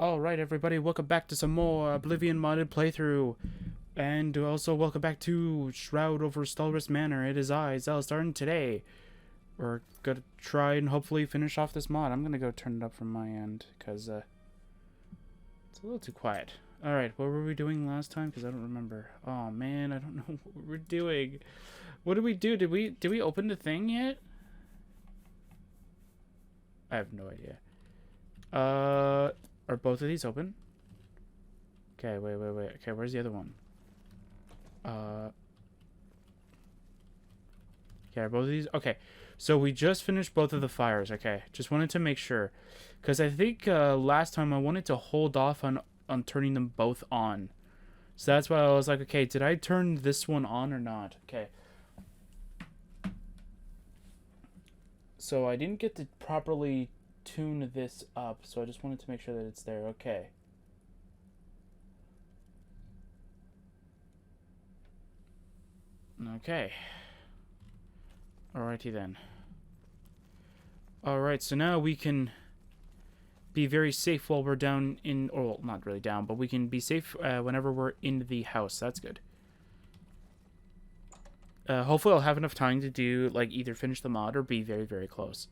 Alright everybody, welcome back to some more Oblivion modded playthrough. And also welcome back to Shroud over Stalwart Manor. It is I, Xilestar, and today we're gonna try and hopefully finish off this mod. I'm gonna go turn it up from my end, because it's a little too quiet. Alright, what were we doing last time? Because I don't remember. Oh man, I don't know what we're doing. What did we do? Did we open the thing yet? I have no idea. Are both of these open? Okay, wait. Okay, where's the other one? Okay, are both of these? Okay, so we just finished both of the fires. Okay, just wanted to make sure. Because I think last time I wanted to hold off on turning them both on. So that's why I was like, okay, did I turn this one on or not? Okay. So I didn't get to properly tune this up, so I just wanted to make sure that it's there. Okay. Okay. Alrighty then. Alright, so now we can be very safe while we're down in, or well, not really down, but we can be safe whenever we're in the house. That's good. Hopefully I'll have enough time to do, like, either finish the mod or be very, very close.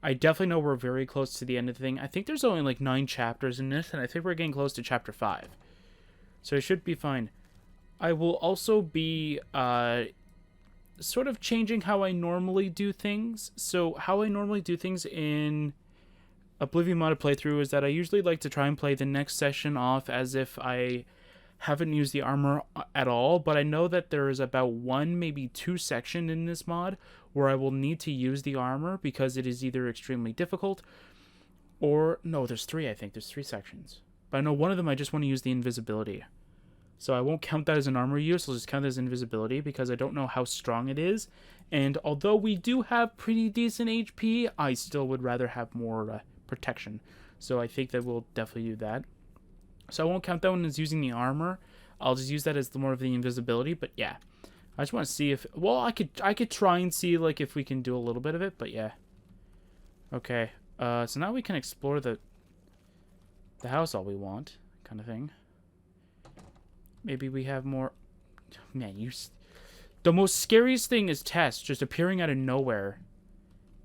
I definitely know we're very close to the end of the thing. I think there's only like 9 chapters in this, and I think we're getting close to chapter 5. So it should be fine. I will also be sort of changing how I normally do things. So how I normally do things in Oblivion modded playthrough is that I usually like to try and play the next session off as if I haven't used the armor at all, but I know that there is about 1, maybe 2 sections in this mod where I will need to use the armor because it is either extremely difficult or... No, there's 3, I think. There's 3 sections. But I know one of them I just want to use the invisibility. So I won't count that as an armor use. I'll just count it as invisibility because I don't know how strong it is. And although we do have pretty decent HP, I still would rather have more protection. So I think that we'll definitely do that. So I won't count that one as using the armor. I'll just use that as more of the invisibility. But yeah, I just want to see if... Well, I could try and see like if we can do a little bit of it. But yeah. Okay. So now we can explore the house all we want, kind of thing. Maybe we have more... Man, the most scariest thing is Tess just appearing out of nowhere.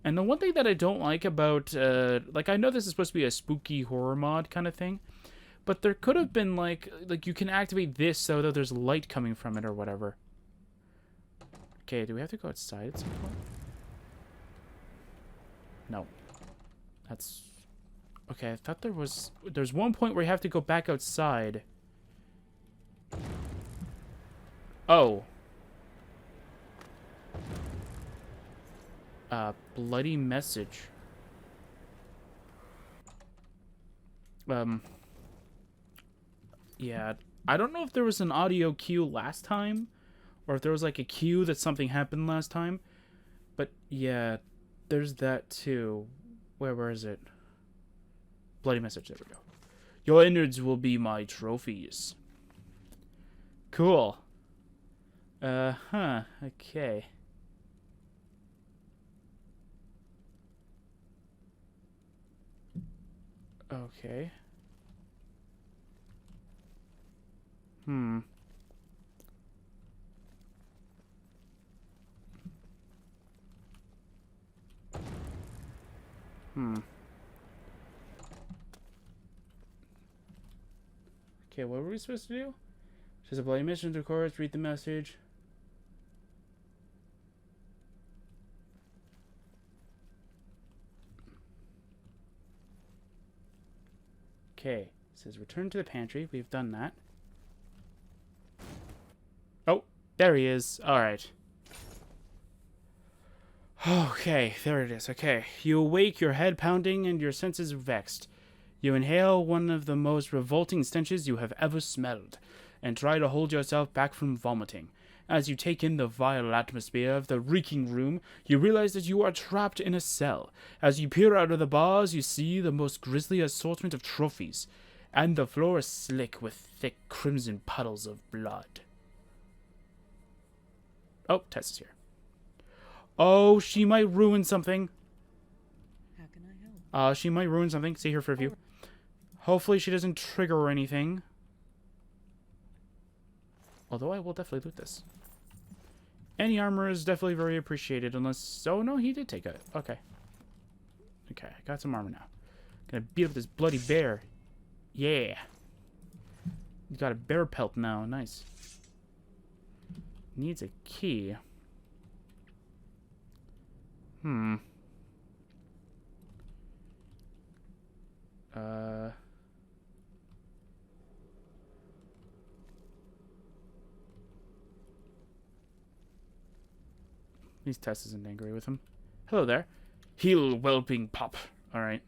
And the one thing that I don't like about... like, I know this is supposed to be a spooky horror mod kind of thing. But there could have been, like you can activate this so that there's light coming from it or whatever. Okay, do we have to go outside at some point? No. That's... Okay, I thought there's one point where you have to go back outside. Oh. Bloody message. Yeah, I don't know if there was an audio cue last time, or if there was like a cue that something happened last time. But yeah, there's that too. Where is it? Bloody message, there we go. Your innards will be my trophies. Cool. Okay. Okay. Hmm. Okay, what were we supposed to do? Just a bloody mission to chorus, read the message. Okay, it says return to the pantry. We've done that. Oh, there he is. Alright. Okay, there it is. Okay. You awake, your head pounding, and your senses vexed. You inhale one of the most revolting stenches you have ever smelled, and try to hold yourself back from vomiting. As you take in the vile atmosphere of the reeking room, you realize that you are trapped in a cell. As you peer out of the bars, you see the most grisly assortment of trophies, and the floor is slick with thick crimson puddles of blood. Oh, Tess is here. Oh, she might ruin something. How can I help? She might ruin something. See her for a view. Hopefully she doesn't trigger or anything. Although I will definitely loot this. Any armor is definitely very appreciated unless... Oh, no, he did take it. Okay. Okay, I got some armor now. Gonna beat up this bloody bear. Yeah. He's got a bear pelt now. Nice. Needs a key. These Tess isn't angry with him. Hello there. Heal, whelping pup. Alright.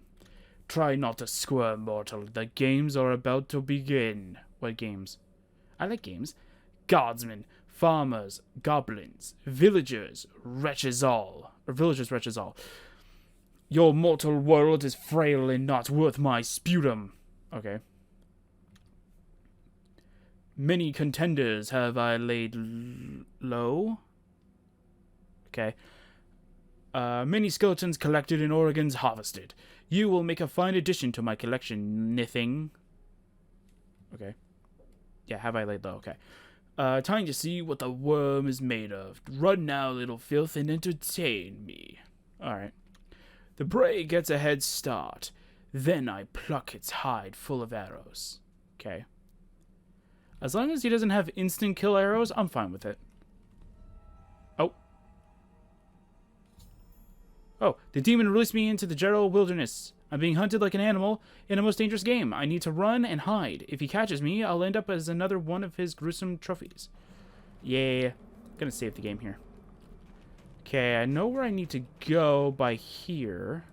Try not to squirm, mortal. The games are about to begin. What games? I like games. Guardsmen, farmers, goblins, villagers, wretches all. Or villagers, wretches all. Your mortal world is frail and not worth my sputum. Okay. Many contenders have I laid low. Okay. Many skeletons collected and organs harvested. You will make a fine addition to my collection, Nithing. Okay. Yeah, have I laid low? Okay. Time to see what the worm is made of. Run now, little filth, and entertain me. Alright. The prey gets a head start. Then I pluck its hide full of arrows. Okay. As long as he doesn't have instant kill arrows, I'm fine with it. Oh. Oh, the demon released me into the general wilderness. I'm being hunted like an animal in a most dangerous game. I need to run and hide. If he catches me, I'll end up as another one of his gruesome trophies. Yeah. Gonna save the game here. Okay, I know where I need to go by here.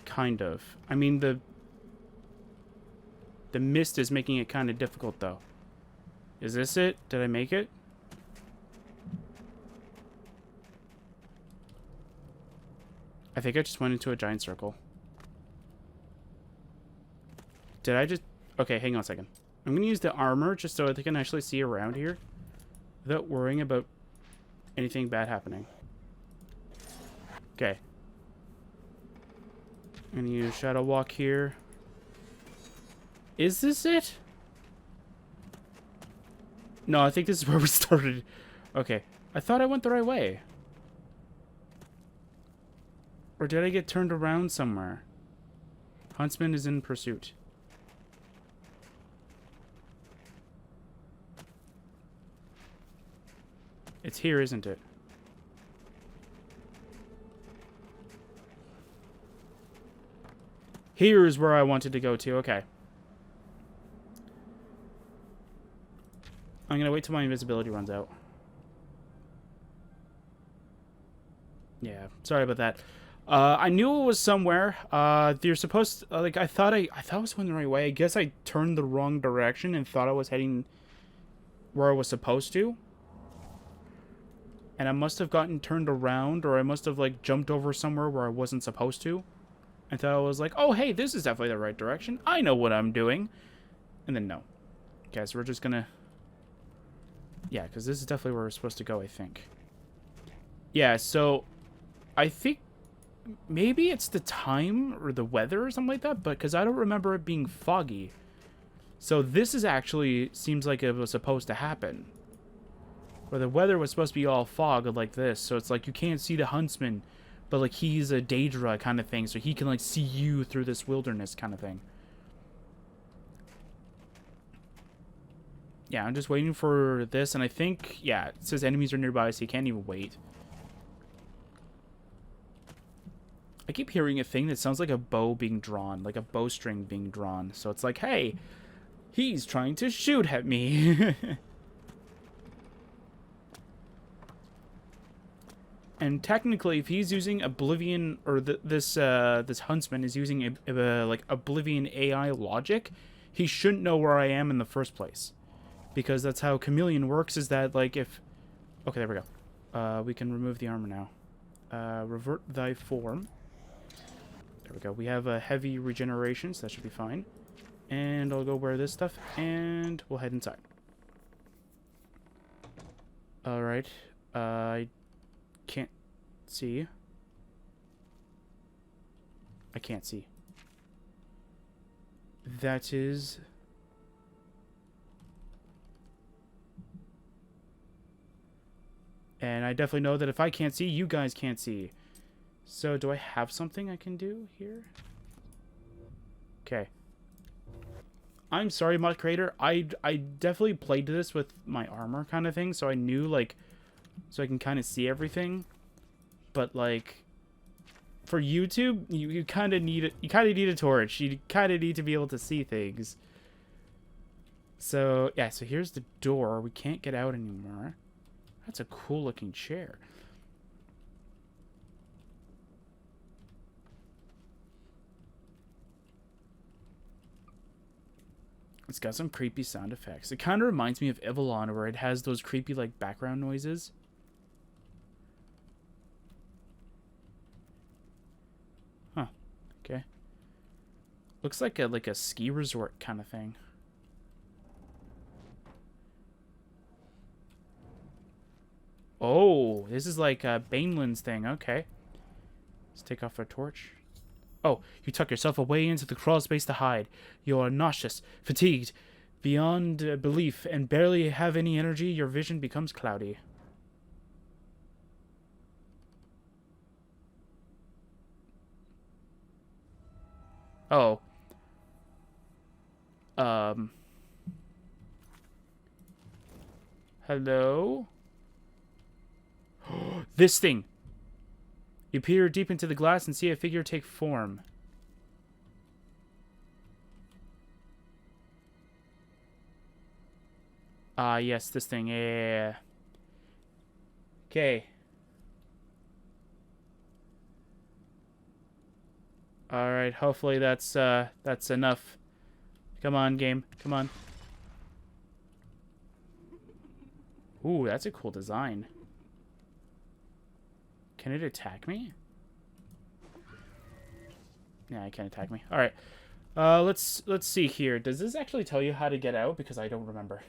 Kind of. I mean, the mist is making it kind of difficult, though. Is this it? Did I make it? I think I just went into a giant circle. Did I just... Okay, hang on a second. I'm going to use the armor just so I can actually see around here without worrying about anything bad happening. Okay. I'm going to use Shadow Walk here. Is this it? No, I think this is where we started. Okay. I thought I went the right way. Or did I get turned around somewhere? Huntsman is in pursuit. It's here, isn't it? Here's where I wanted to go to. Okay. I'm going to wait till my invisibility runs out. Yeah, sorry about that. I knew it was somewhere. You're supposed to, like, I thought I was going the right way. I guess I turned the wrong direction and thought I was heading where I was supposed to. And I must have gotten turned around, or I must have, like, jumped over somewhere where I wasn't supposed to. I thought I was like, oh, hey, this is definitely the right direction. I know what I'm doing. And then no. Okay, so we're just gonna... Yeah, because this is definitely where we're supposed to go, I think. Yeah, so... I think... Maybe it's the time or the weather or something like that, but because I don't remember it being foggy. So this is actually... Seems like it was supposed to happen. Where the weather was supposed to be all fog like this. So it's like you can't see the huntsman... But, like, he's a Daedra kind of thing, so he can, like, see you through this wilderness kind of thing. Yeah, I'm just waiting for this, and I think, yeah, it says enemies are nearby, so you can't even wait. I keep hearing a thing that sounds like a bow being drawn, like a bowstring being drawn. So it's like, hey, he's trying to shoot at me. And technically, if he's using Oblivion, or this huntsman is using like Oblivion AI logic, he shouldn't know where I am in the first place, because that's how Chameleon works. Is that like if, okay, there we go. We can remove the armor now. Revert thy form. There we go. We have a heavy regeneration, so that should be fine. And I'll go wear this stuff, and we'll head inside. Alright. I can't see. I can't see. That is... And I definitely know that if I can't see, you guys can't see. So, do I have something I can do here? Okay. I'm sorry, mod creator. I definitely played this with my armor kind of thing, so I knew, like... So I can kind of see everything. But, like... For YouTube, you kind of need a torch. You kind of need to be able to see things. So, yeah, so here's the door. We can't get out anymore. That's a cool looking chair. It's got some creepy sound effects. It kind of reminds me of Evelon, where it has those creepy, like, background noises. Huh. Okay. Looks like a ski resort kind of thing. Oh, this is like Banelin's thing. Okay. Let's take off our torch. Oh, you tuck yourself away into the crawl space to hide. You are nauseous, fatigued, beyond belief, and barely have any energy. Your vision becomes cloudy. Oh. Hello? This thing. You peer deep into the glass and see a figure take form. Ah, yes, this thing. Yeah. Okay. Alright, hopefully that's enough. Come on, game. Come on. Ooh, that's a cool design. Can it attack me? Yeah, it can't attack me. Alright. Let's see here. Does this actually tell you how to get out? Because I don't remember.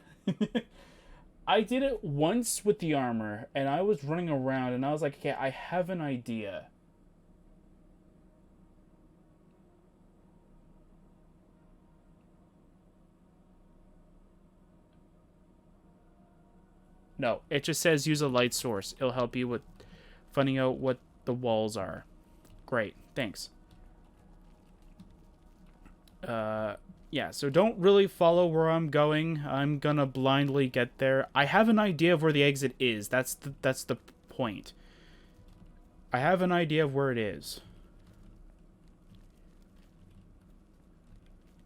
I did it once with the armor, and I was running around, and I was like, okay, I have an idea. No, it just says use a light source. It'll help you with finding out what the walls are. Great, thanks. Yeah, so don't really follow where I'm going. I'm gonna blindly get there. I have an idea of where the exit is. That's the point. I have an idea of where it is.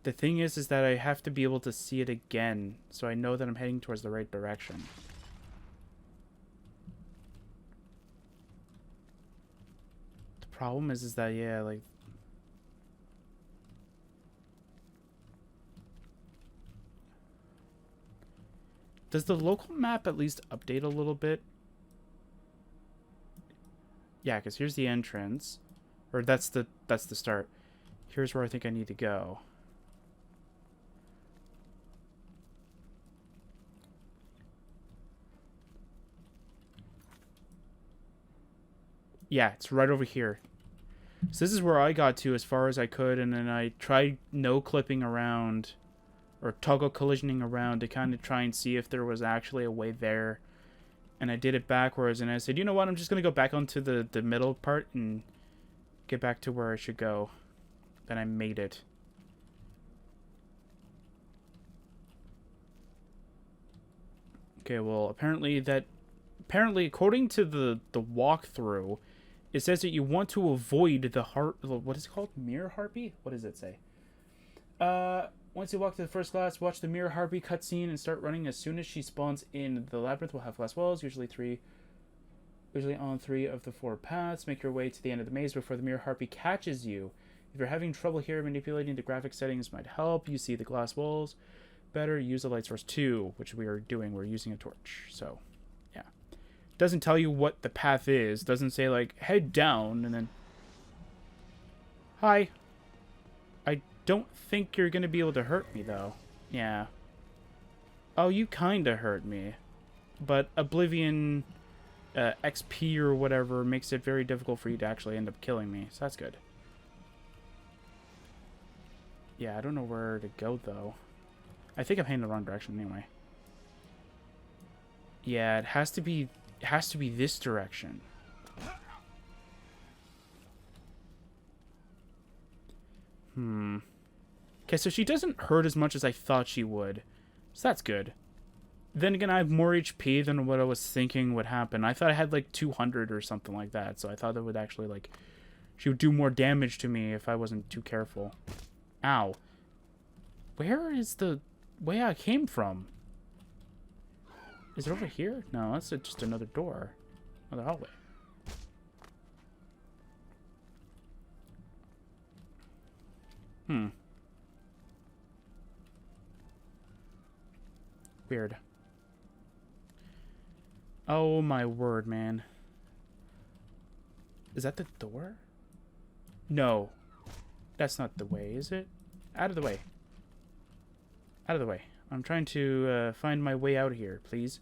The thing is that I have to be able to see it again, so I know that I'm heading towards the right direction. The problem is that, yeah, like... Does the local map at least update a little bit? Yeah, because here's the entrance. Or that's the start. Here's where I think I need to go. Yeah, it's right over here. So this is where I got to as far as I could, and then I tried no-clipping around, or toggle collisioning around to kind of try and see if there was actually a way there. And I did it backwards, and I said, you know what, I'm just going to go back onto the middle part and get back to where I should go. Then I made it. Okay, well, apparently according to the walkthrough, it says that you want to avoid the what is it called? Mirror harpy? What does it say? Once you walk to the first glass, watch the mirror harpy cutscene and start running as soon as she spawns in. The labyrinth will have glass walls, usually on 3 of the 4 paths. Make your way to the end of the maze before the mirror harpy catches you. If you're having trouble here, manipulating the graphic settings might help. You see the glass walls better. Use a light source 2, which we are doing. We're using a torch. So, yeah. Doesn't tell you what the path is. Doesn't say, like, head down and then... Hi. don't think you're going to be able to hurt me, though. Yeah. Oh, you kind of hurt me. But Oblivion XP or whatever makes it very difficult for you to actually end up killing me. So that's good. Yeah, I don't know where to go, though. I think I'm heading the wrong direction anyway. Yeah, it has to be this direction. Okay, so she doesn't hurt as much as I thought she would. So that's good. Then again, I have more HP than what I was thinking would happen. I thought I had like 200 or something like that. So I thought that would actually like... She would do more damage to me if I wasn't too careful. Ow. Where is the way I came from? Is it over here? No, that's just another door. Another hallway. Weird. Oh my word, man. Is that the door? No. That's not the way, is it? Out of the way. Out of the way. I'm trying to find my way out here, please.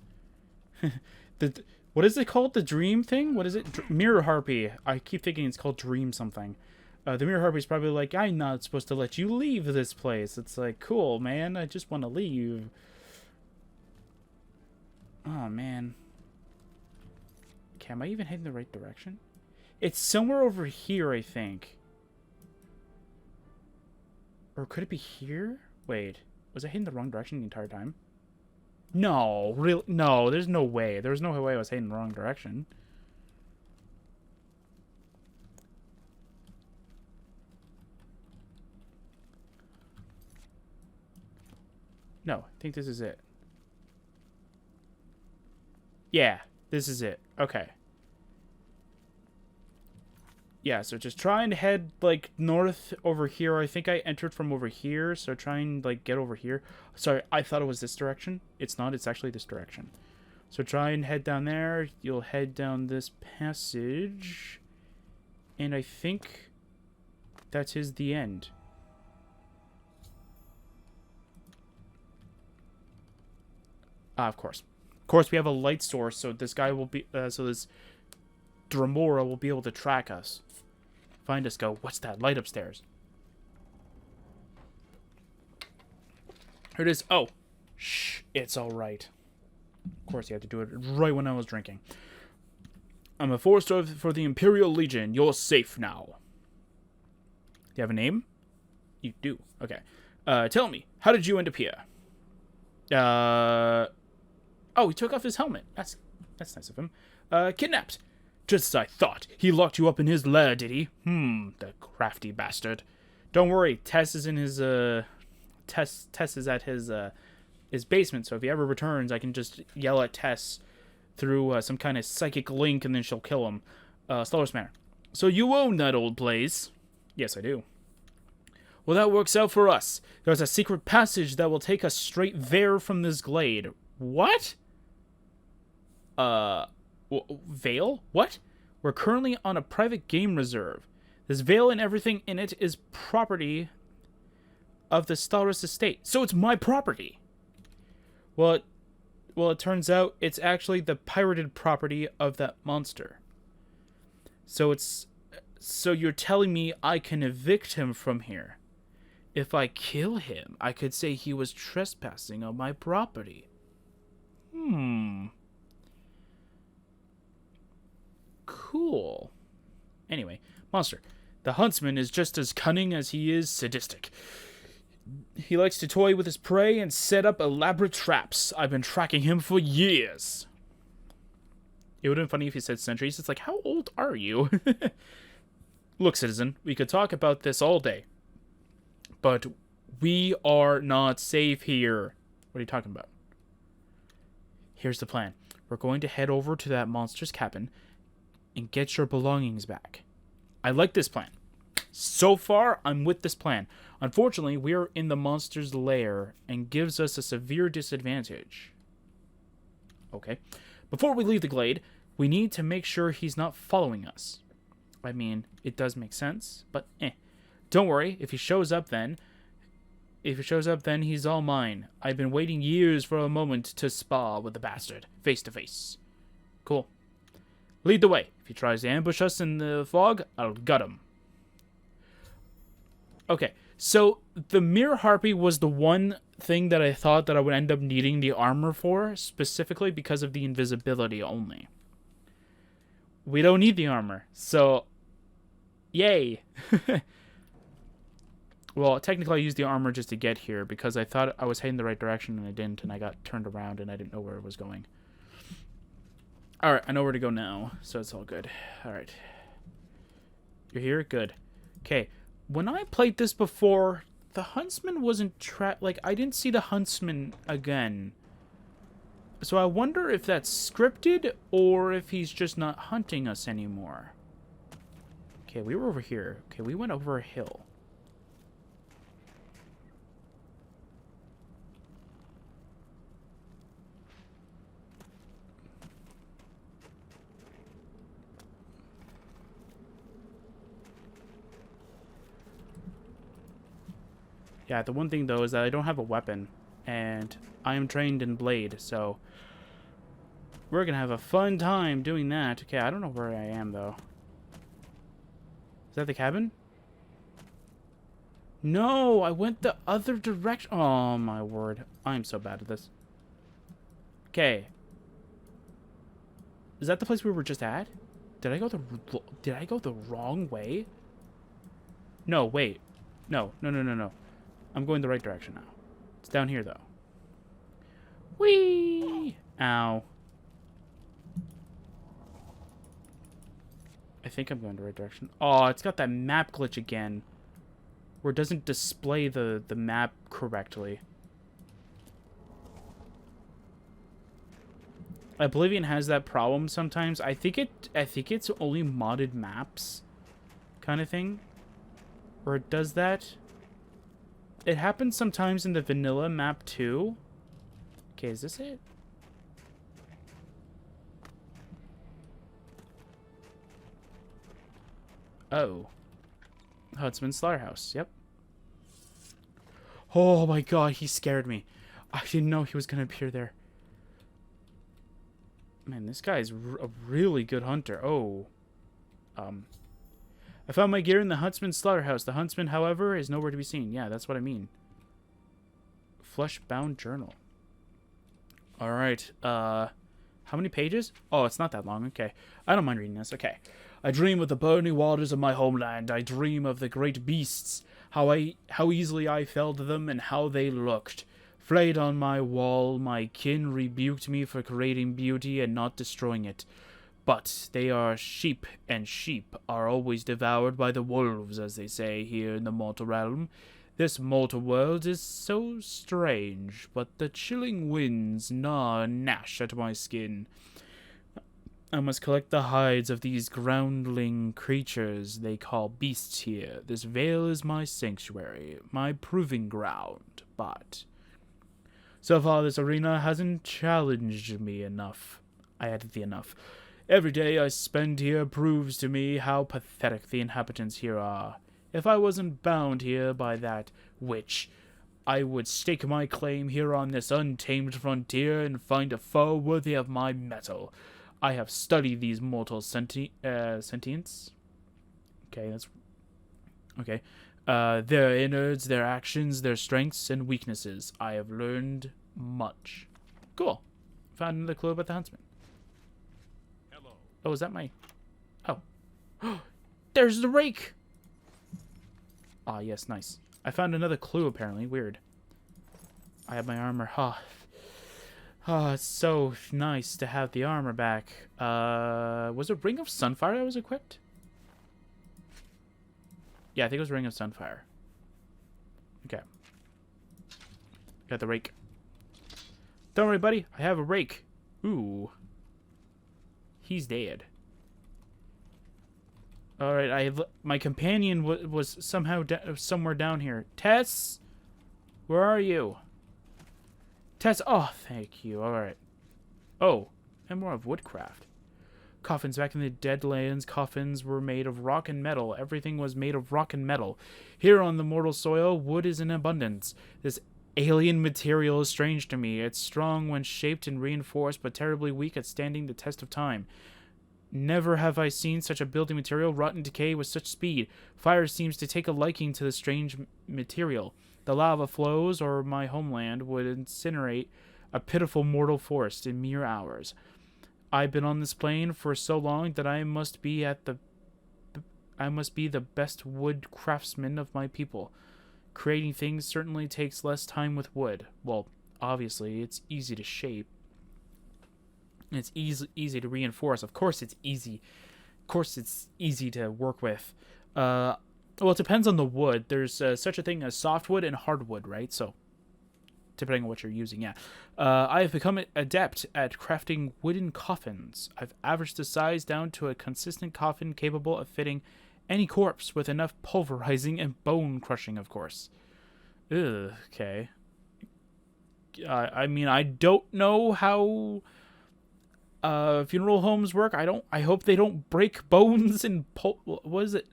What is it called? The dream thing? What is it? Mirror Harpy. I keep thinking it's called Dream something. The Mirror Harpy's probably like, I'm not supposed to let you leave this place. It's like, cool, man. I just want to leave. Oh, man. Okay, am I even heading the right direction? It's somewhere over here, I think. Or could it be here? Wait. Was I heading the wrong direction the entire time? No, really? No, there's no way. There's no way I was heading the wrong direction. No, I think this is it. Yeah, this is it. Okay. Yeah, so just try and head, like, north over here. I think I entered from over here, so try and, like, get over here. Sorry, I thought it was this direction. It's not. It's actually this direction. So try and head down there. You'll head down this passage. And I think that is the end. Ah, of course. Of course, we have a light source, so this guy will be... so this Dremora will be able to track us. Find us, go, what's that light upstairs? Here it is. Oh. Shh. It's alright. Of course, you had to do it right when I was drinking. I'm a 4-star for the Imperial Legion. You're safe now. Do you have a name? You do. Okay. Tell me, how did you end up here? Oh, he took off his helmet. That's nice of him. Kidnapped. Just as I thought. He locked you up in his lair, did he? The crafty bastard. Don't worry, Tess is in his, Tess is at his basement, so if he ever returns, I can just yell at Tess through some kind of psychic link, and then she'll kill him. Slowest manner. So you own that old place? Yes, I do. Well, that works out for us. There's a secret passage that will take us straight there from this glade. What? Veil? What? We're currently on a private game reserve. This veil and everything in it is property of the Xilestar estate. So it's my property. Well, it turns out it's actually the pirated property of that monster. So you're telling me I can evict him from here? If I kill him, I could say he was trespassing on my property. Cool. Anyway, monster. The huntsman is just as cunning as he is sadistic. He likes to toy with his prey and set up elaborate traps. I've been tracking him for years. It would have been funny if he said centuries. It's like, how old are you? Look, citizen, we could talk about this all day. But we are not safe here. What are you talking about? Here's the plan. We're going to head over to that monster's cabin and get your belongings back. I like this plan. So far, I'm with this plan. Unfortunately, we are in the monster's lair and gives us a severe disadvantage. Okay. Before we leave the glade, we need to make sure he's not following us. I mean, it does make sense, but Don't worry, if he shows up then, If he shows up, then he's all mine. I've been waiting years for a moment to spar with the bastard, face to face. Cool. Lead the way. If he tries to ambush us in the fog, I'll gut him. Okay, so the Mirror Harpy was the one thing that I thought that I would end up needing the armor for, specifically because of the invisibility only. We don't need the armor, so yay. Well, technically I used the armor just to get here because I thought I was heading the right direction and I didn't, and I got turned around and I didn't know where it was going. Alright, I know where to go now, so it's all good. Alright. You're here? Good. Okay, when I played this before, the huntsman wasn't like, I didn't see the huntsman again. So I wonder if that's scripted or if he's just not hunting us anymore. Okay, we were over here. Okay, we went over a hill. Yeah, the one thing, though, is that I don't have a weapon, and I am trained in blade, so we're gonna have a fun time doing that. Okay, I don't know where I am, though. Is that the cabin? No, I went the other direction. Oh, my word. I'm so bad at this. Okay. Is that the place we were just at? Did I go the wrong way? No, wait. No. I'm going the right direction now. It's down here, though. Whee! Ow. I think I'm going the right direction. Oh, it's got that map glitch again. Where it doesn't display the map correctly. Oblivion has that problem sometimes. I think it's only modded maps kind of thing where it does that. It happens sometimes in the vanilla map too. Okay, is this it? Oh. Huntsman's Slaughterhouse, yep. Oh my god, he scared me. I didn't know he was going to appear there. Man, this guy's a really good hunter. Oh. I found my gear in the Huntsman's Slaughterhouse. The huntsman, however, is nowhere to be seen. Yeah, that's what I mean. Flesh-bound journal. Alright, how many pages? Oh, it's not that long. Okay. I don't mind reading this. Okay. I dream of the burning waters of my homeland. I dream of the great beasts, how easily I felled them, and how they looked. Flayed on my wall, my kin rebuked me for creating beauty and not destroying it. But they are sheep, and sheep are always devoured by the wolves, as they say here in the mortal realm. This mortal world is so strange, but the chilling winds gnaw and gnash at my skin. I must collect the hides of these groundling creatures they call beasts here. This vale is my sanctuary, my proving ground, but so far this arena hasn't challenged me enough. I added the enough. Every day I spend here proves to me how pathetic the inhabitants here are. If I wasn't bound here by that witch, I would stake my claim here on this untamed frontier and find a foe worthy of my mettle. I have studied these mortal sentients. Okay, that's... Okay. Their innards, their actions, their strengths and weaknesses. I have learned much. Cool. Found another clue about the huntsman. Hello. Oh, is that my... Oh. There's the rake! Ah, yes, nice. I found another clue, apparently. Weird. I have my armor. Oh, it's so nice to have the armor back. Was it Ring of Sunfire that was equipped? Yeah, I think it was Ring of Sunfire. Okay. Got the rake. Don't worry, buddy. I have a rake. Ooh. He's dead. Alright, my companion was somehow somewhere down here. Tess? Where are you? Tess, oh, thank you. Alright. Oh, and more of woodcraft. Coffins back in the Deadlands, coffins were made of rock and metal. Everything was made of rock and metal. Here on the mortal soil, wood is in abundance. This alien material is strange to me. It's strong when shaped and reinforced, but terribly weak at standing the test of time. Never have I seen such a building material rot and decay with such speed. Fire seems to take a liking to the strange material. The lava flows, or my homeland would incinerate a pitiful mortal forest in mere hours. I've been on this plane for so long that I must be the best wood craftsman of my people. Creating things certainly takes less time with wood. Well, obviously, it's easy to shape. It's easy to reinforce. Of course it's easy. Of course it's easy to work with. Well, it depends on the wood. There's such a thing as softwood and hardwood, right? So, depending on what you're using, yeah. I have become adept at crafting wooden coffins. I've averaged the size down to a consistent coffin capable of fitting any corpse with enough pulverizing and bone crushing, of course. Ugh, okay. I mean, I don't know how funeral homes work. I hope they don't break bones and what is it?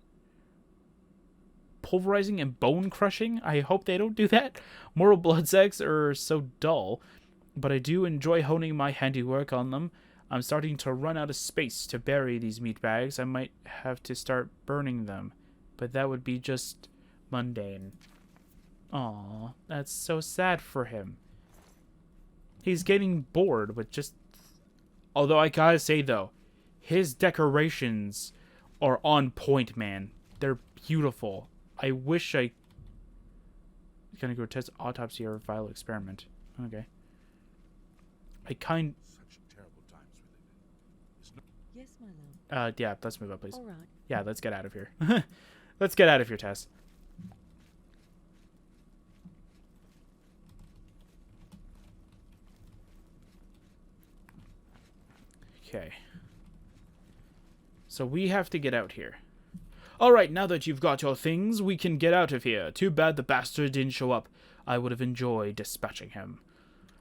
Pulverizing and bone crushing. I hope they don't do that. Mortal blood eggs are so dull, but I do enjoy honing my handiwork on them. I'm starting to run out of space to bury these meat bags. I might have to start burning them, but that would be just mundane. Aw, that's so sad for him. He's getting bored with just... Although I gotta say, though, his decorations are on point, man. They're beautiful. I wish I... Gonna go test autopsy or viral experiment. Okay. Such terrible times we live in. Yes, my love. Yeah, let's move up, please. All right. Yeah, let's get out of here. Let's get out of here, Tess. Okay. So we have to get out here. Alright, now that you've got your things, we can get out of here. Too bad the bastard didn't show up. I would have enjoyed dispatching him.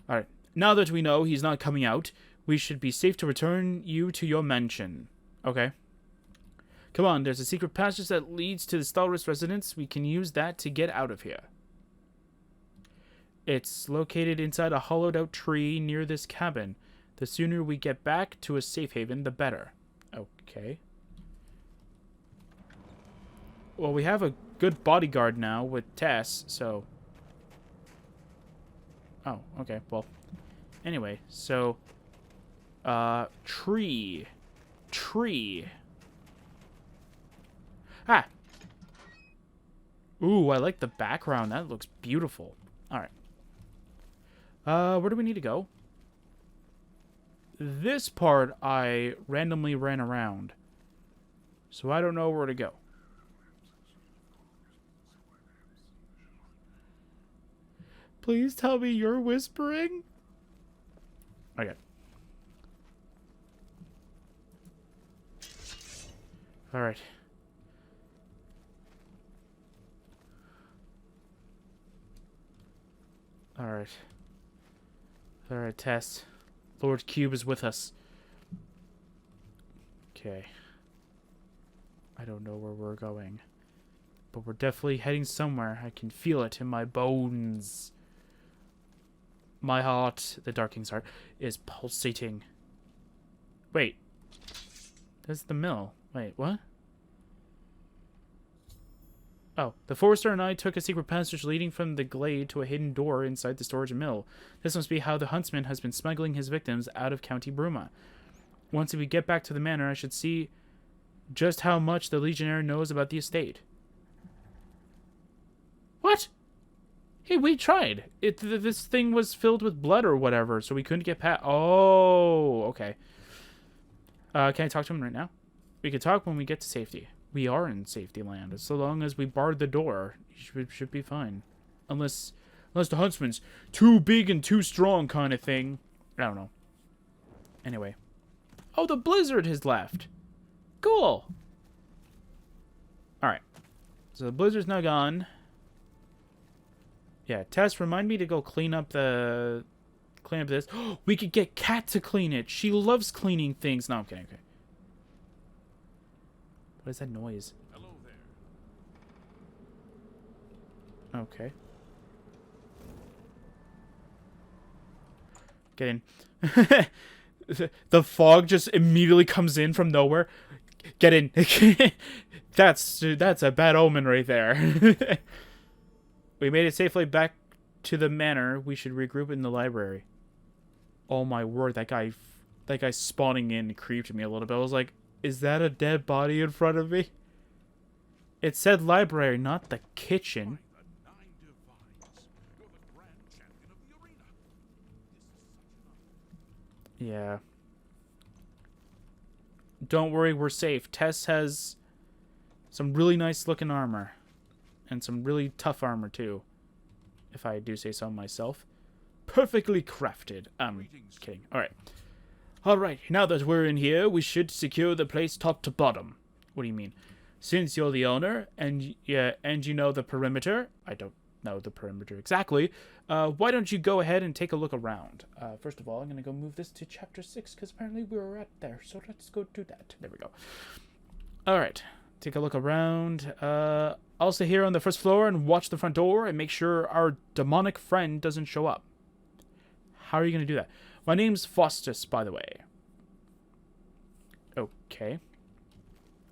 Alright, now that we know he's not coming out, we should be safe to return you to your mansion. Okay. Come on, there's a secret passage that leads to the Stalwart's residence. We can use that to get out of here. It's located inside a hollowed-out tree near this cabin. The sooner we get back to a safe haven, the better. Okay. Well, we have a good bodyguard now with Tess, so... Oh, okay, well... Anyway, so... Tree. Tree. Ah! Ooh, I like the background. That looks beautiful. Alright. Where do we need to go? This part, I randomly ran around. So I don't know where to go. Please tell me you're whispering? Okay. Alright. Alright. Alright, Tess. Lord Cube is with us. Okay. I don't know where we're going. But we're definitely heading somewhere. I can feel it in my bones. My heart, the Dark King's heart, is pulsating. Wait. That's the mill. Wait, what? Oh, the Forester and I took a secret passage leading from the glade to a hidden door inside the storage mill. This must be how the huntsman has been smuggling his victims out of County Bruma. Once we get back to the manor, I should see just how much the Legionnaire knows about the estate. What? Hey, we tried. This thing was filled with blood or whatever, so we couldn't get past... Oh, okay. Can I talk to him right now? We could talk when we get to safety. We are in safety land. So long as we barred the door, should be fine. Unless the huntsman's too big and too strong kind of thing. I don't know. Anyway. Oh, the blizzard has left. Cool. Alright. So the blizzard's now gone. Yeah, Tess, remind me to go clean up this. We could get Kat to clean it. She loves cleaning things. No, I'm kidding. Okay. What is that noise? Hello there. Okay. Get in. The fog just immediately comes in from nowhere. Get in. That's a bad omen right there. We made it safely back to the manor. We should regroup in the library. Oh my word, that guy spawning in creeped me a little bit. I was like, is that a dead body in front of me? It said library, not the kitchen. Yeah. Don't worry, we're safe. Tess has some really nice looking armor. And some really tough armor too. If I do say so myself. Perfectly crafted. Kidding. Alright. Alright, now that we're in here, we should secure the place top to bottom. What do you mean? Since you're the owner, and you know the perimeter, I don't know the perimeter exactly, why don't you go ahead and take a look around? First of all, I'm going to go move this to chapter 6, because apparently we were at there, so let's go do that. There we go. Alright, take a look around. I'll stay here on the first floor and watch the front door and make sure our demonic friend doesn't show up. How are you going to do that? My name's Faustus, by the way. Okay.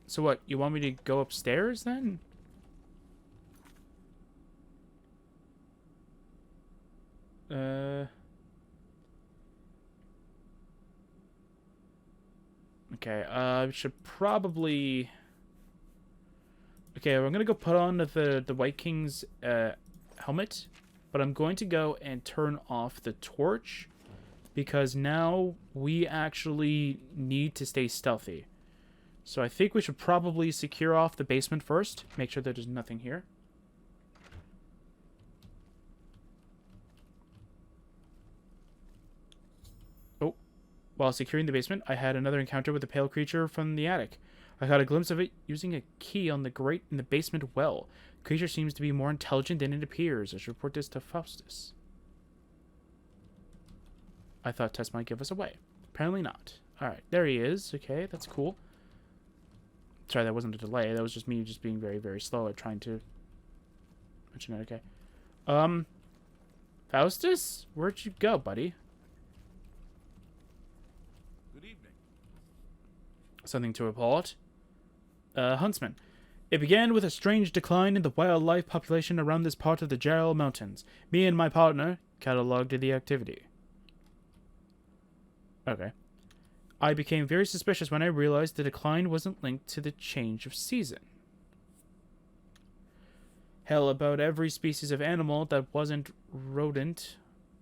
So what, you want me to go upstairs then? Okay, I should probably... Okay, we're gonna go put on the White King's helmet, but I'm going to go and turn off the torch because now we actually need to stay stealthy. So I think we should probably secure off the basement first, make sure that there's nothing here. Oh, while securing the basement, I had another encounter with a pale creature from the attic. I got a glimpse of it using a key on the grate in the basement well. The creature seems to be more intelligent than it appears. I should report this to Faustus. I thought Tess might give us away. Apparently not. Alright, there he is. Okay, that's cool. Sorry, that wasn't a delay. That was just me just being very, very slow at trying to mention it. Okay. Faustus? Where'd you go, buddy? Good evening. Something to report? Huntsman. It began with a strange decline in the wildlife population around this part of the Jarl Mountains. Me and my partner cataloged the activity. Okay. I became very suspicious when I realized the decline wasn't linked to the change of season. Hell, about every species of animal that wasn't rodent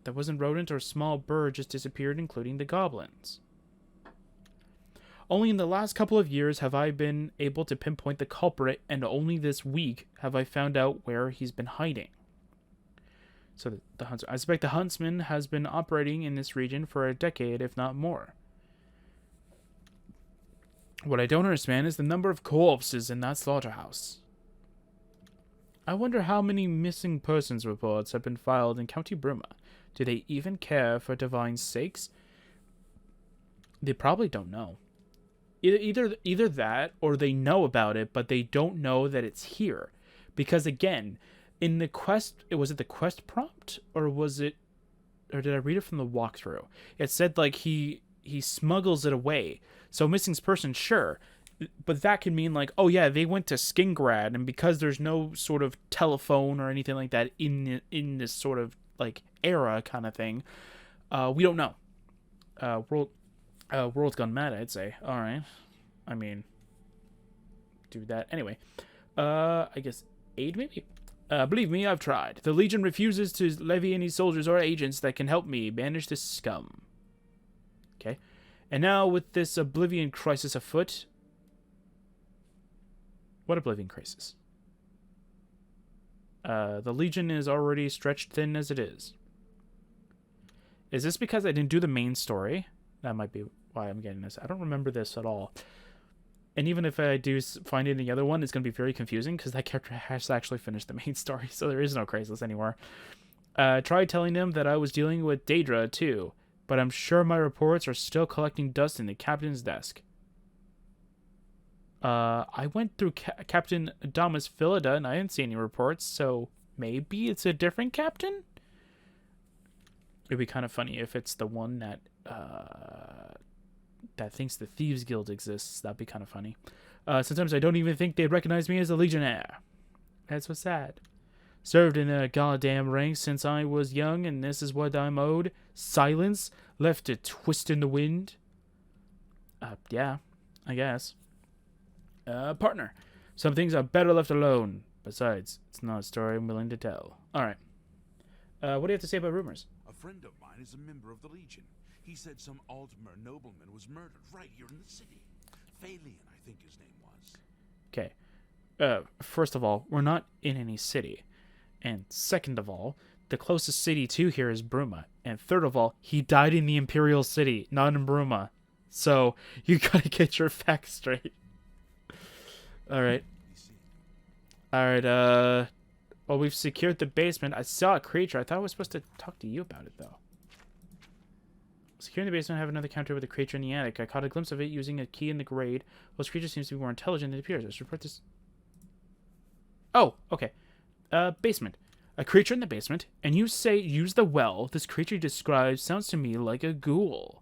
or small bird just disappeared, including the goblins. Only in the last couple of years have I been able to pinpoint the culprit, and only this week have I found out where he's been hiding. So I suspect the huntsman has been operating in this region for a decade, if not more. What I don't understand is the number of corpses in that slaughterhouse. I wonder how many missing persons reports have been filed in County Bruma. Do they even care for divine sakes? They probably don't know. Either that, or they know about it, but they don't know that it's here. Because again, in the quest, was it the quest prompt, or did I read it from the walkthrough? It said like he smuggles it away. So missing person, sure, but that could mean like, oh yeah, they went to Skingrad, and because there's no sort of telephone or anything like that in this sort of like era kind of thing, we don't know. World's gone mad, I'd say. All right, I mean, do that anyway. I guess aid maybe. Believe me, I've tried. The Legion refuses to levy any soldiers or agents that can help me banish this scum. Okay, and now with this Oblivion crisis afoot. What Oblivion crisis? The Legion is already stretched thin as it is. Is this because I didn't do the main story? That might be why I'm getting this. I don't remember this at all. And even if I do find any other one, it's going to be very confusing because that character has actually finished the main story, so there is no crisis anymore. Tried telling them that I was dealing with Daedra too, but I'm sure my reports are still collecting dust in the captain's desk. I went through Captain Adamas Philida, and I didn't see any reports, so maybe it's a different captain? It'd be kind of funny if it's the one that thinks the Thieves Guild exists. That'd be kind of funny. Sometimes I don't even think they'd recognize me as a Legionnaire. That's what's sad. Served in a goddamn rank since I was young, and this is what I'm owed. Silence, left to twist in the wind. Yeah, I guess. Partner, some things are better left alone. Besides, it's not a story I'm willing to tell. Alright. What do you have to say about rumors? A friend of mine is a member of the Legion. He said some Altmer nobleman was murdered right here in the city. Phalian, I think his name was. Okay. First of all, we're not in any city. And second of all, the closest city to here is Bruma. And third of all, he died in the Imperial City, not in Bruma. So, you gotta get your facts straight. Alright. Alright, well, we've secured the basement. I saw a creature. I thought I was supposed to talk to you about it, though. Securing the basement, I have another encounter with a creature in the attic. I caught a glimpse of it using a key in the grade. Well, this creature seems to be more intelligent than it appears. I should report this. Oh, okay. Basement. A creature in the basement, and you say use the well. This creature describes sounds to me like a ghoul.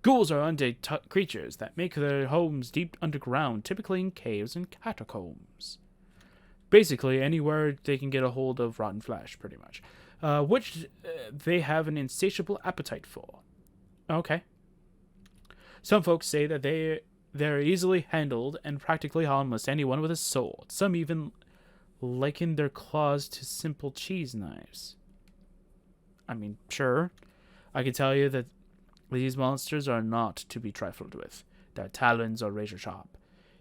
Ghouls are undead creatures that make their homes deep underground, typically in caves and catacombs. Basically, anywhere they can get a hold of rotten flesh, pretty much. Which they have an insatiable appetite for. Okay. Some folks say that they're easily handled and practically harmless to anyone with a sword. Some even liken their claws to simple cheese knives. I mean, sure. I can tell you that these monsters are not to be trifled with. Their talons are razor sharp.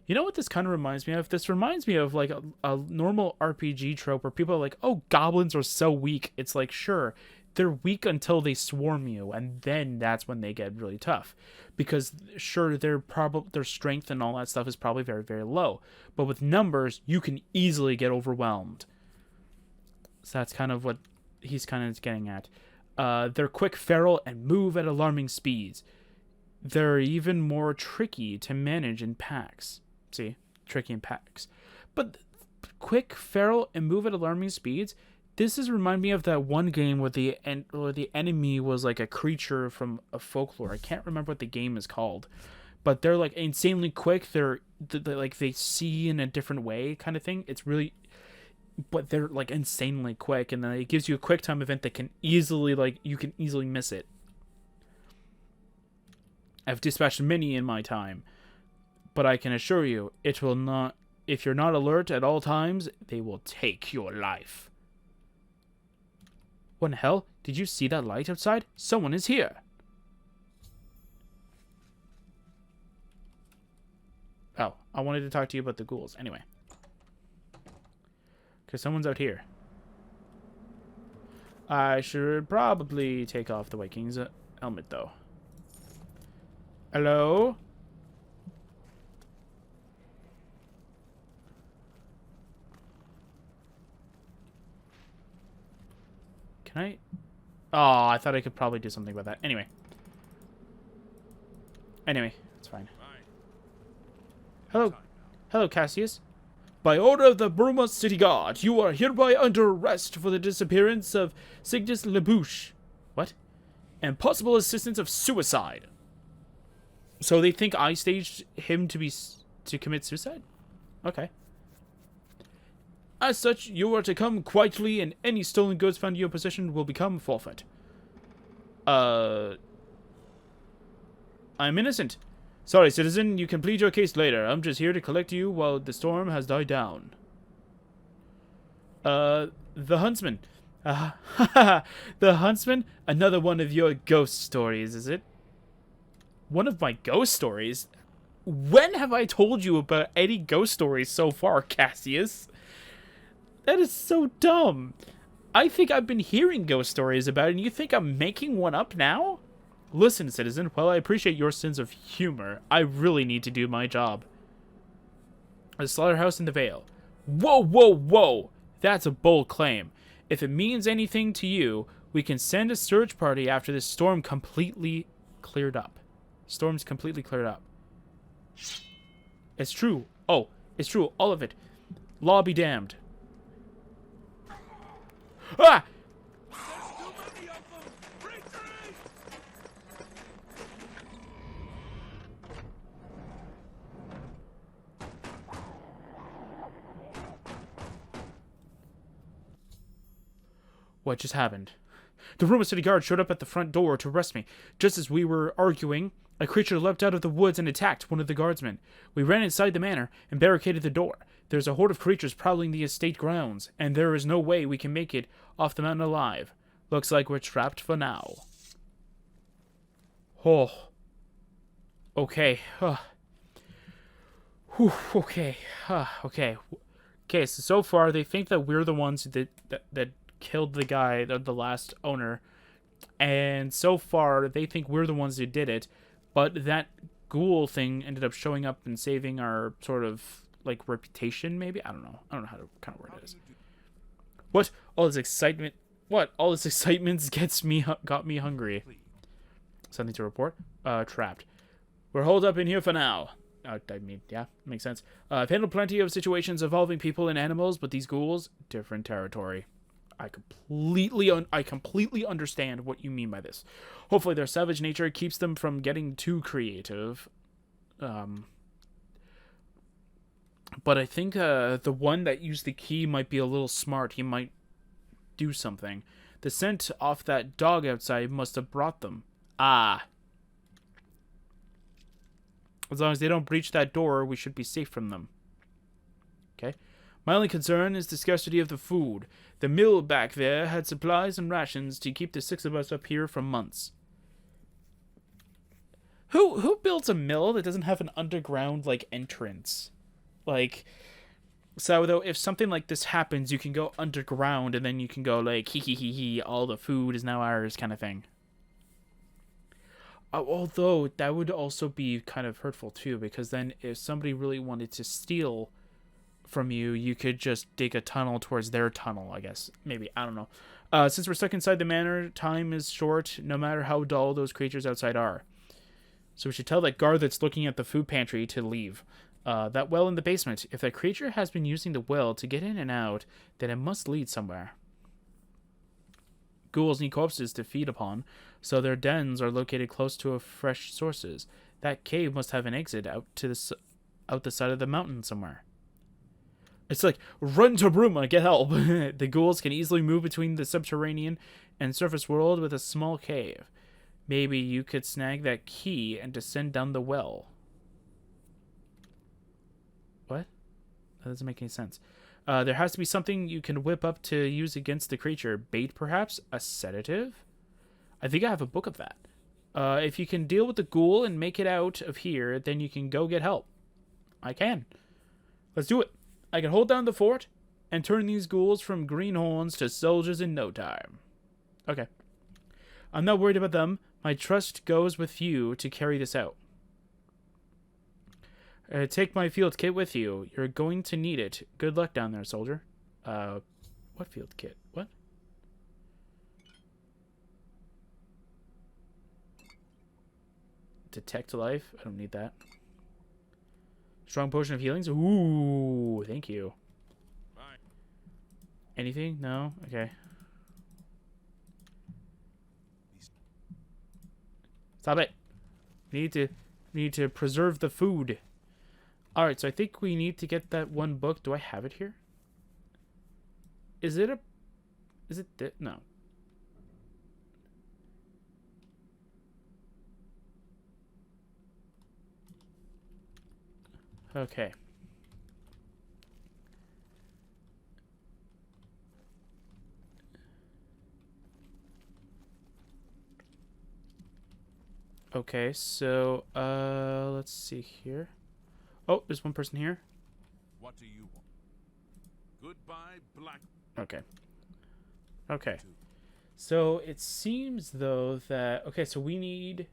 You know what this kind of reminds me of? This reminds me of like a normal RPG trope where people are like, oh, goblins are so weak. It's like, sure, they're weak until they swarm you, and then that's when they get really tough. Because sure, their strength and all that stuff is probably very, very low. But with numbers, you can easily get overwhelmed. So that's kind of what he's kind of getting at. They're quick, feral, and move at alarming speeds. They're even more tricky to manage in packs. See? Tricky in packs. But quick, feral, and move at alarming speeds, this is remind me of that one game where the enemy was like a creature from a folklore. I can't remember what the game is called. But they're like insanely quick. They're like they see in a different way kind of thing. It's really... But they're like insanely quick, and then it gives you a quick time event that can easily, like, you can easily miss it. I've dispatched many in my time, but I can assure you, it will not, if you're not alert at all times, they will take your life. What in the hell? Did you see that light outside? Someone is here. Oh, I wanted to talk to you about the ghouls. Anyway. Because someone's out here. I should probably take off the Viking's helmet, though. Hello? Can I? Oh, I thought I could probably do something about that. Anyway, it's fine. Hello, Cassius. By order of the Bruma City Guard, you are hereby under arrest for the disappearance of Cygnus Lebouche. What? And possible assistance of suicide. So they think I staged him to commit suicide? Okay. As such, you are to come quietly, and any stolen goods found in your possession will become forfeit. I'm innocent. Sorry, citizen, you can plead your case later. I'm just here to collect you while the storm has died down. The Huntsman. The Huntsman? Another one of your ghost stories, is it? One of my ghost stories? When have I told you about any ghost stories so far, Cassius? That is so dumb. I think I've been hearing ghost stories about it, and you think I'm making one up now? Listen, citizen, while I appreciate your sense of humor, I really need to do my job. A slaughterhouse in the Vale. Whoa, whoa, whoa! That's a bold claim. If it means anything to you, we can send a search party after this storm completely cleared up. Storm's completely cleared up. It's true. Oh, it's true. All of it. Law be damned. Ah! There's too many of them! Retreat! What just happened? The Roma city guard showed up at the front door to arrest me. Just as we were arguing, a creature leapt out of the woods and attacked one of the guardsmen. We ran inside the manor and barricaded the door. There's a horde of creatures prowling the estate grounds, and there is no way we can make it off the mountain alive. Looks like we're trapped for now. Oh. Okay. Whew, okay. Okay. Okay, so far they think that we're the ones that killed the guy, the last owner. And so far they think we're the ones who did it. But that ghoul thing ended up showing up and saving our sort of, like, reputation, maybe? I don't know. I don't know how to kind of word this. What? All this excitement. What? All this excitement got me hungry. Something to report? Trapped. We're holed up in here for now. I mean, yeah, makes sense. I've handled plenty of situations involving people and animals, but these ghouls, different territory. I completely understand what you mean by this. Hopefully their savage nature keeps them from getting too creative. But I think the one that used the key might be a little smart. He might do something. The scent off that dog outside must have brought them. Ah. As long as they don't breach that door, we should be safe from them. Okay. My only concern is the scarcity of the food. The mill back there had supplies and rations to keep the 6 of us up here for months. Who builds a mill that doesn't have an underground, like, entrance? Like, so though, if something like this happens, you can go underground and then you can go, like, hee, all the food is now ours kind of thing. Although, that would also be kind of hurtful, too, because then if somebody really wanted to steal from you, you could just dig a tunnel towards their tunnel, I guess. Maybe, I don't know. Since we're stuck inside the manor, time is short, no matter how dull those creatures outside are. So we should tell that guard that's looking at the food pantry to leave. That well in the basement. If that creature has been using the well to get in and out, then it must lead somewhere. Ghouls need corpses to feed upon, so their dens are located close to fresh sources. That cave must have an exit out the side of the mountain somewhere. It's like, run to Bruma, get help. The ghouls can easily move between the subterranean and surface world with a small cave. Maybe you could snag that key and descend down the well. What? That doesn't make any sense. There has to be something you can whip up to use against the creature. Bait, perhaps? A sedative? I think I have a book of that. If you can deal with the ghoul and make it out of here, then you can go get help. I can. Let's do it. I can hold down the fort and turn these ghouls from greenhorns to soldiers in no time. Okay. I'm not worried about them. My trust goes with you to carry this out. Take my field kit with you. You're going to need it. Good luck down there, soldier. What field kit? What? Detect life? I don't need that. Strong potion of healings? Ooh, thank you. Bye. Anything? No? Okay. Stop it. We need to preserve the food. Alright, so I think we need to get that one book. Do I have it here? Is it no. Okay. Okay, so, let's see here. Oh, there's one person here. What do you want? Goodbye, Black. Okay. Okay. So, it seems, though, that... Okay, so we need...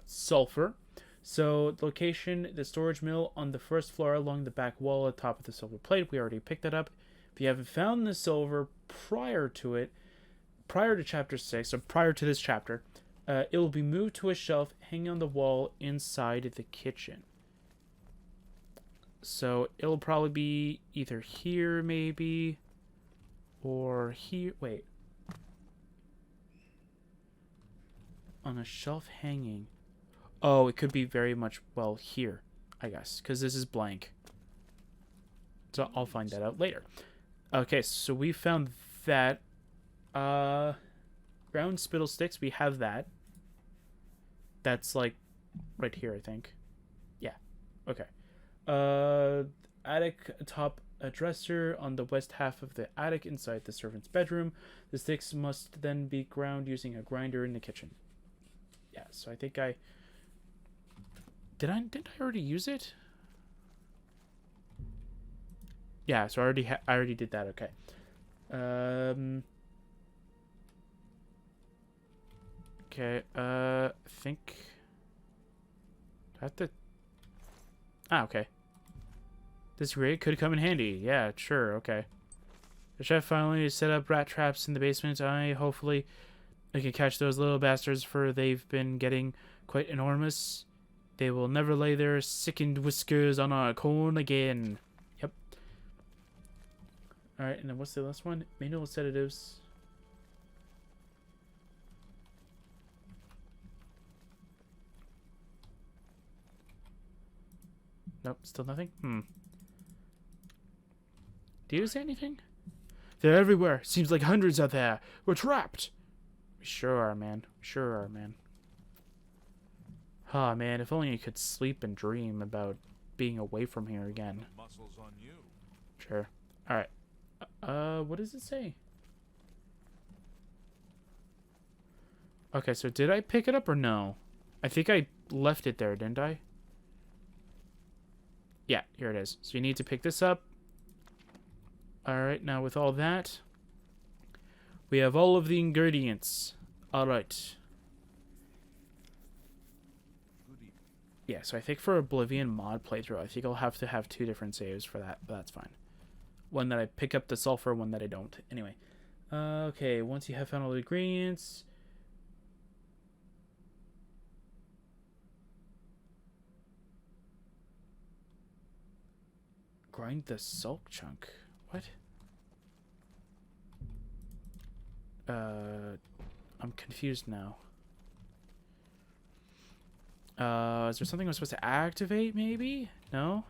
sulfur. So, location, the storage mill on the first floor along the back wall at the top of the silver plate. We already picked that up. If you haven't found the silver prior to chapter 6, or prior to this chapter, it will be moved to a shelf hanging on the wall inside the kitchen. So it'll probably be either here, maybe, or here. Wait. On a shelf hanging. Oh, it could be very much, well, here, I guess, because this is blank. So I'll find that out later. Okay, so we found that. Ground spittle sticks, we have that. That's like right here, I think. Yeah. Okay. Attic atop a dresser on the west half of the attic inside the servant's bedroom. The sticks must then be ground using a grinder in the kitchen. Yeah, so I think I didn't I already use it? Yeah, so I already did that. Okay. Okay. I think I have to. Ah, okay. This rig could come in handy. Yeah, sure. Okay. The chef finally set up rat traps in the basement. Hopefully I can catch those little bastards, for they've been getting quite enormous. They will never lay their sickened whiskers on our corn again. Yep. Alright, and then what's the last one? Manual sedatives. Nope, still nothing? Do you say anything? They're everywhere. Seems like hundreds out there. We're trapped. We sure are, man. We sure are, man. Ah, man, if only you could sleep and dream about being away from here again. Muscles on you. Sure. Alright. What does it say? Okay, so did I pick it up or no? I think I left it there, didn't I? Yeah, here it is. So you need to pick this up. Alright, now with all that, we have all of the ingredients. Alright. Yeah, so I think for Oblivion mod playthrough, I think I'll have to have 2 different saves for that, but that's fine. One that I pick up the sulfur, one that I don't. Anyway. Okay, once you have found all the ingredients... Grind the salt chunk. What? I'm confused now. Is there something I'm supposed to activate, maybe? No?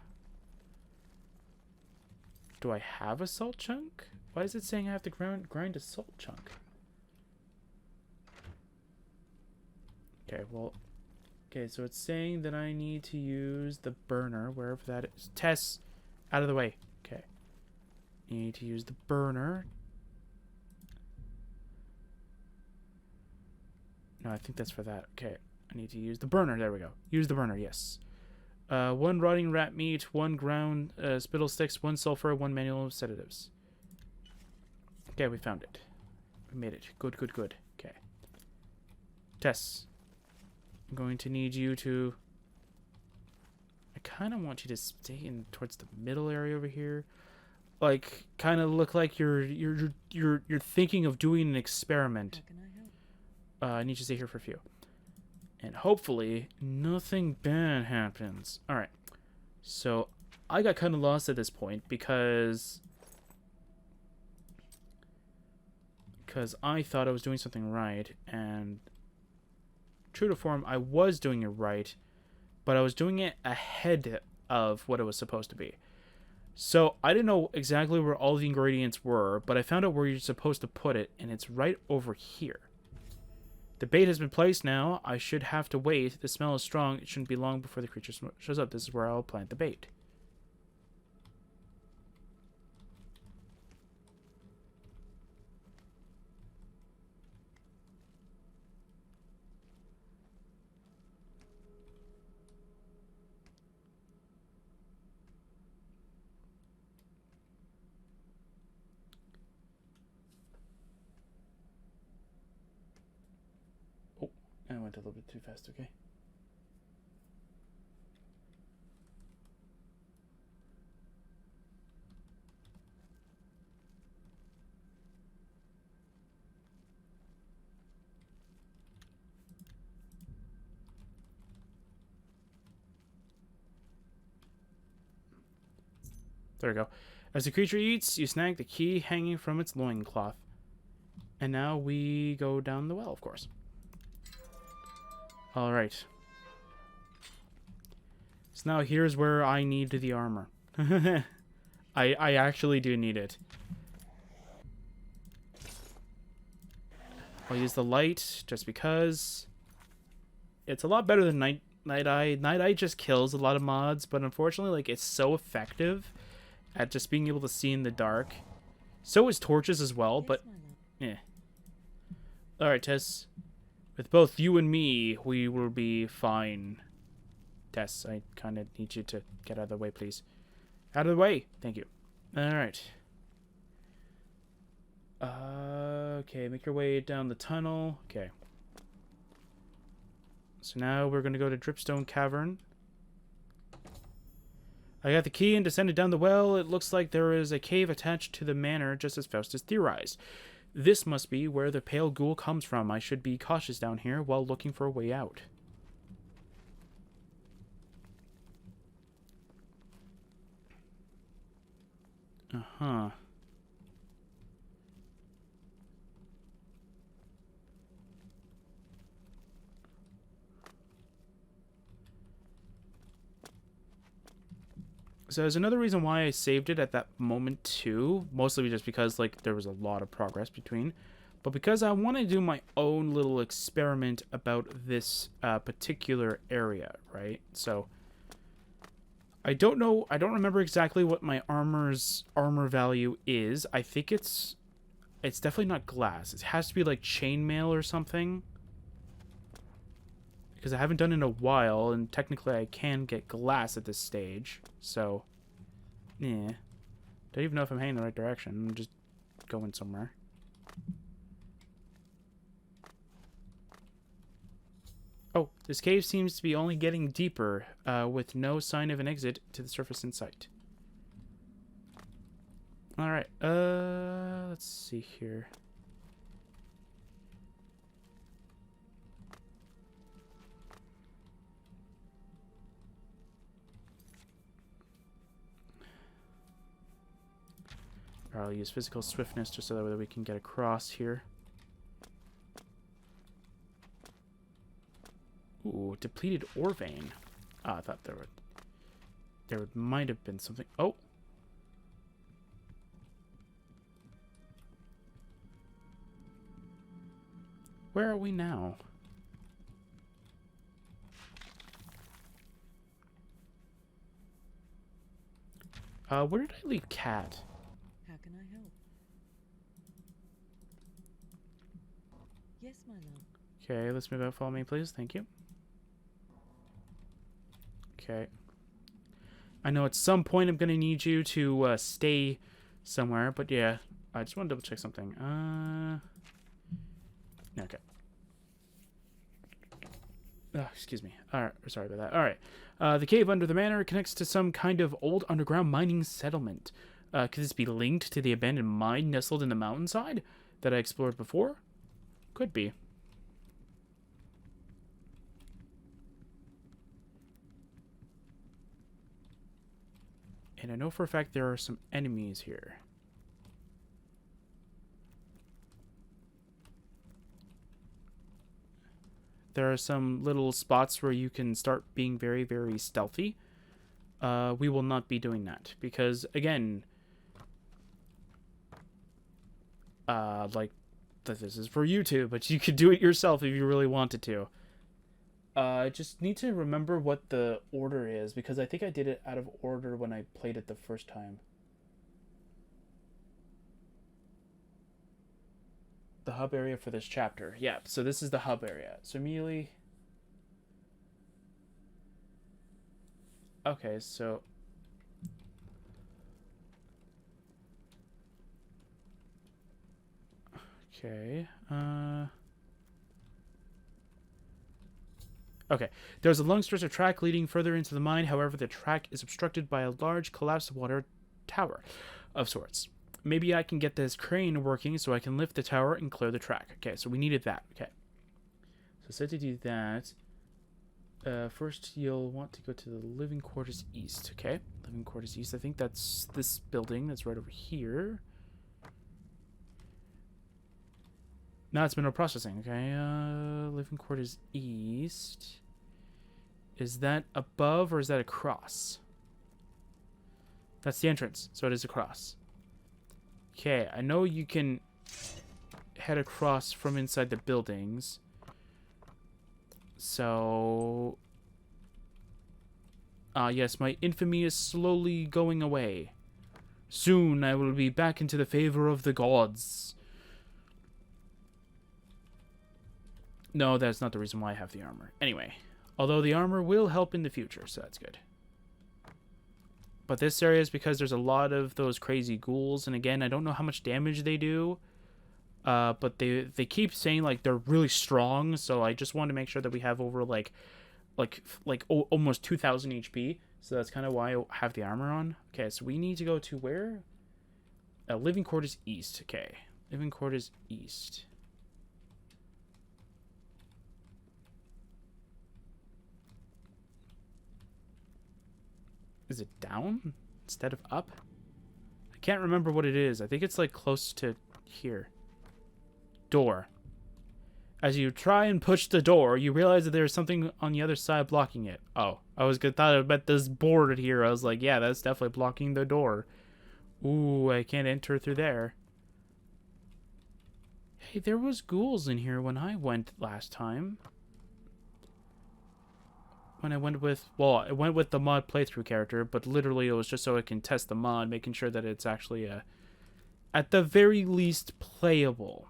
Do I have a salt chunk? Why is it saying I have to grind a salt chunk? Okay, well... Okay, so it's saying that I need to use the burner, wherever that is. Tess! Out of the way. Okay. You need to use the burner. No, I think that's for that. Okay. I need to use the burner. There we go. Use the burner, yes. 1 rotting rat meat, 1 ground spittle sticks, 1 sulfur, 1 manual sedatives. Okay, we found it. We made it. Good, good, good. Okay. Tess. I'm going to need you to... I kind of want you to stay in towards the middle area over here. Like, kind of look like you're thinking of doing an experiment. I need you to stay here for a few. And hopefully, nothing bad happens. Alright. So, I got kind of lost at this point because I thought I was doing something right, and true to form, I was doing it right, but I was doing it ahead of what it was supposed to be. So, I didn't know exactly where all the ingredients were, but I found out where you're supposed to put it, and it's right over here. The bait has been placed now. I should have to wait. The smell is strong. It shouldn't be long before the creature shows up. This is where I'll plant the bait. I went a little bit too fast, okay? There we go. As the creature eats, you snag the key hanging from its loincloth. And now we go down the well, of course. Alright. So now here's where I need the armor. I actually do need it. I'll use the light just because it's a lot better than Night Eye. Night Eye just kills a lot of mods, but unfortunately, like, it's so effective at just being able to see in the dark. So is torches as well, but yeah. Alright, Tess. With both you and me, we will be fine. Tess, I kind of need you to get out of the way, please. Out of the way! Thank you. Alright. Okay, make your way down the tunnel. Okay. So now we're going to go to Dripstone Cavern. I got the key and descended down the well. It looks like there is a cave attached to the manor, just as Faustus theorized. This must be where the pale ghoul comes from. I should be cautious down here while looking for a way out. Uh-huh. So there's another reason why I saved it at that moment too, mostly just because like there was a lot of progress between, but because I want to do my own little experiment about this particular area, right? So I don't know, I don't remember exactly what my armor value is. I think it's definitely not glass. It has to be like chainmail or something, because I haven't done it in a while, and technically I can get glass at this stage. So, yeah. Don't even know if I'm heading in the right direction. I'm just going somewhere. Oh, this cave seems to be only getting deeper, with no sign of an exit to the surface in sight. Alright, let's see here. I'll use physical swiftness just so that we can get across here. Ooh, depleted ore vein. Ah, I thought there might have been something. Oh. Where are we now? Where did I leave Cat? How can I help? Yes, my love. Okay, let's move out. Follow me, please. Thank you. Okay. I know at some point I'm going to need you to stay somewhere, but yeah. I just want to double check something. Okay. Oh, excuse me. Alright, sorry about that. Alright. The cave under the manor connects to some kind of old underground mining settlement. Could this be linked to the abandoned mine nestled in the mountainside that I explored before? Could be. And I know for a fact there are some enemies here. There are some little spots where you can start being very, very stealthy. We will not be doing that because, again, like, this is for YouTube, but you could do it yourself if you really wanted to. I just need to remember what the order is because I think I did it out of order when I played it the first time. The hub area for this chapter. Yeah, so this is the hub area. So immediately... Okay, so... Okay, Okay, there's a long stretch of track leading further into the mine. However, the track is obstructed by a large collapsed water tower of sorts. Maybe I can get this crane working so I can lift the tower and clear the track. Okay, so we needed that. Okay. So set to do that. First, you'll want to go to the living quarters east. Okay, living quarters east. I think that's this building that's right over here. No, it's mineral processing. Okay, living quarters east. Is that above or is that across? That's the entrance, so it is across. Okay, I know you can head across from inside the buildings. So... yes, my infamy is slowly going away. Soon I will be back into the favor of the gods. No, that's not the reason why I have the armor. Anyway, although the armor will help in the future, so that's good. But this area is because there's a lot of those crazy ghouls, and again, I don't know how much damage they do. But they keep saying like they're really strong, so I just want to make sure that we have over almost 2,000 HP. So that's kind of why I have the armor on. Okay, so we need to go to where? Living quarters east. Okay, living quarters east. Is it down instead of up? I can't remember what it is. I think it's like close to here. Door. As you try and push the door, you realize that there's something on the other side blocking it. Oh, thought I bet this board here. I was like, yeah, that's definitely blocking the door. Ooh, I can't enter through there. Hey, there was ghouls in here when I went last time. When I went with, well, I went with the mod playthrough character, but literally it was just so I can test the mod, making sure that it's actually, at the very least, playable.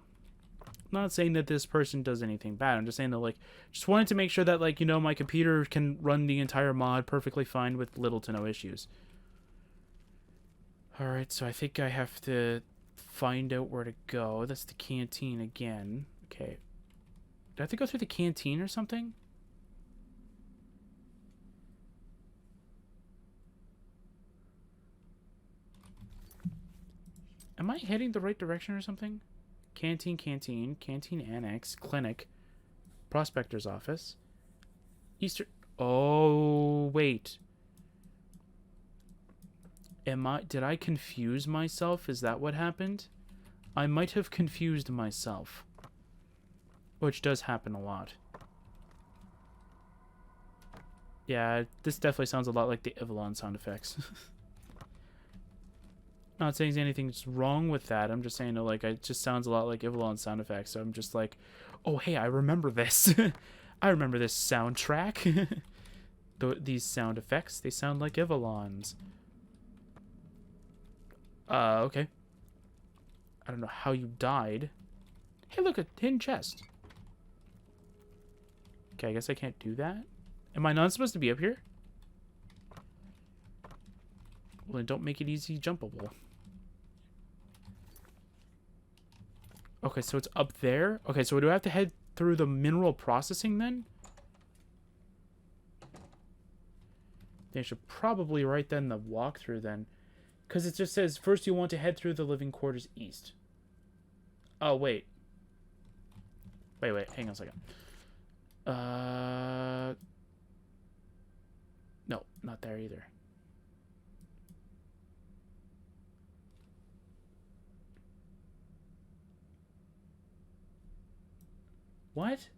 I'm not saying that this person does anything bad. I'm just saying that, like, just wanted to make sure that, like, you know, my computer can run the entire mod perfectly fine with little to no issues. Alright, so I think I have to find out where to go. That's the canteen again. Okay. Do I have to go through the canteen or something? Am I heading the right direction or something? Canteen, canteen annex, clinic, prospector's office, Easter. Oh, wait. Did I confuse myself? Is that what happened? I might have confused myself. Which does happen a lot. Yeah, this definitely sounds a lot like the Evelyn sound effects. Not saying anything's wrong with that. I'm just saying that, like, it just sounds a lot like Evelyn sound effects. So I'm just like, oh, hey, I remember this. I remember this soundtrack. These sound effects, they sound like Evelyn's. Okay. I don't know how you died. Hey, look, a tin chest. Okay, I guess I can't do that. Am I not supposed to be up here? Well, then don't make it easy jumpable. Okay, so it's up there. Okay, so do I have to head through the mineral processing then? I should probably write then the walkthrough then. Because it just says, first you want to head through the living quarters east. Oh, wait. Wait, hang on a second. No, not there either. What?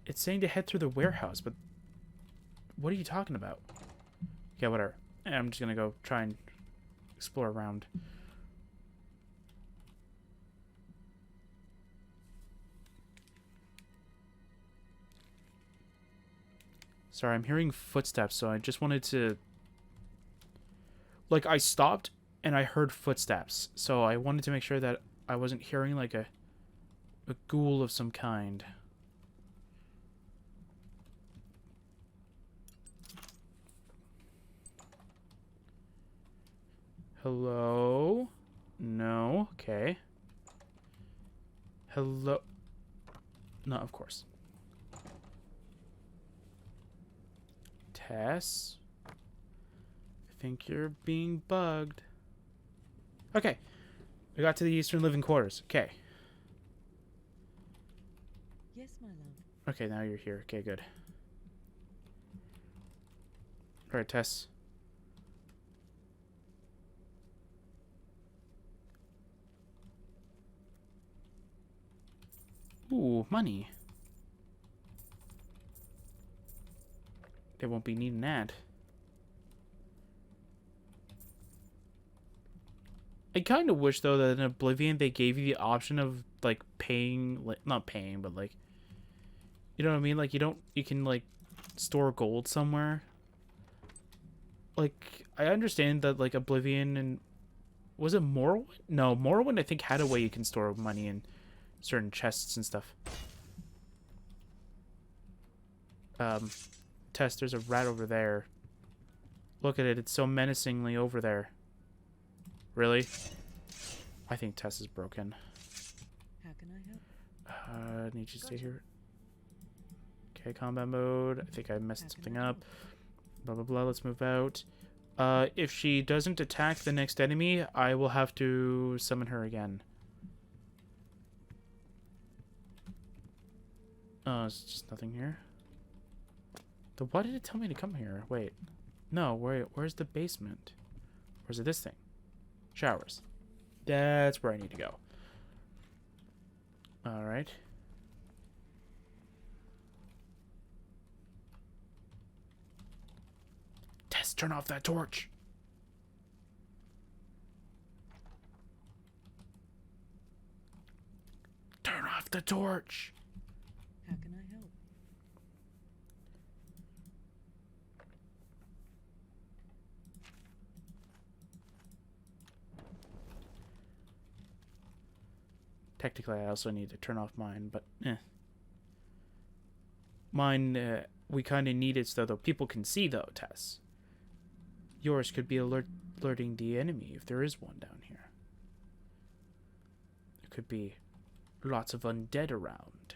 It's saying to head through the warehouse, but what are you talking about? Yeah, whatever. I'm just gonna go try and explore around. Sorry, I'm hearing footsteps, so I just wanted to... Like, I stopped and I heard footsteps, so I wanted to make sure that I wasn't hearing, like, a ghoul of some kind. Hello? No. Okay. Hello? No, of course. Tess? I think you're being bugged. Okay. We got to the Eastern Living Quarters. Okay. Yes, my love. Okay, now you're here. Okay, good. Alright, Tess. Ooh, money. They won't be needing that. I kind of wish, though, that in Oblivion they gave you the option of, like, paying... Like, not paying, but, like... You know what I mean? Like, you can, like, store gold somewhere. Like, I understand that, like, Oblivion and... Was it Morrowind? No, Morrowind, I think, had a way you can store money in certain chests and stuff. Tess, there's a rat over there. Look at it. It's so menacingly over there. Really? I think Tess is broken. How can I help? I need you to stay here. Okay, combat mode. I think I messed something up. Blah, blah, blah. Let's move out. If she doesn't attack the next enemy, I will have to summon her again. Oh, it's just nothing here. Why did it tell me to come here? Wait. No, where's the basement? Or is it this thing? Showers. That's where I need to go. Alright. Tess, turn off that torch. Turn off the torch. How can I help? Technically, I also need to turn off mine, but eh. Mine, we kind of need it so that people can see, though, Tess. Yours could be alerting the enemy if there is one down here. There could be lots of undead around.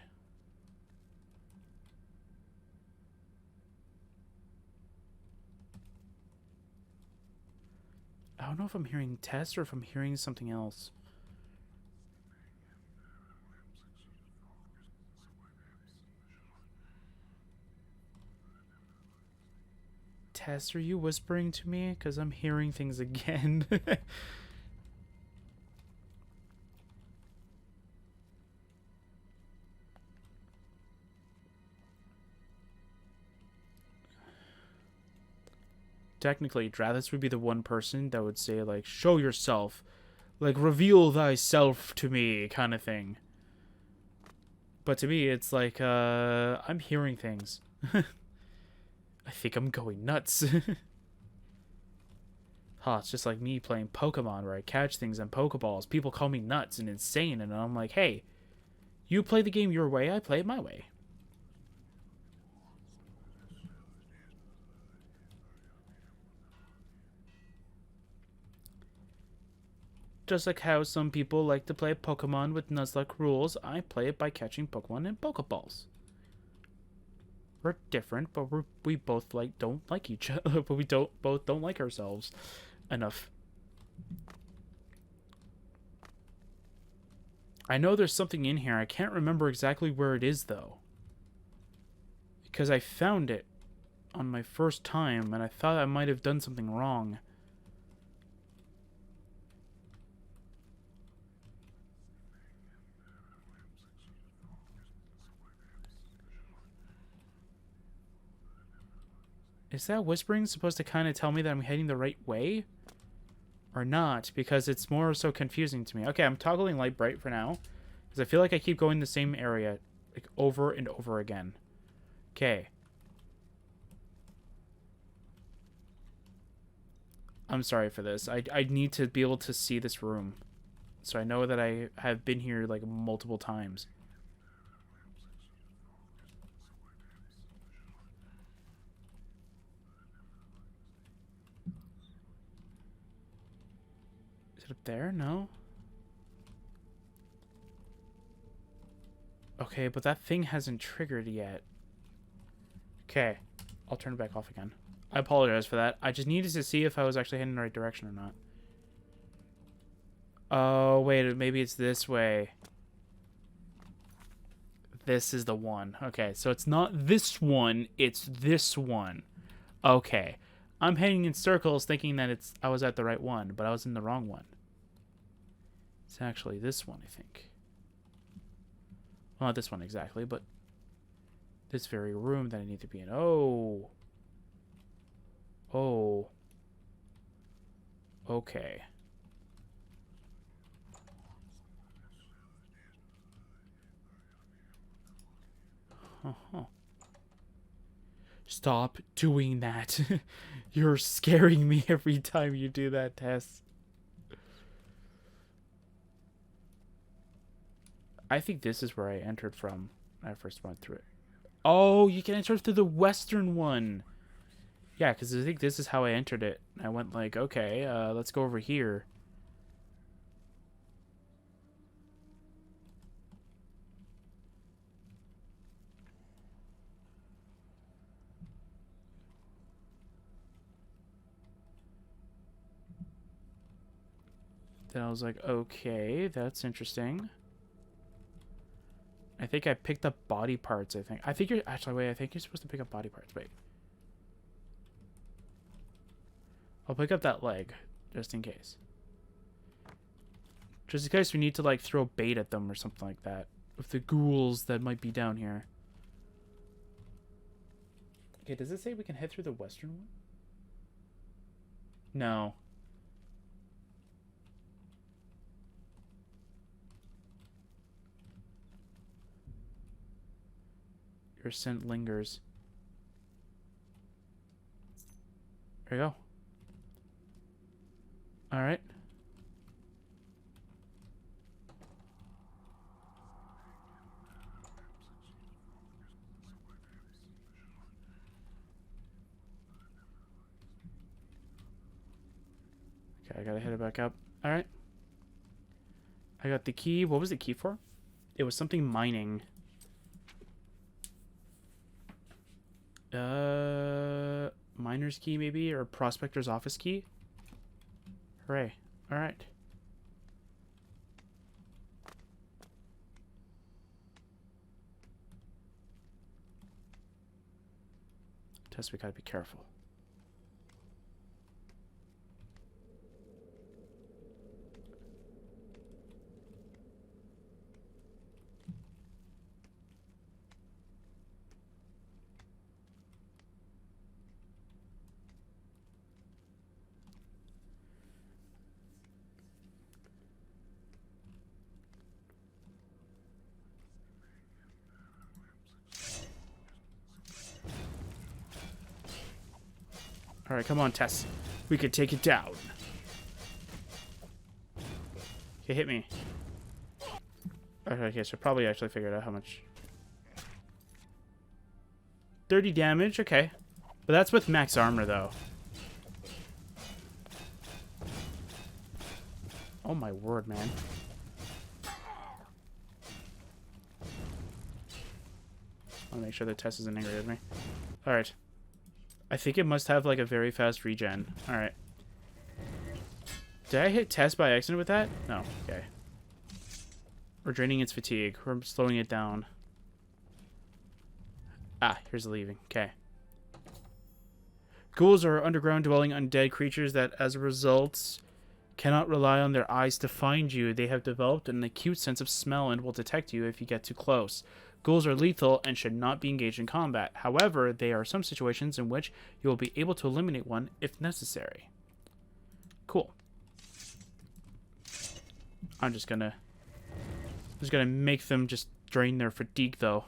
I don't know if I'm hearing Tess or if I'm hearing something else. Tess, are you whispering to me? Because I'm hearing things again. Technically, Drathis would be the one person that would say, like, show yourself. Like, reveal thyself to me, kind of thing. But to me, it's like, I'm hearing things. I think I'm going nuts. It's just like me playing Pokemon where I catch things on Pokeballs. People call me nuts and insane, and I'm like, hey, you play the game your way, I play it my way. Just like how some people like to play Pokemon with Nuzlocke rules, I play it by catching Pokemon in Pokeballs. We're different, but we both don't like each other, but we both don't like ourselves enough. I know there's something in here. I can't remember exactly where it is though, because I found it on my first time, and I thought I might have done something wrong. Is that whispering supposed to kind of tell me that I'm heading the right way? Or not? Because it's more so confusing to me. Okay, I'm toggling light bright for now. Because I feel like I keep going the same area, like, over and over again. Okay. I'm sorry for this. I need to be able to see this room. So I know that I have been here, like, multiple times. Is it up there? No? Okay, but that thing hasn't triggered yet. Okay. I'll turn it back off again. I apologize for that. I just needed to see if I was actually heading in the right direction or not. Oh, wait. Maybe it's this way. This is the one. Okay, so it's not this one, it's this one. Okay. I'm heading in circles thinking that I was at the right one, but I was in the wrong one. It's actually this one, I think. Well, not this one exactly, but this very room that I need to be in. Oh. Oh. Okay. Uh-huh. Stop doing that. You're scaring me every time you do that, Tess. I think this is where I entered from when I first went through it. Oh, you can enter through the western one. Yeah, because I think this is how I entered it. I went like, okay, let's go over here. Then I was like, okay, that's interesting. I think I picked up body parts, I think. I think you're... Actually, wait, I think you're supposed to pick up body parts. Wait. I'll pick up that leg, just in case. Just in case we need to, like, throw bait at them or something like that. With the ghouls that might be down here. Okay, does it say we can head through the western one? No. Your scent lingers. There you go. Alright. Okay, I gotta hit it back up. Alright. I got the key. What was the key for? It was something mining. Miner's key maybe? Or prospector's office key? Hooray. Alright. Tess, we gotta be careful. Alright, come on, Tess. We could take it down. Okay, hit me. Okay, so probably actually figured out how much. 30 damage, okay. But that's with max armor, though. Oh my word, man. I want to make sure that Tess isn't angry with me. Alright. I think it must have like a very fast regen. Alright. Did I hit Tess by accident with that? No. Okay. We're draining its fatigue. We're slowing it down. Ah, here's the leaving. Okay. Ghouls are underground dwelling undead creatures that, as a result, cannot rely on their eyes to find you. They have developed an acute sense of smell and will detect you if you get too close. Ghouls are lethal and should not be engaged in combat. However, there are some situations in which you will be able to eliminate one if necessary. Cool. I'm just gonna make them just drain their fatigue, though.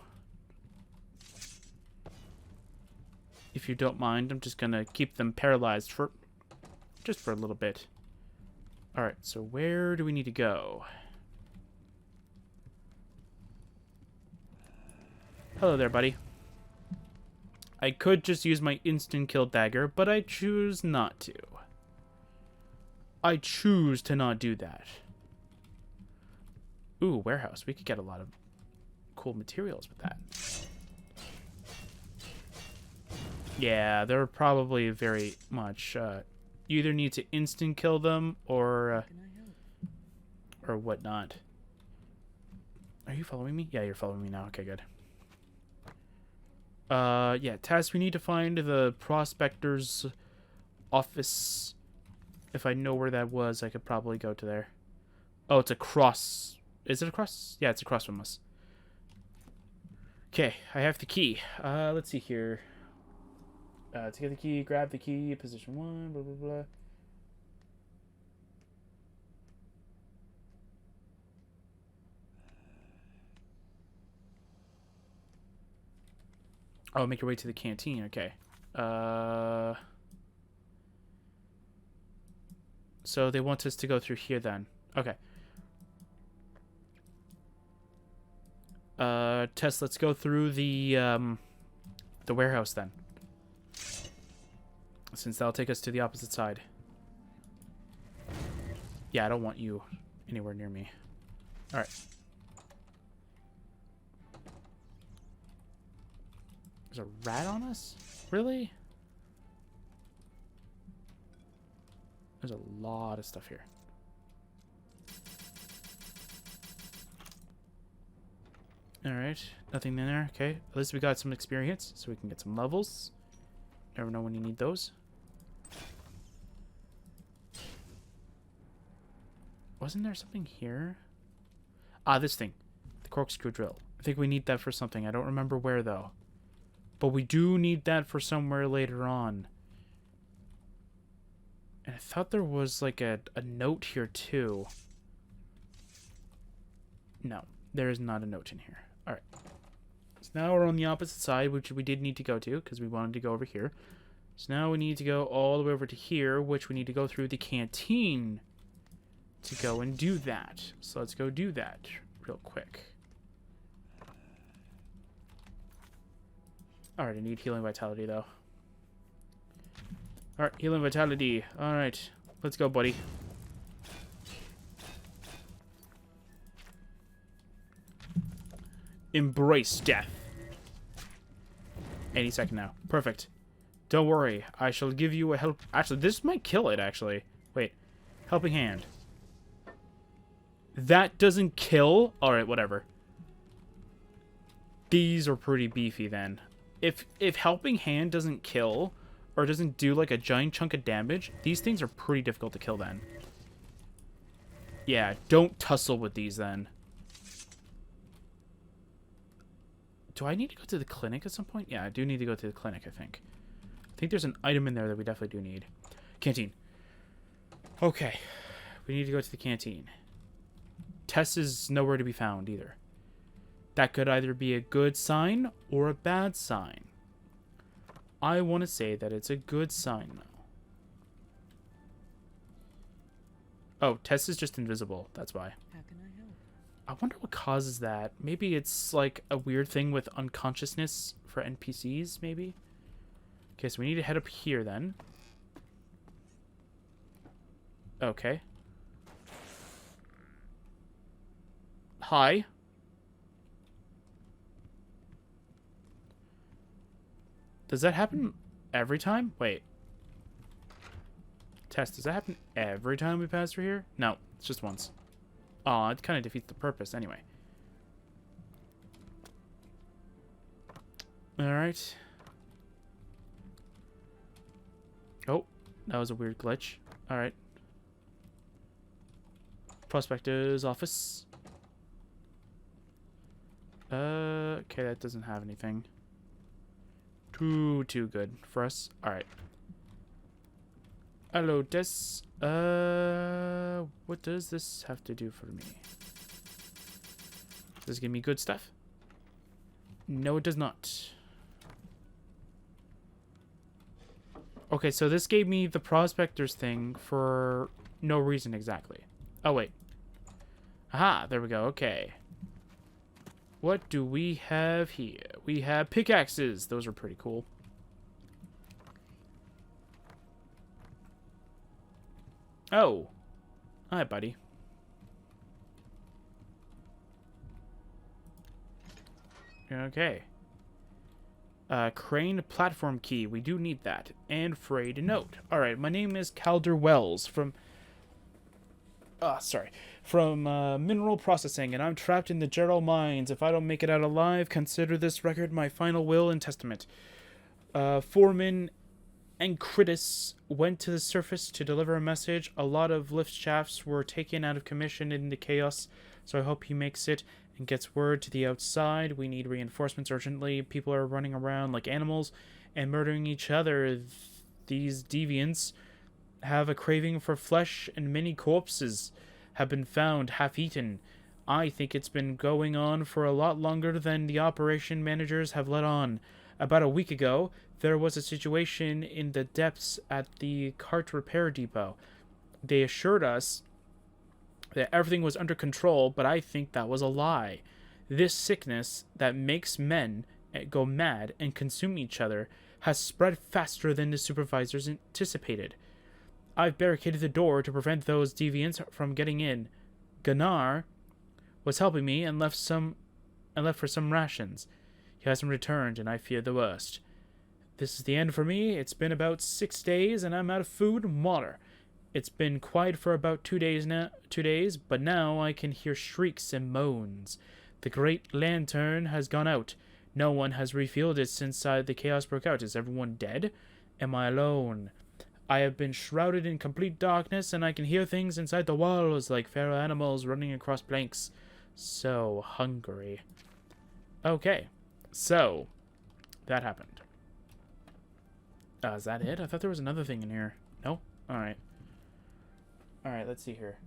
If you don't mind, I'm just gonna keep them paralyzed for a little bit. Alright, so where do we need to go? Hello there, buddy. I could just use my instant kill dagger, but I choose not to. I choose to not do that. Ooh, warehouse. We could get a lot of cool materials with that. Yeah, they're probably very much... you either need to instant kill them or whatnot. Are you following me? Yeah, you're following me now. Okay, good. Yeah, Tess, we need to find the prospector's office. If I know where that was, I could probably go to there. Oh, it's across. Is it across? Yeah, it's across from us. Okay, I have the key. Let's see here. To get the key, grab the key, position 1, blah, blah, blah. Oh, make your way to the canteen. Okay. So they want us to go through here then. Okay. Tess, let's go through the warehouse then. Since that'll take us to the opposite side. Yeah, I don't want you anywhere near me. Alright. There's a rat on us? Really? There's a lot of stuff here. Alright, nothing in there. Okay, at least we got some experience, so we can get some levels. Never know when you need those. Wasn't there something here? Ah, this thing. The corkscrew drill. I think we need that for something. I don't remember where, though. But we do need that for somewhere later on. And I thought there was, like, a note here, too. No, there is not a note in here. Alright. So now we're on the opposite side, which we did need to go to, because we wanted to go over here. So now we need to go all the way over to here, which we need to go through the canteen to go and do that. So let's go do that real quick. Alright, I need healing vitality, though. Alright, healing vitality. Alright, let's go, buddy. Embrace death. Any second now. Perfect. Don't worry, I shall give you a help. Actually, this might kill it, actually. Wait. Helping hand. That doesn't kill? Alright, whatever. These are pretty beefy, then. If helping hand doesn't kill, or doesn't do, like, a giant chunk of damage, these things are pretty difficult to kill, then. Yeah, don't tussle with these, then. Do I need to go to the clinic at some point? Yeah, I do need to go to the clinic, I think. I think there's an item in there that we definitely do need. Canteen. Okay. We need to go to the canteen. Tess is nowhere to be found, either. That could either be a good sign or a bad sign. I want to say that it's a good sign, though. Oh, Tess is just invisible. That's why. How can I help? I wonder what causes that. Maybe it's like a weird thing with unconsciousness for NPCs, maybe? Okay, so we need to head up here then. Okay. Hi. Does that happen every time? Wait. Tess, does that happen every time we pass through here? No, it's just once. Aw, it kind of defeats the purpose anyway. Alright. Oh, that was a weird glitch. Alright. Prospector's office. Okay, that doesn't have anything. Too good for us. Alright. Hello, Tess. What does this have to do for me? Does this give me good stuff? No, it does not. Okay, so this gave me the prospector's thing for no reason exactly. Oh, wait. Aha, there we go. Okay. What do we have here? We have pickaxes. Those are pretty cool. Oh. Hi, buddy. Okay. Crane platform key. We do need that. And frayed note. Alright, my name is Calder Wells from... sorry, from mineral processing, and I'm trapped in the Gerald mines. If I don't make it out alive, consider this record my final will and testament. Foreman and Critis went to the surface to deliver a message. A lot of lift shafts were taken out of commission in the chaos, so I hope he makes it and gets word to the outside. We need reinforcements urgently. People are running around like animals and murdering each other. These deviants have a craving for flesh, and many corpses have been found half-eaten. I think it's been going on for a lot longer than the operation managers have let on. About a week ago, there was a situation in the depths at the cart repair depot. They assured us that everything was under control, but I think that was a lie. This sickness that makes men go mad and consume each other has spread faster than the supervisors anticipated. I've barricaded the door to prevent those deviants from getting in. Gunnar was helping me and left for some rations. He hasn't returned, and I fear the worst. This is the end for me. It's been about 6 days, and I'm out of food and water. It's been quiet for about 2 days, but now I can hear shrieks and moans. The great lantern has gone out. No one has refueled it since the chaos broke out. Is everyone dead? Am I alone? I have been shrouded in complete darkness, and I can hear things inside the walls like feral animals running across planks. So hungry. Okay, so that happened. Is that it? I thought there was another thing in here. No? Alright. Alright, let's see here.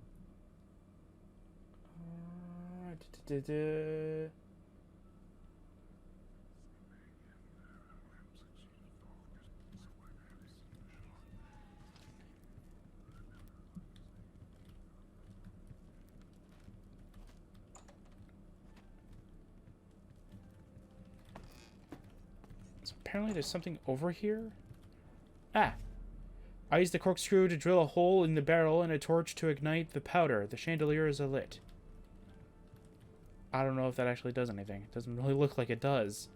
So apparently there's something over here. Ah! I used the corkscrew to drill a hole in the barrel and a torch to ignite the powder. The chandelier is alit. I don't know if that actually does anything. It doesn't really look like it does.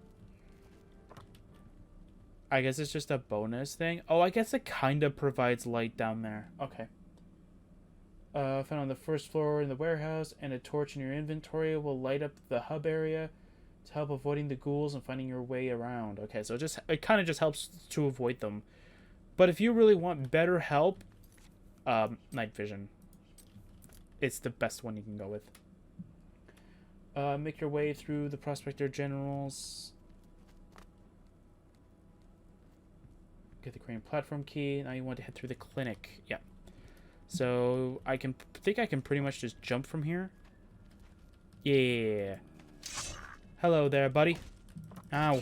I guess it's just a bonus thing. Oh, I guess it kind of provides light down there. Okay. Found on the first floor in the warehouse, and a torch in your inventory will light up the hub area to help avoiding the ghouls and finding your way around. Okay, so it kind of just helps to avoid them. But if you really want better help, night vision. It's the best one you can go with. Make your way through the Prospector Generals. Get the crane platform key. Now you want to head through the clinic. Yeah. So I think I can pretty much just jump from here. Yeah. Hello there, buddy. Ow.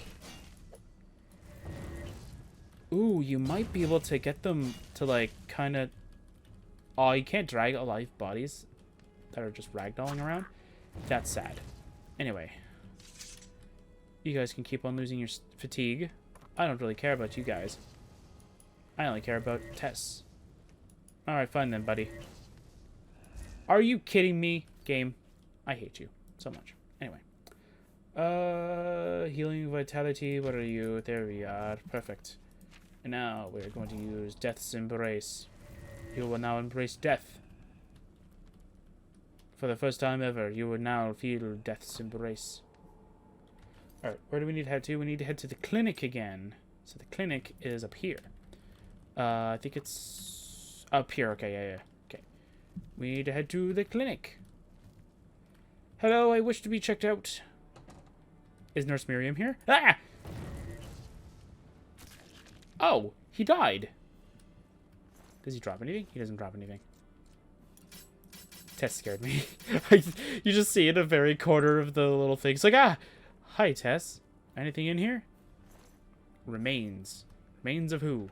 Ooh, you might be able to get them to, like, kind of... Oh, you can't drag alive bodies that are just ragdolling around. That's sad. Anyway. You guys can keep on losing your fatigue. I don't really care about you guys. I only care about Tess. Alright, fine then, buddy. Are you kidding me, game? I hate you so much. Anyway. Healing vitality. What are you? There we are. Perfect. And now we're going to use Death's Embrace. You will now embrace death. For the first time ever, you will now feel Death's Embrace. Alright, where do we need to head to? We need to head to the clinic again. So the clinic is up here. I think it's up here. Okay, yeah. Okay. We need to head to the clinic. Hello, I wish to be checked out. Is Nurse Miriam here? Ah! Oh, he died. Does he drop anything? He doesn't drop anything. Tess scared me. You just see in a very corner of the little thing. It's like, ah! Hi, Tess. Anything in here? Remains. Remains of who?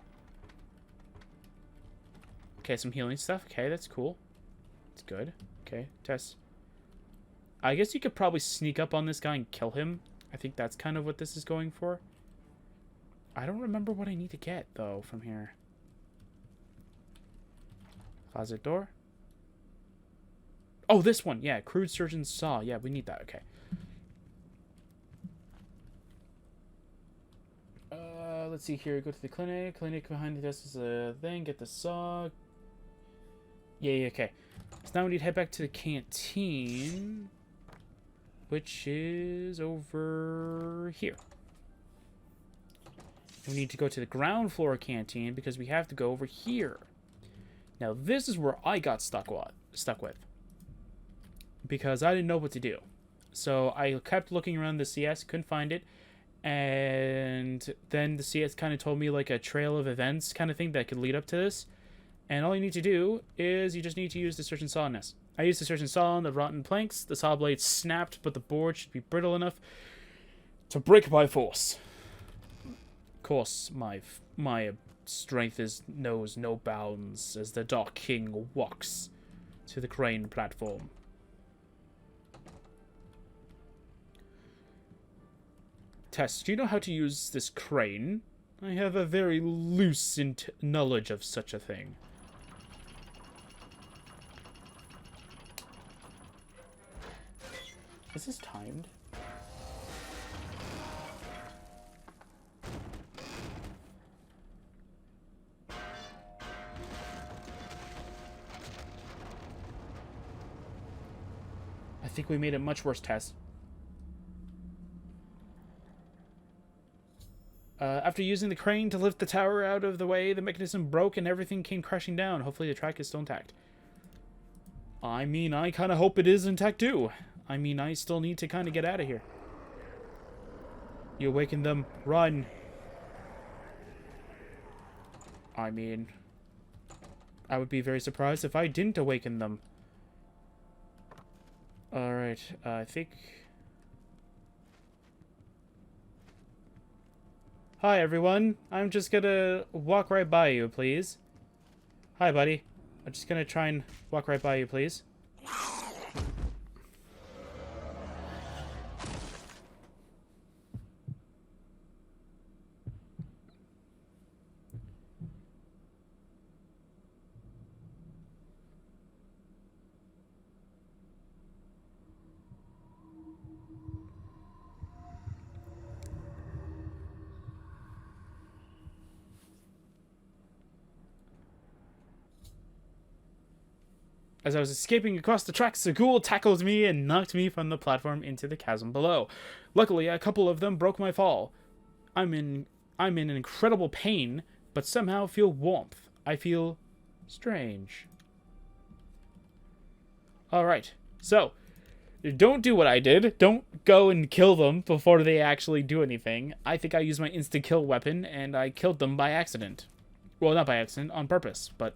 Okay, some healing stuff. Okay, that's cool. It's good. Okay, Tess. I guess you could probably sneak up on this guy and kill him. I think that's kind of what this is going for. I don't remember what I need to get, though, from here. Closet door. Oh, this one. Yeah, crude surgeon's saw. Yeah, we need that. Okay. Let's see here. Go to the clinic. Clinic behind the desk is a thing. Get the saw. Yeah, okay. So now we need to head back to the canteen, which is over here. And we need to go to the ground floor canteen because we have to go over here. Now this is where I got stuck with. Because I didn't know what to do. So I kept looking around the CS, couldn't find it. And then the CS kind of told me like a trail of events kind of thing that could lead up to this. And all you need to do is you just need to use the search and saw nest. I used the search and saw on the rotten planks. The saw blade snapped, but the board should be brittle enough to break by force. Of course, my strength knows no bounds as the Dark King walks to the crane platform. Tess, do you know how to use this crane? I have a very loose knowledge of such a thing. Is this timed? I think we made it much worse, Tess. After using the crane to lift the tower out of the way, the mechanism broke and everything came crashing down. Hopefully the track is still intact. I mean, I kind of hope it is intact too. I mean, I still need to kind of get out of here. You awaken them. Run. I mean, I would be very surprised if I didn't awaken them. Alright, I think... Hi, everyone. I'm just gonna walk right by you, please. Hi, buddy. I'm just gonna try and walk right by you, please. As I was escaping across the tracks, a ghoul tackled me and knocked me from the platform into the chasm below. Luckily, a couple of them broke my fall. I'm in an incredible pain, but somehow feel warmth. I feel strange. Alright, so, don't do what I did. Don't go and kill them before they actually do anything. I think I used my insta-kill weapon, and I killed them by accident. Well, not by accident, on purpose, but...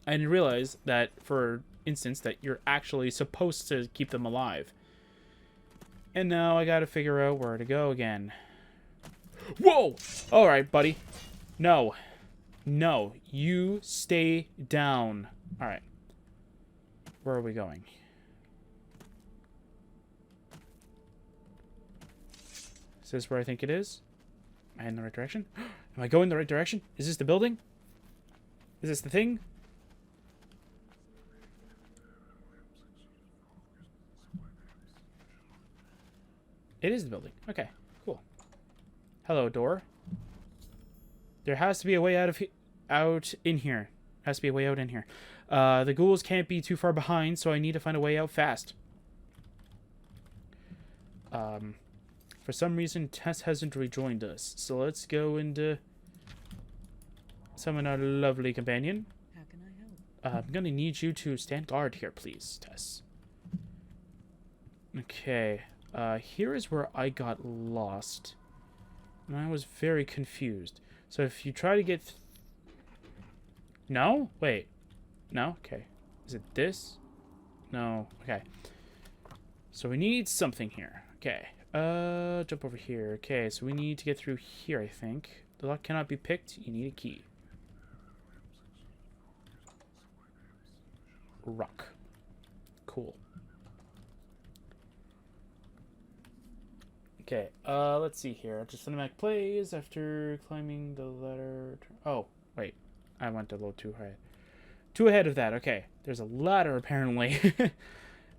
I didn't realize that, for instance, that you're actually supposed to keep them alive. And now I gotta figure out where to go again. Whoa! Alright, buddy. No. No. You stay down. Alright. Where are we going? Is this where I think it is? Am I in the right direction? Am I going the right direction? Is this the building? Is this the thing? It is the building. Okay, cool. Hello, door. There has to be a way out in here. Has to be a way out in here. The ghouls can't be too far behind, so I need to find a way out fast. For some reason, Tess hasn't rejoined us, so let's go and summon our lovely companion. How can I help? I'm gonna need you to stand guard here, please, Tess. Okay. Here is where I got lost. And I was very confused. So if you try to get... No? Wait. No? Okay. Is it this? No. Okay. So we need something here. Okay. Jump over here. Okay, so we need to get through here, I think. The lock cannot be picked. You need a key. Rock. Cool. Okay, let's see here. Just cinematic plays after climbing the ladder. Oh, wait. I went a little too high. Too ahead of that. Okay. There's a ladder, apparently.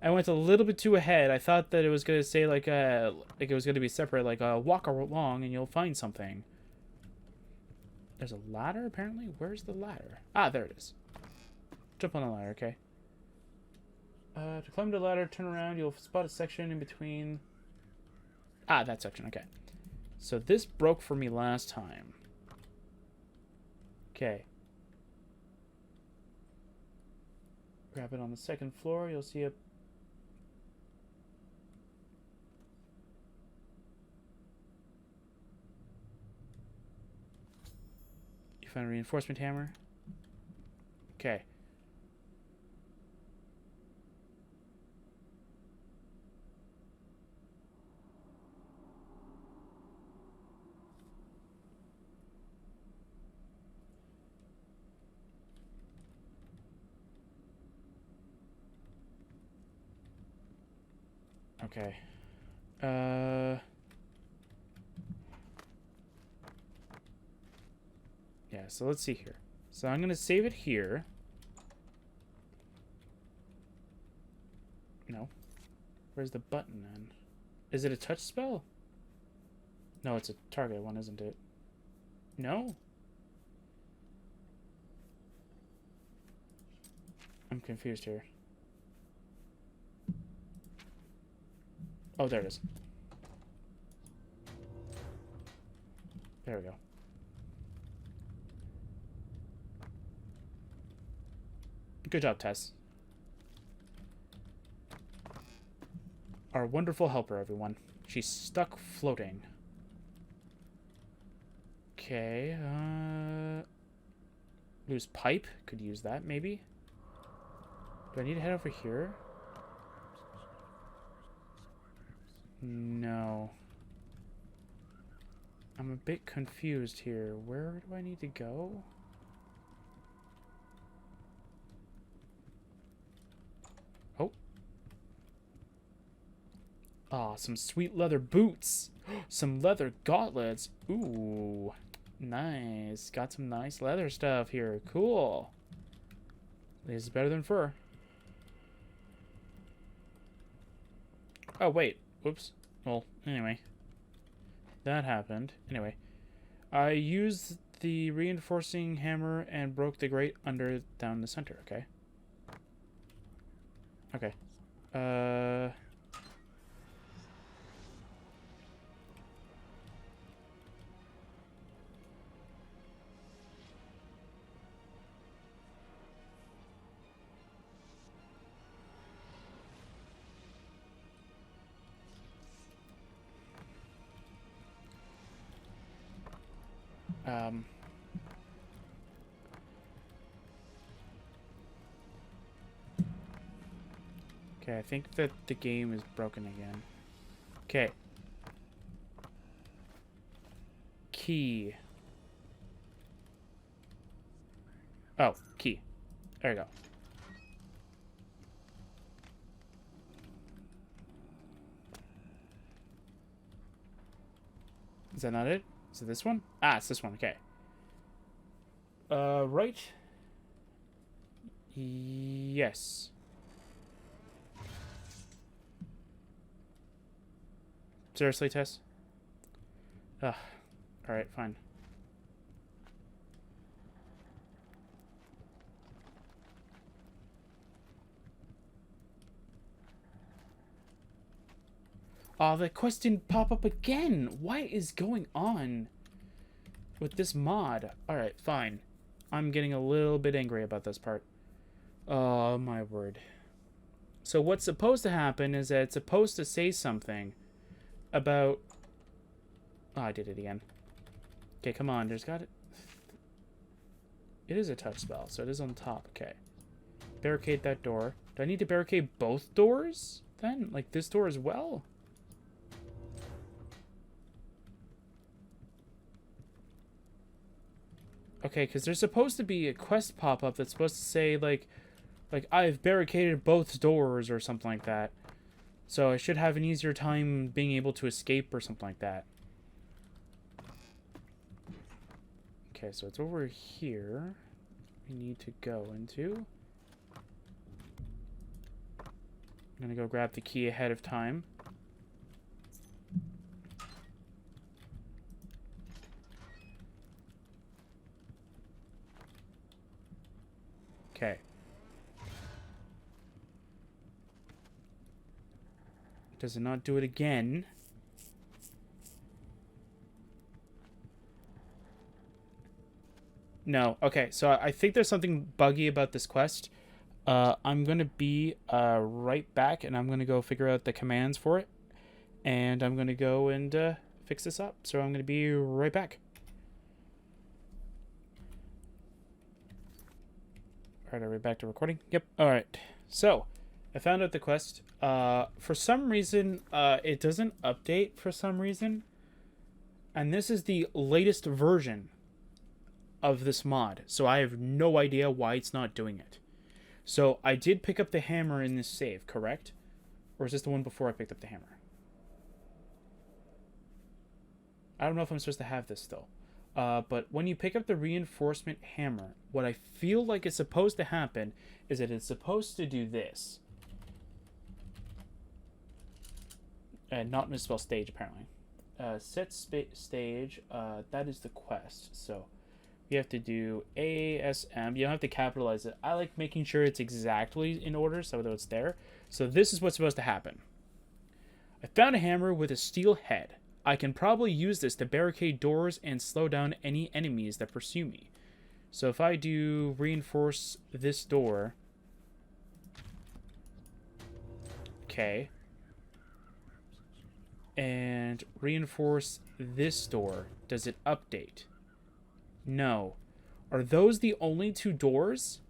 I went a little bit too ahead. I thought that it was going to say, like it was going to be separate, like, walk along and you'll find something. There's a ladder, apparently? Where's the ladder? Ah, there it is. Jump on the ladder, okay. To climb the ladder, turn around, you'll spot a section in between. Ah, that section, okay. So this broke for me last time. Okay. Grab it on the second floor, you'll see a... You find a reinforcement hammer. Okay. Okay. Yeah, so let's see here. So I'm going to save it here. No. Where's the button then? Is it a touch spell? No, it's a target one, isn't it? No? I'm confused here. Oh, there it is. There we go. Good job, Tess. Our wonderful helper, everyone. She's stuck floating. Okay, loose pipe. Could use that, maybe. Do I need to head over here? No. I'm a bit confused here. Where do I need to go? Oh. Ah, some sweet leather boots. Some leather gauntlets. Ooh. Nice. Got some nice leather stuff here. Cool. This is better than fur. Oh, wait. Whoops. Well, anyway. That happened. Anyway. I used the reinforcing hammer and broke the grate under down the center, okay? Okay. Okay, I think that the game is broken again. Okay. Key. Oh, key. There you go. Is that not it? Is it this one? Ah, it's this one. Okay. Right. Yes. Seriously, Tess? Ugh. Alright, fine. Oh, the quest didn't pop up again. What is going on with this mod? Alright, fine. I'm getting a little bit angry about this part. Oh, my word. So what's supposed to happen is that it's supposed to say something about... Oh, I did it again. Okay, come on. There's got it. It is a touch spell, so it is on top. Okay. Barricade that door. Do I need to barricade both doors then? Like this door as well? Okay, because there's supposed to be a quest pop-up that's supposed to say, like, I've barricaded both doors or something like that. So I should have an easier time being able to escape or something like that. Okay, so it's over here. We need to go into. I'm going to go grab the key ahead of time. Okay. Does it not do it again? No. Okay, so I think there's something buggy about this quest. I'm going to be right back, and I'm going to go figure out the commands for it. And I'm going to go and fix this up. So I'm going to be right back. Alright, are we back to recording? Yep. Alright. So, I found out the quest. For some reason, it doesn't update for some reason. And this is the latest version of this mod. So I have no idea why it's not doing it. So I did pick up the hammer in this save, correct? Or is this the one before I picked up the hammer? I don't know if I'm supposed to have this still. But when you pick up the reinforcement hammer, what I feel like is supposed to happen is that it's supposed to do this. Not misspell stage, apparently. Set stage, that is the quest. So you have to do ASM. You don't have to capitalize it. I like making sure it's exactly in order so that it's there. So this is what's supposed to happen. I found a hammer with a steel head. I can probably use this to barricade doors and slow down any enemies that pursue me. So if I do reinforce this door. Okay. And reinforce this door. Does it update? No. Are those the only two doors?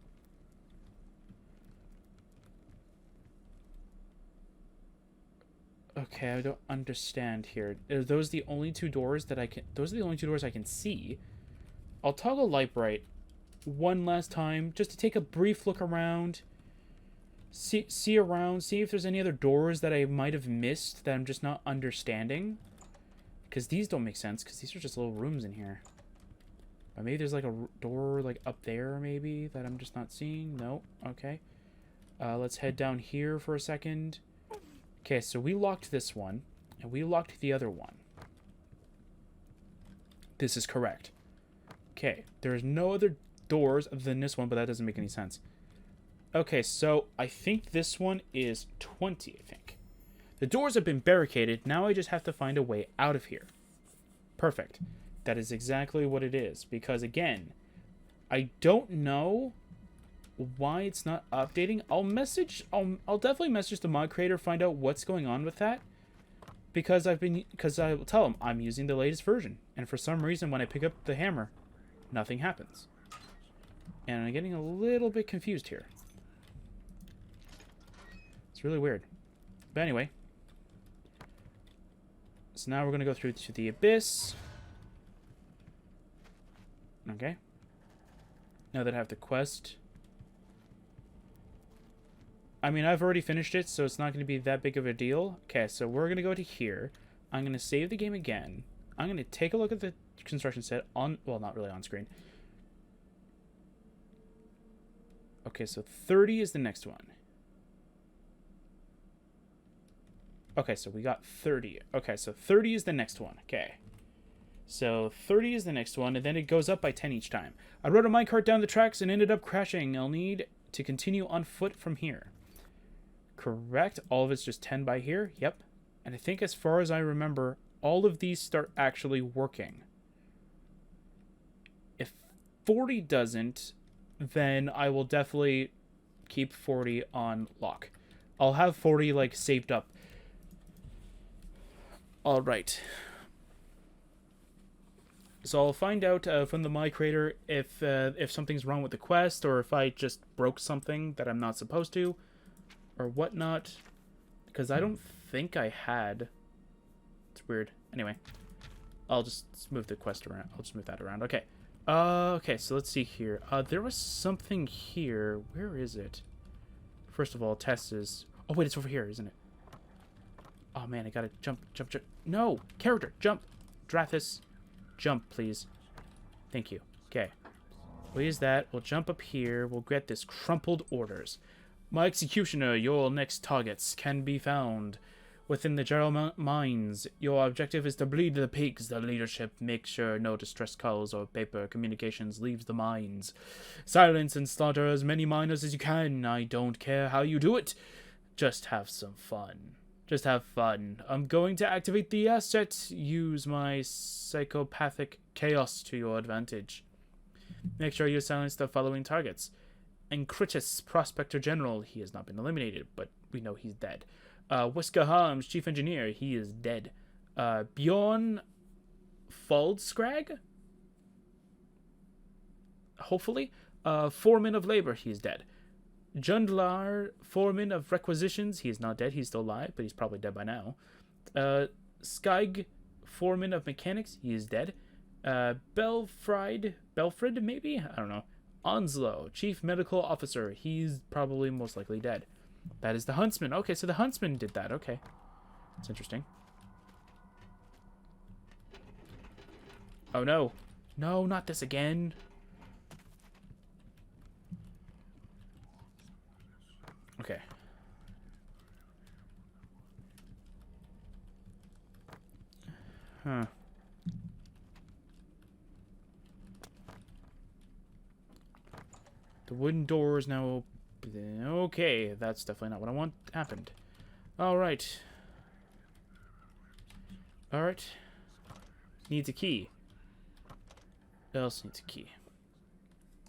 Okay, I don't understand here. Are those the only two doors that I can... Those are the only two doors I can see. I'll toggle light bright one last time just to take a brief look around. See around. See if there's any other doors that I might have missed that I'm just not understanding. Because these don't make sense, because these are just little rooms in here. Or maybe there's like a door like up there maybe that I'm just not seeing. No. Okay. Let's head down here for a second. Okay, so we locked this one, and we locked the other one. This is correct. Okay, there's no other doors other than this one, but that doesn't make any sense. Okay, so I think this one is 20, I think. The doors have been barricaded. Now I just have to find a way out of here. Perfect. That is exactly what it is. Because, again, I don't know why it's not updating. I'll definitely message the mod creator, find out what's going on with that. Because I will tell him I'm using the latest version. And for some reason, when I pick up the hammer, nothing happens. And I'm getting a little bit confused here. It's really weird. But anyway. So now we're going to go through to the abyss. Okay. Now that I have the quest. I mean, I've already finished it, so it's not going to be that big of a deal. Okay, so we're going to go to here. I'm going to save the game again. I'm going to take a look at the construction set on... Well, not really on screen. Okay, so 30 is the next one. Okay, so we got 30. Okay, so 30 is the next one. Okay. So 30 is the next one, and then it goes up by 10 each time. I rode a minecart down the tracks and ended up crashing. I'll need to continue on foot from here. Correct. All of it's just 10 by here. Yep. And I think as far as I remember, all of these start actually working. If 40 doesn't, then I will definitely keep 40 on lock. I'll have 40 like saved up. All right. So I'll find out from the mod creator if something's wrong with the quest, or if I just broke something that I'm not supposed to, or whatnot. Because I don't think I had. It's weird. Anyway, I'll just move the quest around. I'll just move that around. Okay. Okay. So let's see here. There was something here. Where is it? First of all, test is. Oh wait, it's over here, isn't it? Oh man, I gotta jump. No, character, jump. Drathis. Jump, please. Thank you. Okay. We'll use that. We'll jump up here. We'll get this crumpled orders. My executioner, your next targets can be found within the general mines. Your objective is to bleed the pigs. The leadership make sure no distress calls or paper communications leaves the mines. Silence and slaughter as many miners as you can. I don't care how you do it. Just have some fun. Just have fun. I'm going to activate the asset. Use my psychopathic chaos to your advantage. Make sure you silence the following targets. Encritus, Prospector General. He has not been eliminated, but we know he's dead. Whisker Harms, Chief Engineer. He is dead. Bjorn Faldskrag? Hopefully. Foreman of Labor. He is dead. Jundlar, Foreman of Requisitions. He is not dead. He's still alive, but he's probably dead by now. Skyg, Foreman of Mechanics. He is dead. Belfried, maybe? I don't know. Onslow, Chief Medical Officer. He's probably most likely dead. That is the Huntsman. Okay, so the Huntsman did that. Okay. That's interesting. Oh, no. No, not this again. Okay. Huh. The wooden door is now open. Okay, that's definitely not what I want happened. Alright. Alright. Needs a key. What else needs a key?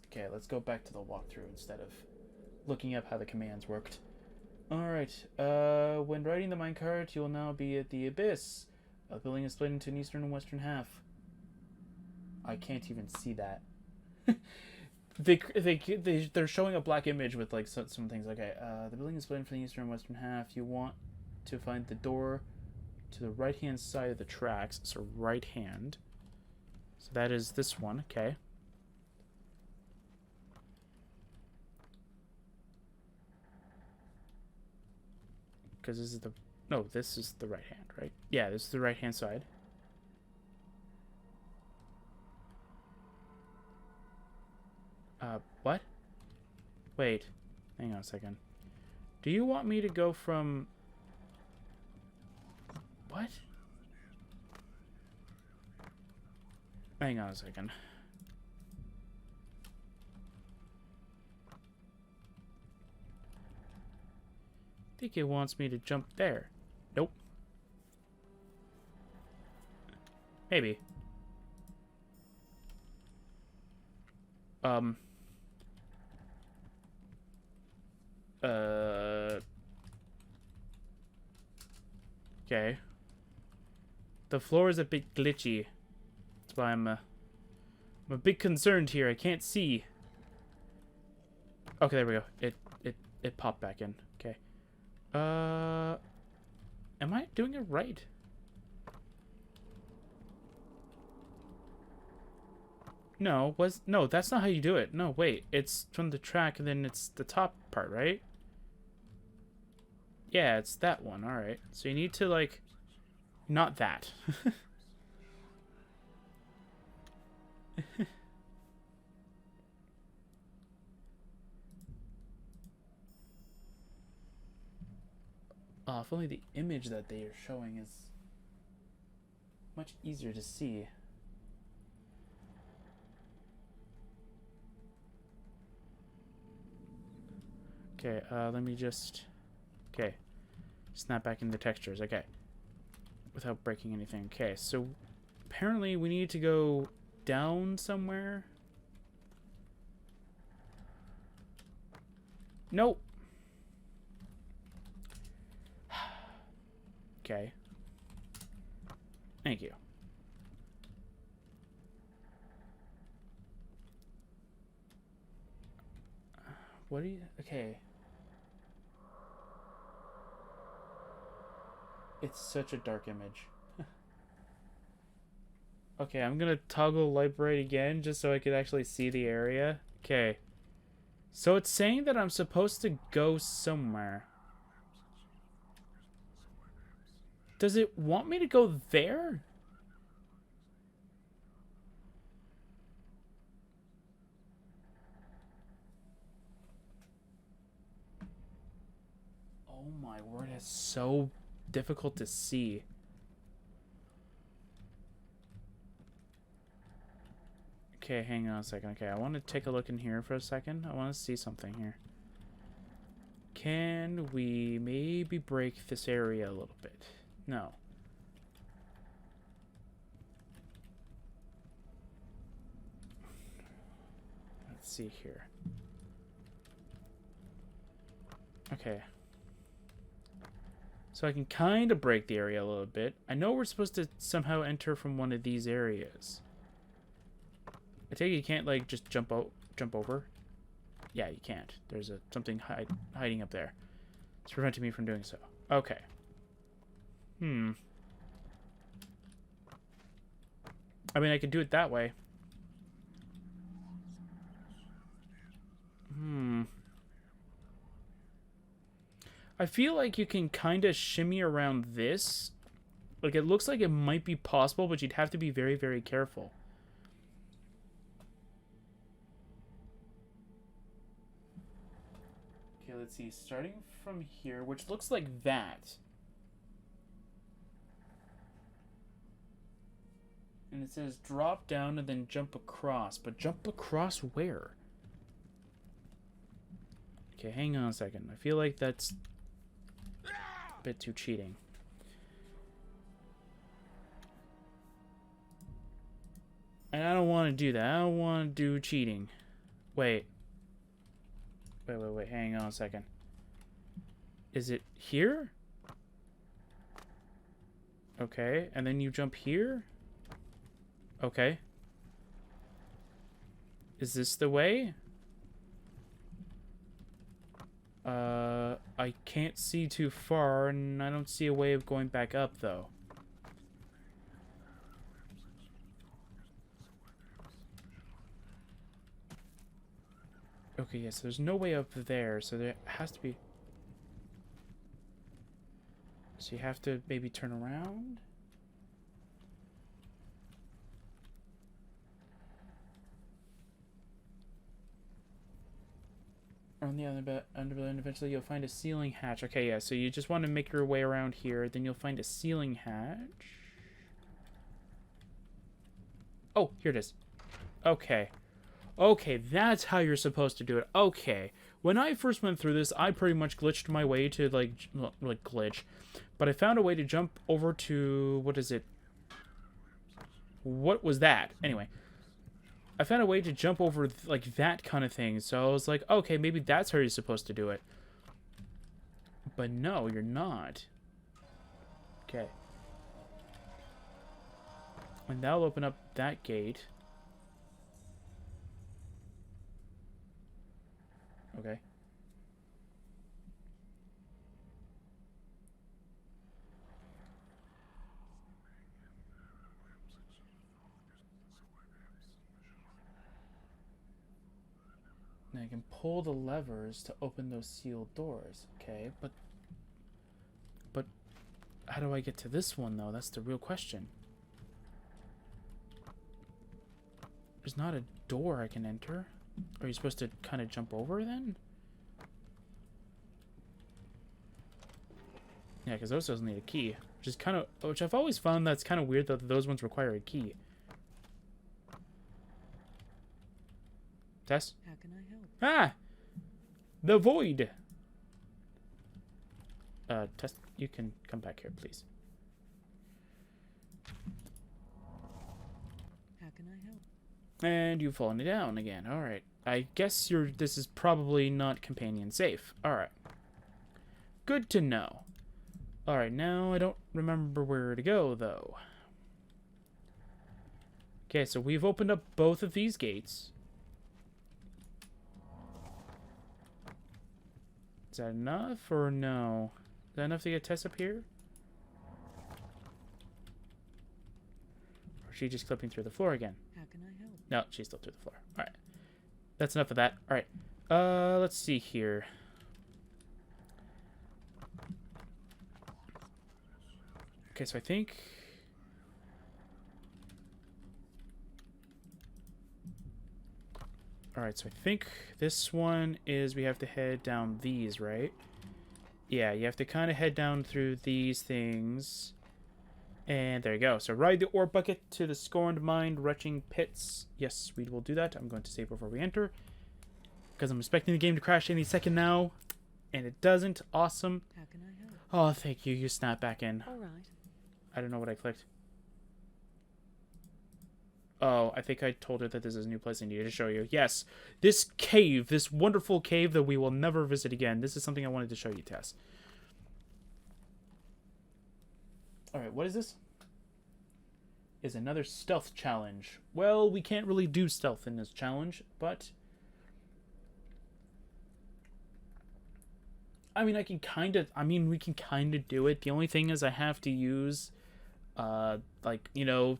Okay, let's go back to the walkthrough instead of looking up how the commands worked. Alright, when riding the minecart, you will now be at the Abyss. The building is split into an eastern and western half. I can't even see that. They're showing a black image with like some things. Okay, the building is split into the eastern and western half. You want to find the door to the right-hand side of the tracks. So right hand. So that is this one. Okay. Because this is the... No, this is the right hand, right? Yeah, this is the right-hand side. What? Wait. Hang on a second. Do you want me to go from... What? Hang on a second. I think it wants me to jump there. Nope. Maybe. Okay. The floor is a bit glitchy. That's why I'm a bit concerned here. I can't see. Okay, there we go. It popped back in. Okay. Am I doing it right? No, that's not how you do it. No, wait. It's from the track and then it's the top part, right? Yeah, it's that one. All right. So you need to like not that. Oh, if only the image that they are showing is much easier to see. Okay, let me just... Okay. Snap back into textures. Okay. Without breaking anything. Okay, so apparently we need to go down somewhere. Nope. Okay. Thank you. What are you... Okay. It's such a dark image. Okay, I'm gonna toggle light bright again just so I could actually see the area. Okay. So it's saying that I'm supposed to go somewhere. Does it want me to go there? Oh my word, it's so difficult to see. Okay, hang on a second. Okay, I want to take a look in here for a second. I want to see something here. Can we maybe break this area a little bit? No. Let's see here. Okay. So I can kind of break the area a little bit. I know we're supposed to somehow enter from one of these areas. I take it you can't, like, just jump over? Yeah, you can't. There's something hiding up there. It's preventing me from doing so. Okay. I mean, I could do it that way. I feel like you can kind of shimmy around this. Like, it looks like it might be possible, but you'd have to be very, very careful. Okay, let's see. Starting from here, which looks like that. And it says drop down and then jump across. But jump across where? Okay, hang on a second. I feel like that's a bit too cheating. And I don't want to do that. I don't want to do cheating. Wait. Wait. Hang on a second. Is it here? Okay. And then you jump here? Okay. Is this the way? I can't see too far, and I don't see a way of going back up, though. Okay, yes, there's no way up there, so there has to be... So you have to maybe turn around? On the other end, eventually you'll find a ceiling hatch. Okay, yeah, so you just want to make your way around here, then you'll find a ceiling hatch. Oh, here it is. Okay. Okay, that's how you're supposed to do it. Okay. When I first went through this, I pretty much glitched my way to, like glitch. But I found a way to jump over to, what is it? What was that? Anyway. I found a way to jump over, like, that kind of thing. So I was like, okay, maybe that's how you're supposed to do it. But no, you're not. Okay. And that'll open up that gate. Okay. Now I can pull the levers to open those sealed doors. Okay, but how do I get to this one, though? That's the real question. There's not a door I can enter. Are you supposed to kind of jump over, then? Yeah, because those doesn't need a key. Which I've always found that's kind of weird, though, that those ones require a key. Tess? How can I help? Ah! The void! Tess, you can come back here, please. How can I help? And you've fallen down again. Alright. I guess this is probably not companion safe. Alright. Good to know. Alright, now I don't remember where to go, though. Okay, so we've opened up both of these gates. Is that enough, or no? Is that enough to get Tess up here? Or is she just clipping through the floor again? How can I help? No, she's still through the floor. Alright. That's enough of that. Alright. Let's see here. Okay, so I think... Alright, so I think this one is we have to head down these, right? Yeah, you have to kind of head down through these things. And there you go. So ride the ore bucket to the scorned mind retching pits. Yes, we will do that. I'm going to save before we enter, because I'm expecting the game to crash any second now. And it doesn't. Awesome. How can I help? Oh, thank you. You snap back in. All right. I don't know what I clicked. Oh, I think I told her that this is a new place I needed to show you. Yes, this cave, this wonderful cave that we will never visit again. This is something I wanted to show you, Tess. Alright, what is this? Is another stealth challenge. Well, we can't really do stealth in this challenge, but... I mean, we can kind of do it. The only thing is I have to use... like, you know,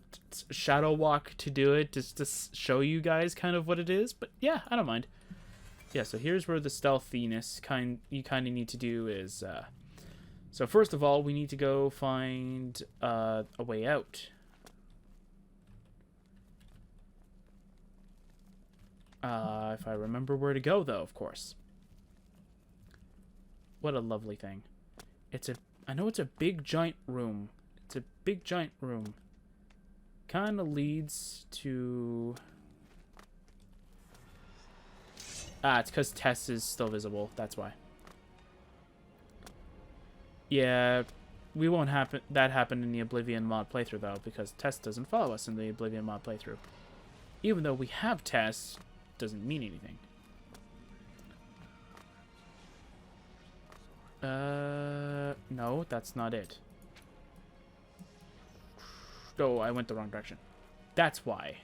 shadow walk to do it, just to show you guys kind of what it is. But yeah, I don't mind. Yeah, so here's where the stealthiness you kind of need to do is, so first of all, we need to go find a way out. If I remember where to go, though, of course. What a lovely thing. I know it's a big giant room. It's a big giant room. Kind of leads to... it's because Tess is still visible. That's why. Yeah, we won't happen. That happened in the Oblivion mod playthrough, though, because Tess doesn't follow us in the Oblivion mod playthrough. Even though we have Tess, doesn't mean anything. No, that's not it. Oh, I went the wrong direction. That's why.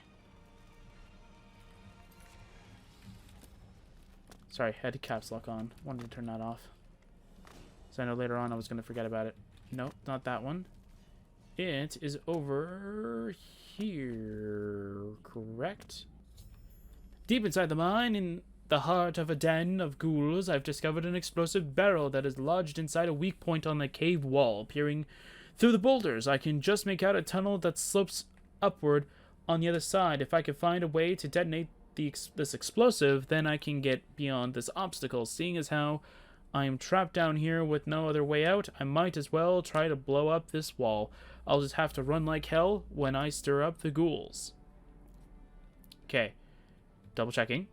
Sorry, had caps lock on. Wanted to turn that off. So I know later on I was going to forget about it. Nope, not that one. It is over here. Correct? Deep inside the mine, in the heart of a den of ghouls, I've discovered an explosive barrel that is lodged inside a weak point on the cave wall, peering through the boulders. I can just make out a tunnel that slopes upward on the other side. If I can find a way to detonate this explosive, then I can get beyond this obstacle. Seeing as how I am trapped down here with no other way out, I might as well try to blow up this wall. I'll just have to run like hell when I stir up the ghouls. Okay. Double checking.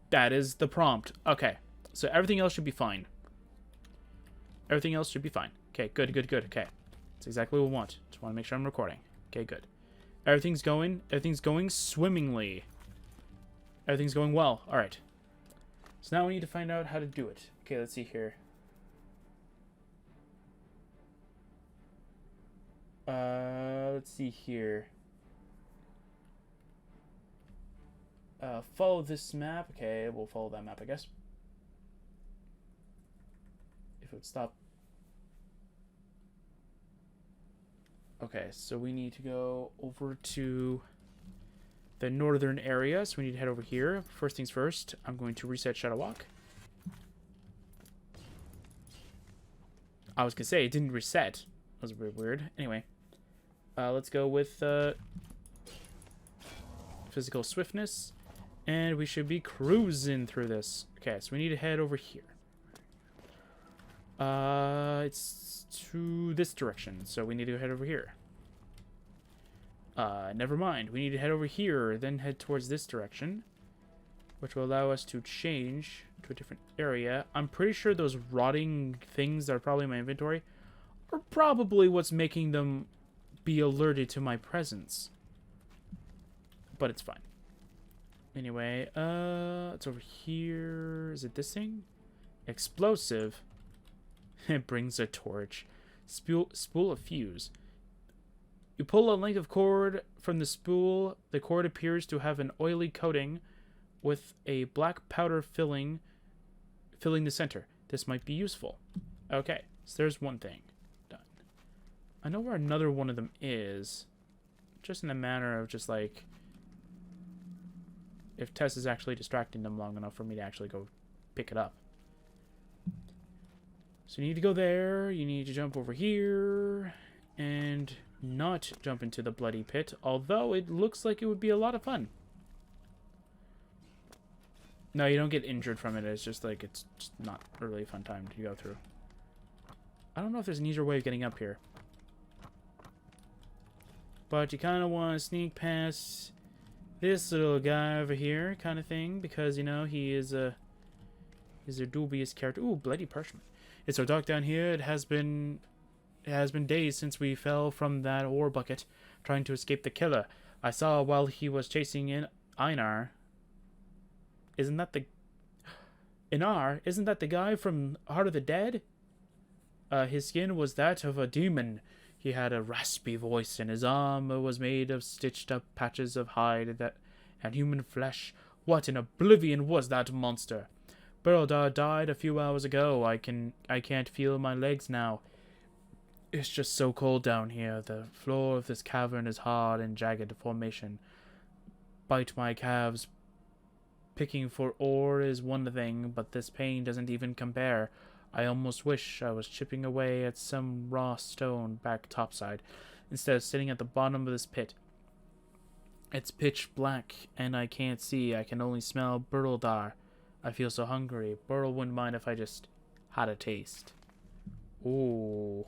That is the prompt. Okay. So everything else should be fine. Everything else should be fine. Okay, good, good, good. Okay. That's exactly what we want. Just want to make sure I'm recording. Okay, good. Everything's going swimmingly. Everything's going well. Alright. So now we need to find out how to do it. Okay, let's see here. Let's see here. Follow this map. Okay, we'll follow that map, I guess. If it would stop. Okay, so we need to go over to the northern area. So we need to head over here. First things first, I'm going to reset Shadow Walk. I was going to say, it didn't reset. That was very weird. Anyway, let's go with physical swiftness. And we should be cruising through this. Okay, so we need to head over here. It's to this direction, so we need to head over here. Never mind. We need to head over here, then head towards this direction, which will allow us to change to a different area. I'm pretty sure those rotting things that are probably in my inventory are probably what's making them be alerted to my presence. But it's fine. Anyway, it's over here. Is it this thing? Explosive. It brings a torch. Spool a fuse. You pull a length of cord from the spool. The cord appears to have an oily coating with a black powder filling the center. This might be useful. Okay, so there's one thing. Done. I know where another one of them is. Just in a manner of just like... if Tess is actually distracting them long enough for me to actually go pick it up. So you need to go there, you need to jump over here, and not jump into the bloody pit, although it looks like it would be a lot of fun. No, you don't get injured from it, it's just like, it's just not really a fun time to go through. I don't know if there's an easier way of getting up here. But you kind of want to sneak past this little guy over here, kind of thing, because, you know, he is Is a dubious character. Ooh, bloody parchment. It's so dark down here. It has been days since we fell from that ore bucket, trying to escape the killer. I saw while he was chasing in Einar. Isn't that the Inar? Isn't that the guy from Heart of the Dead? His skin was that of a demon. He had a raspy voice, and his armor was made of stitched up patches of hide that and human flesh. What in Oblivion was that monster? Berildar died a few hours ago. I can't feel my legs now. It's just so cold down here. The floor of this cavern is hard and jagged formation. Bite my calves. Picking for ore is one thing, but this pain doesn't even compare. I almost wish I was chipping away at some raw stone back topside, instead of sitting at the bottom of this pit. It's pitch black, and I can't see. I can only smell Berildar. I feel so hungry. Burl wouldn't mind if I just had a taste. Ooh.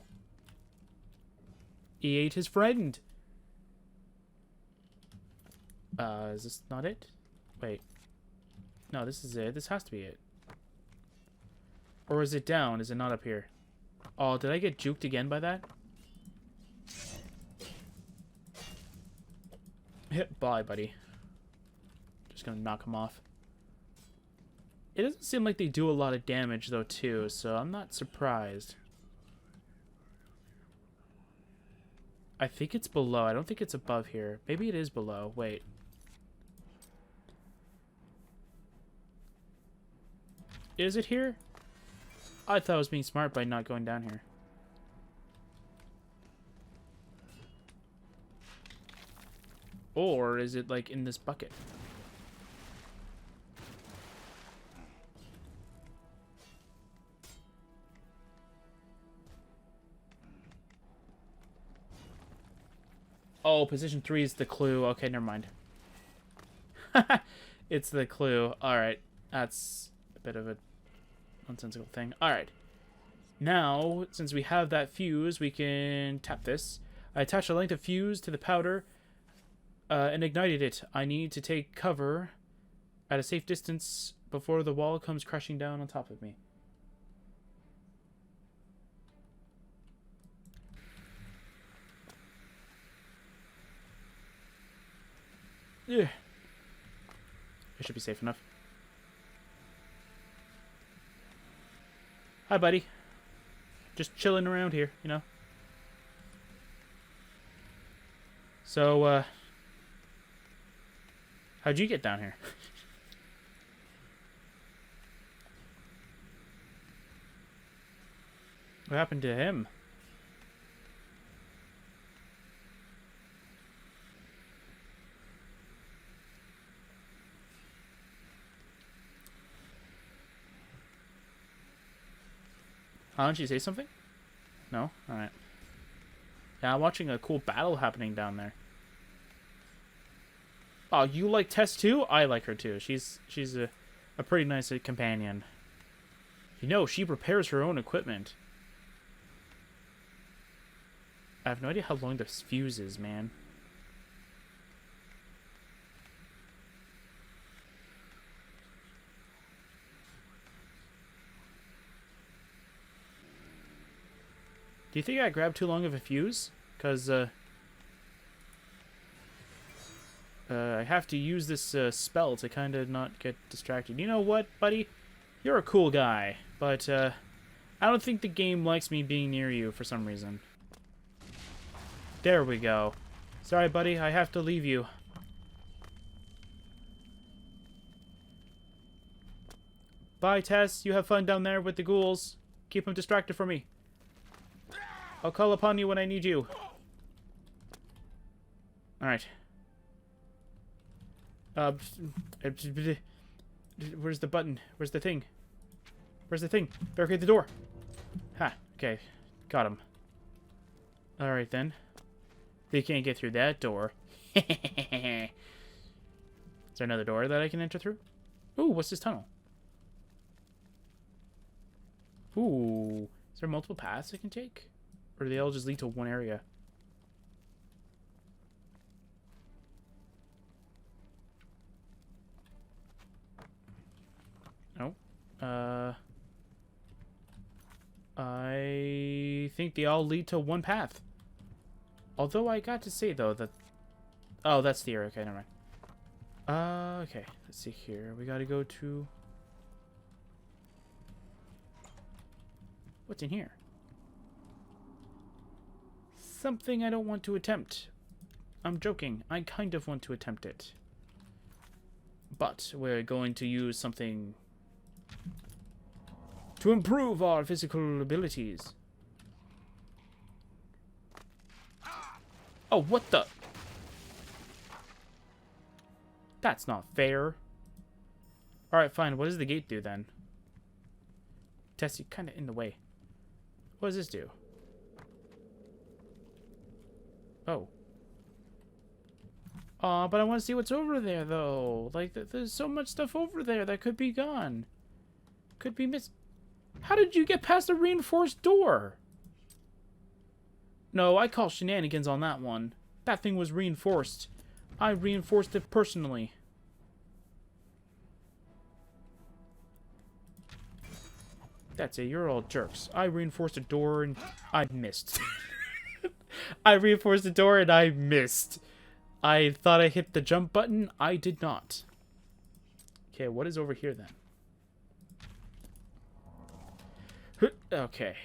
He ate his friend. Is this not it? Wait. No, this is it. This has to be it. Or is it down? Is it not up here? Oh, did I get juked again by that? Hit bye, buddy. Just gonna knock him off. It doesn't seem like they do a lot of damage, though, too, so I'm not surprised. I think it's below. I don't think it's above here. Maybe it is below. Wait. Is it here? I thought I was being smart by not going down here. Or is it, like, in this bucket? Oh, position 3 is the clue. Okay, never mind. It's the clue. Alright. That's a bit of a nonsensical thing. Alright. Now, since we have that fuse, we can tap this. I attached a length of fuse to the powder and ignited it. I need to take cover at a safe distance before the wall comes crashing down on top of me. Yeah. I should be safe enough. Hi, buddy. Just chilling around here, you know. So, how'd you get down here? What happened to him? Did she say something? No? Alright. Yeah, I'm watching a cool battle happening down there. Oh, you like Tess too? I like her too. She's a pretty nice companion. You know, she repairs her own equipment. I have no idea how long this fuse is, man. Do you think I grabbed too long of a fuse? Because, I have to use this spell to kind of not get distracted. You know what, buddy? You're a cool guy, but I don't think the game likes me being near you for some reason. There we go. Sorry, buddy, I have to leave you. Bye, Tess. You have fun down there with the ghouls. Keep them distracted for me. I'll call upon you when I need you. Alright. Where's the button? Where's the thing? Where's the thing? Barricade the door. Ha. Okay. Got him. Alright then. They can't get through that door. Is there another door that I can enter through? Ooh, what's this tunnel? Ooh. Is there multiple paths I can take? Or do they all just lead to one area? Oh. I think they all lead to one path. Although I got to say, though, that... Oh, that's the area. Okay, never mind. Okay. Let's see here. We gotta go to... What's in here? Something I don't want to attempt. I'm joking. I kind of want to attempt it. But we're going to use something to improve our physical abilities. Oh, what the? That's not fair. Alright, fine. What does the gate do then? Tessie, kind of in the way. What does this do? Oh. Aw, but I want to see what's over there, though. Like, there's so much stuff over there that could be gone. Could be missed. How did you get past a reinforced door? No, I call shenanigans on that one. That thing was reinforced. I reinforced it personally. That's it, you're all jerks. I reinforced a door and I missed. I reinforced the door and I missed. I thought I hit the jump button. I did not. Okay, what is over here then? Okay.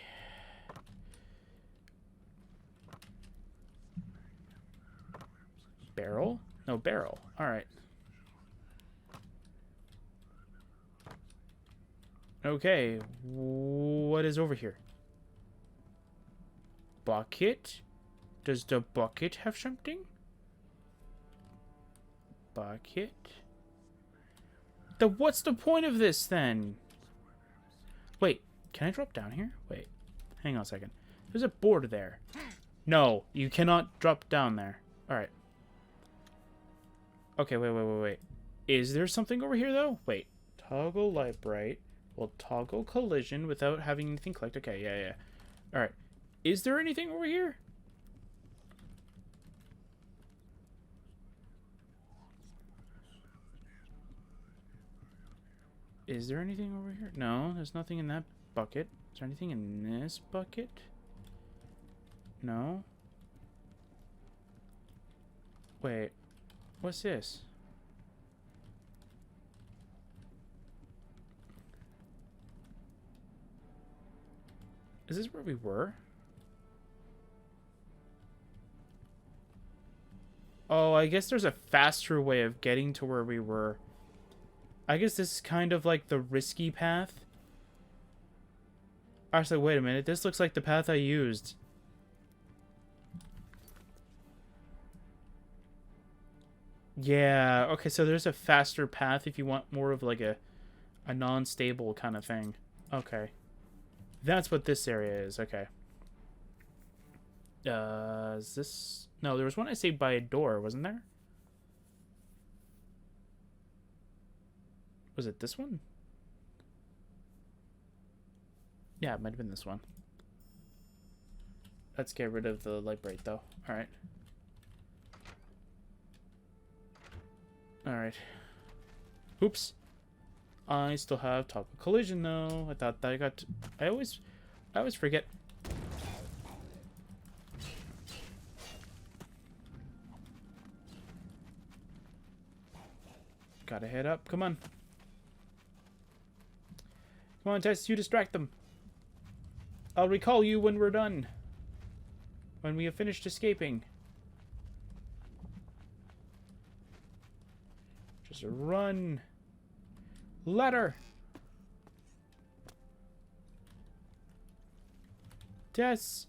Barrel? No, barrel. Alright. Okay, what is over here? Bucket? Does the bucket have something? Bucket? What's the point of this then? Wait, can I drop down here? Wait, hang on a second. There's a board there. No, you cannot drop down there. Alright. Okay, wait. Is there something over here though? Wait. Toggle light bright. Will toggle collision without having anything collect. Okay, yeah. Alright. Is there anything over here? Is there anything over here? No, there's nothing in that bucket. Is there anything in this bucket? No. Wait. What's this? Is this where we were? Oh, I guess there's a faster way of getting to where we were. I guess this is kind of like the risky path. Actually, wait a minute. This looks like the path I used. Yeah, okay, so there's a faster path if you want more of like a non-stable kind of thing. Okay. That's what this area is, okay. Is this... No, there was one I saved by a door, wasn't there? Was it this one? Yeah, it might have been this one. Let's get rid of the light bright, though. Alright. Alright. Oops. I still have toggle collision, though. I thought that I got... I always forget... Gotta head up. Come on. Come on, Tess. You distract them. I'll recall you when we're done. When we have finished escaping. Just run. Ladder. Tess.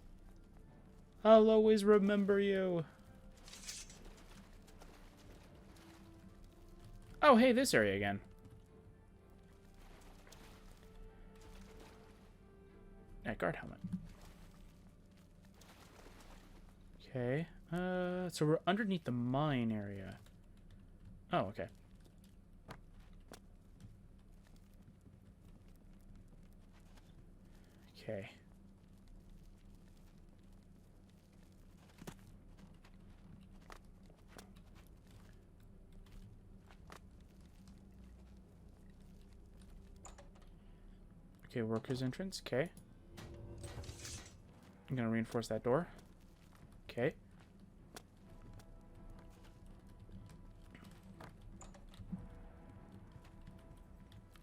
I'll always remember you. Oh, hey, this area again. Guard helmet. Okay. So we're underneath the mine area. Oh, okay. Okay. Okay, workers entrance. Okay. I'm gonna reinforce that door. Okay.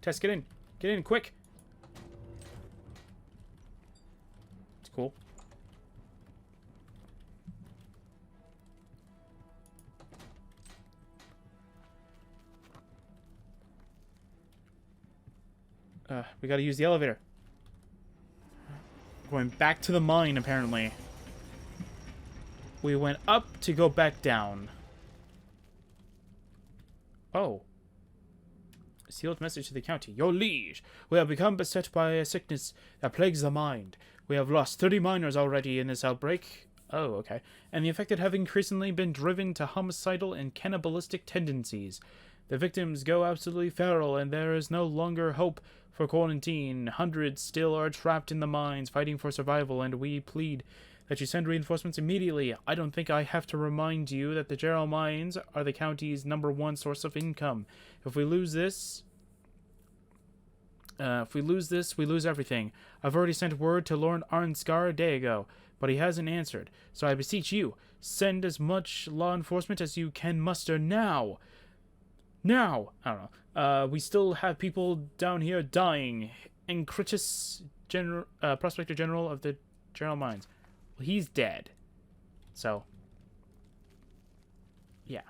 Tess, get in. Get in, quick. It's cool. We gotta use the elevator. Going back to the mine, apparently. We went up to go back down. Oh. A sealed message to the county. Your liege, we have become beset by a sickness that plagues the mind. We have lost 30 miners already in this outbreak. Oh, okay. And the affected have increasingly been driven to homicidal and cannibalistic tendencies. The victims go absolutely feral, and there is no longer hope for quarantine. Hundreds still are trapped in the mines, fighting for survival, and we plead that you send reinforcements immediately. I don't think I have to remind you that the Gerald mines are the county's #1 source of income. If we lose this, we lose everything. I've already sent word to Lord Arnscar a day ago, but he hasn't answered. So I beseech you, send as much law enforcement as you can muster now. Now! I don't know. We still have people down here dying. Encritus, Prospector General of the Gerald Mines. Well, he's dead. So, yeah.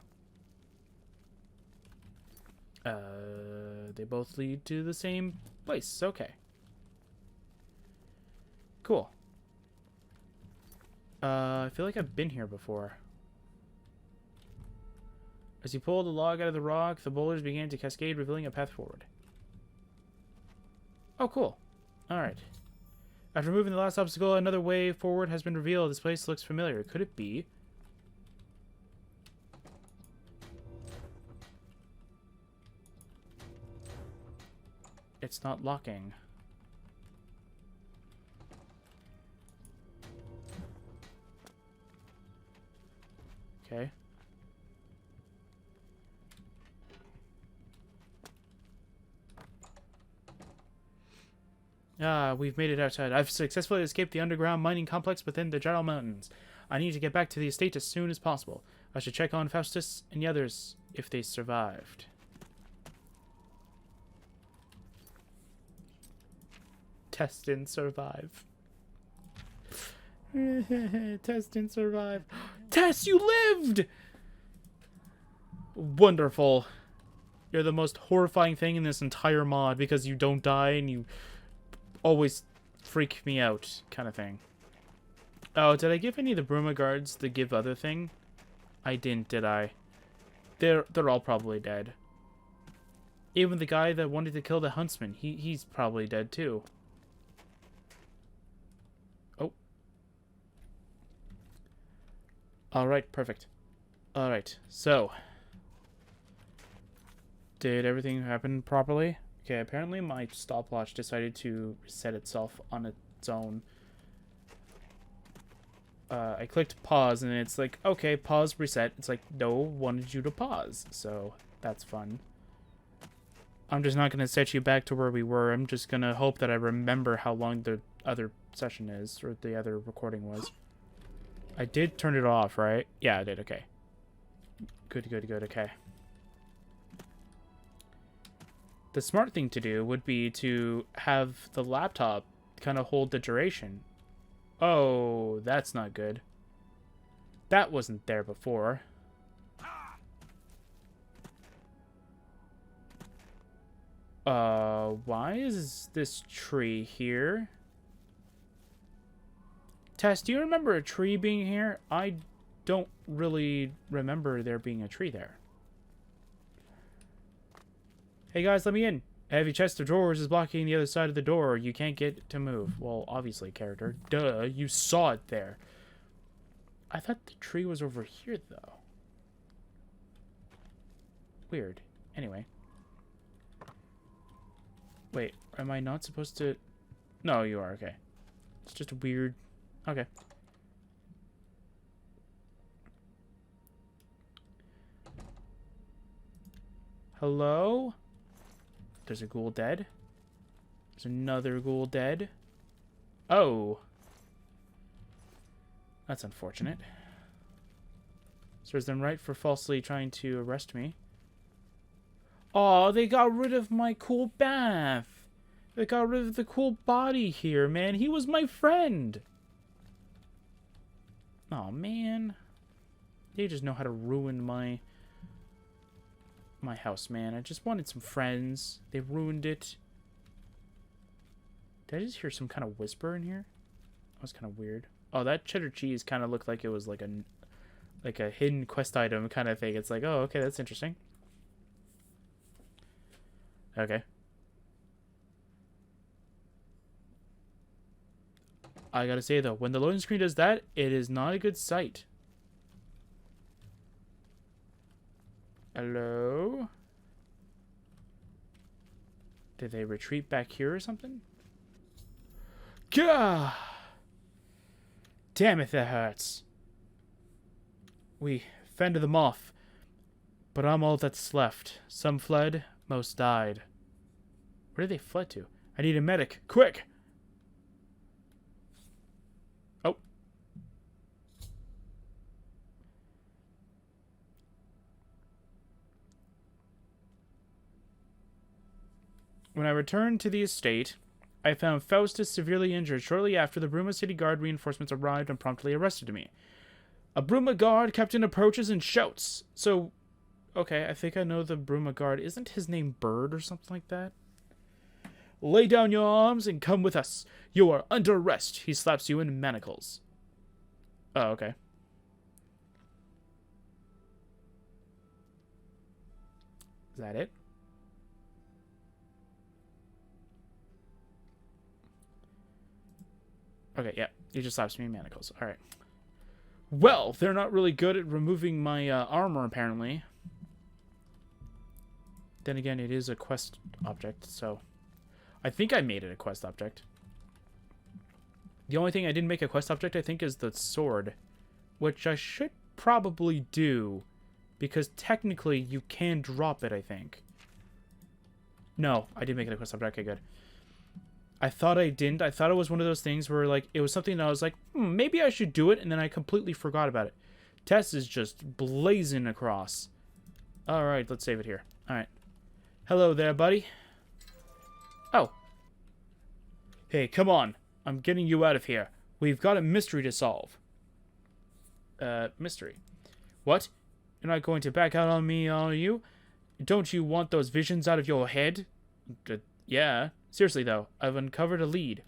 They both lead to the same place. Okay. Cool. I feel like I've been here before. As he pulled the log out of the rock, the boulders began to cascade, revealing a path forward. Oh, cool. Alright. After removing the last obstacle, another way forward has been revealed. This place looks familiar. Could it be? It's not locking. Okay. Ah, we've made it outside. I've successfully escaped the underground mining complex within the Jarl Mountains. I need to get back to the estate as soon as possible. I should check on Faustus and the others if they survived. Test and survive. Test and survive. Tess, you lived! Wonderful. You're the most horrifying thing in this entire mod because you don't die and you always freak me out, kind of thing. Oh, did I give any of the Bruma guards the give other thing? I didn't, did I? They're all probably dead. Even the guy that wanted to kill the huntsman, he's probably dead too. Oh. Alright, perfect. Alright, so. Did everything happen properly? Okay, apparently my stopwatch decided to reset itself on its own. I clicked pause and it's like, okay, pause, reset. It's like, no, wanted you to pause. So, that's fun. I'm just not going to set you back to where we were. I'm just going to hope that I remember how long the other session is, or the other recording was. I did turn it off, right? Yeah, I did, okay. Good, okay. The smart thing to do would be to have the laptop kind of hold the duration. Oh, that's not good. That wasn't there before. Why is this tree here? Tess, do you remember a tree being here? I don't really remember there being a tree there. Hey guys, let me in. A heavy chest of drawers is blocking the other side of the door. You can't get to move. Well, obviously, character. Duh, you saw it there. I thought the tree was over here, though. Weird. Anyway. Wait, am I not supposed to... No, you are, okay. It's just weird. Okay. Hello? There's a ghoul dead. There's another ghoul dead. Oh. That's unfortunate. Serves them right for falsely trying to arrest me. Oh, they got rid of my cool bath. They got rid of the cool body here, man. He was my friend. Oh, man. They just know how to ruin my house, man. I just wanted some friends. They ruined it. Did I just hear some kind of whisper in here? That was kind of weird. Oh, that cheddar cheese kind of looked like it was like a hidden quest item kind of thing. It's like, oh, okay, that's interesting. Okay. I gotta say, though, when the loading screen does that, it is not a good sight. Hello? Did they retreat back here or something? Gah! Damn it, that hurts. We fended them off, but I'm all that's left. Some fled, most died. Where did they fled to? I need a medic, quick! Oh. When I returned to the estate, I found Faustus severely injured shortly after the Bruma City Guard reinforcements arrived and promptly arrested me. A Bruma Guard captain approaches and shouts. So, okay, I think I know the Bruma Guard. Isn't his name Bird or something like that? Lay down your arms and come with us. You are under arrest. He slaps you in manacles. Oh, okay. Is that it? Okay, yeah. He just slaps me in manacles. Alright. Well, they're not really good at removing my armor, apparently. Then again, it is a quest object, so... I think I made it a quest object. The only thing I didn't make a quest object, I think, is the sword. Which I should probably do. Because technically, you can drop it, I think. No, I did make it a quest object. Okay, good. I thought I didn't. I thought it was one of those things where, like, it was something that I was like, maybe I should do it, and then I completely forgot about it. Tess is just blazing across. Alright, let's save it here. Alright. Hello there, buddy. Oh. Hey, come on. I'm getting you out of here. We've got a mystery to solve. Mystery. What? You're not going to back out on me, are you? Don't you want those visions out of your head? Yeah. Seriously, though, I've uncovered a lead.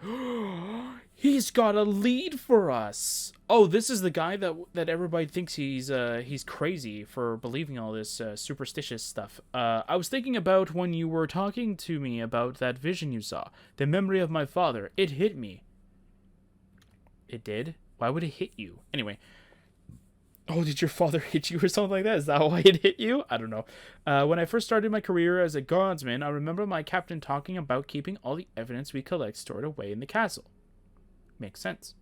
He's got a lead for us. Oh, this is the guy that everybody thinks he's crazy for believing all this superstitious stuff. I was thinking about when you were talking to me about that vision you saw. The memory of my father. It hit me. It did? Why would it hit you? Anyway. Oh, did your father hit you or something like that? Is that why it hit you? I don't know. When I first started my career as a guardsman, I remember my captain talking about keeping all the evidence we collect stored away in the castle. Makes sense.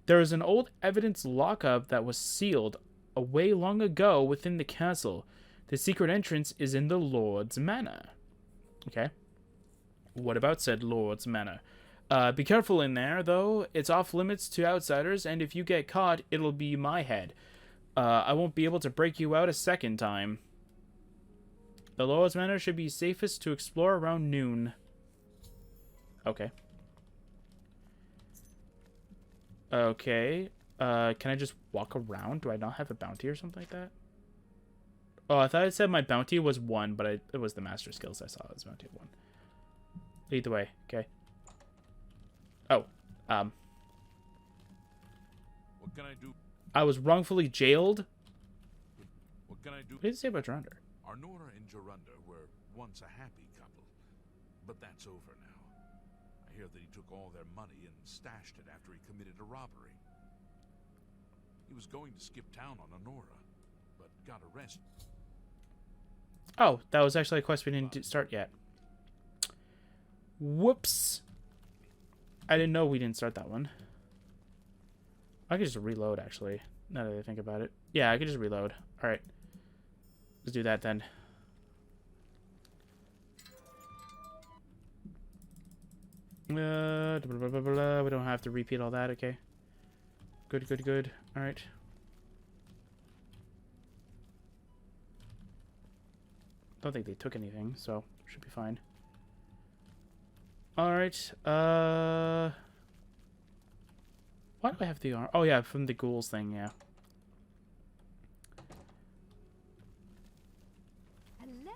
There is an old evidence lockup that was sealed away long ago within the castle. The secret entrance is in the Lord's Manor. Okay. What about said Lord's Manor? Be careful in there, though. It's off limits to outsiders, and if you get caught, it'll be my head. I won't be able to break you out a second time. The Lord's Manor should be safest to explore around noon. Okay. Okay. Can I just walk around? Do I not have a bounty or something like that? Oh, I thought it said my bounty was 1, but it was the master skills I saw. It was bounty of 1. Lead the way. Okay. Oh. What can I do? I was wrongfully jailed. What can I do? What did it say about Jorundr? Arnora and Jorundr were once a happy couple, but that's over now. I hear that he took all their money and stashed it after he committed a robbery. He was going to skip town on Arnora, but got arrested. Oh, that was actually a quest we didn't start yet. Whoops. I didn't know we didn't start that one. I could just reload, actually, now that I think about it. Yeah, I could just reload. Alright. Let's do that, then. Blah, blah, blah, blah. We don't have to repeat all that, okay. Good, good, good. Alright. Don't think they took anything, so should be fine. Alright, why do I have the arm? Oh yeah, from the ghouls thing, yeah. Hello.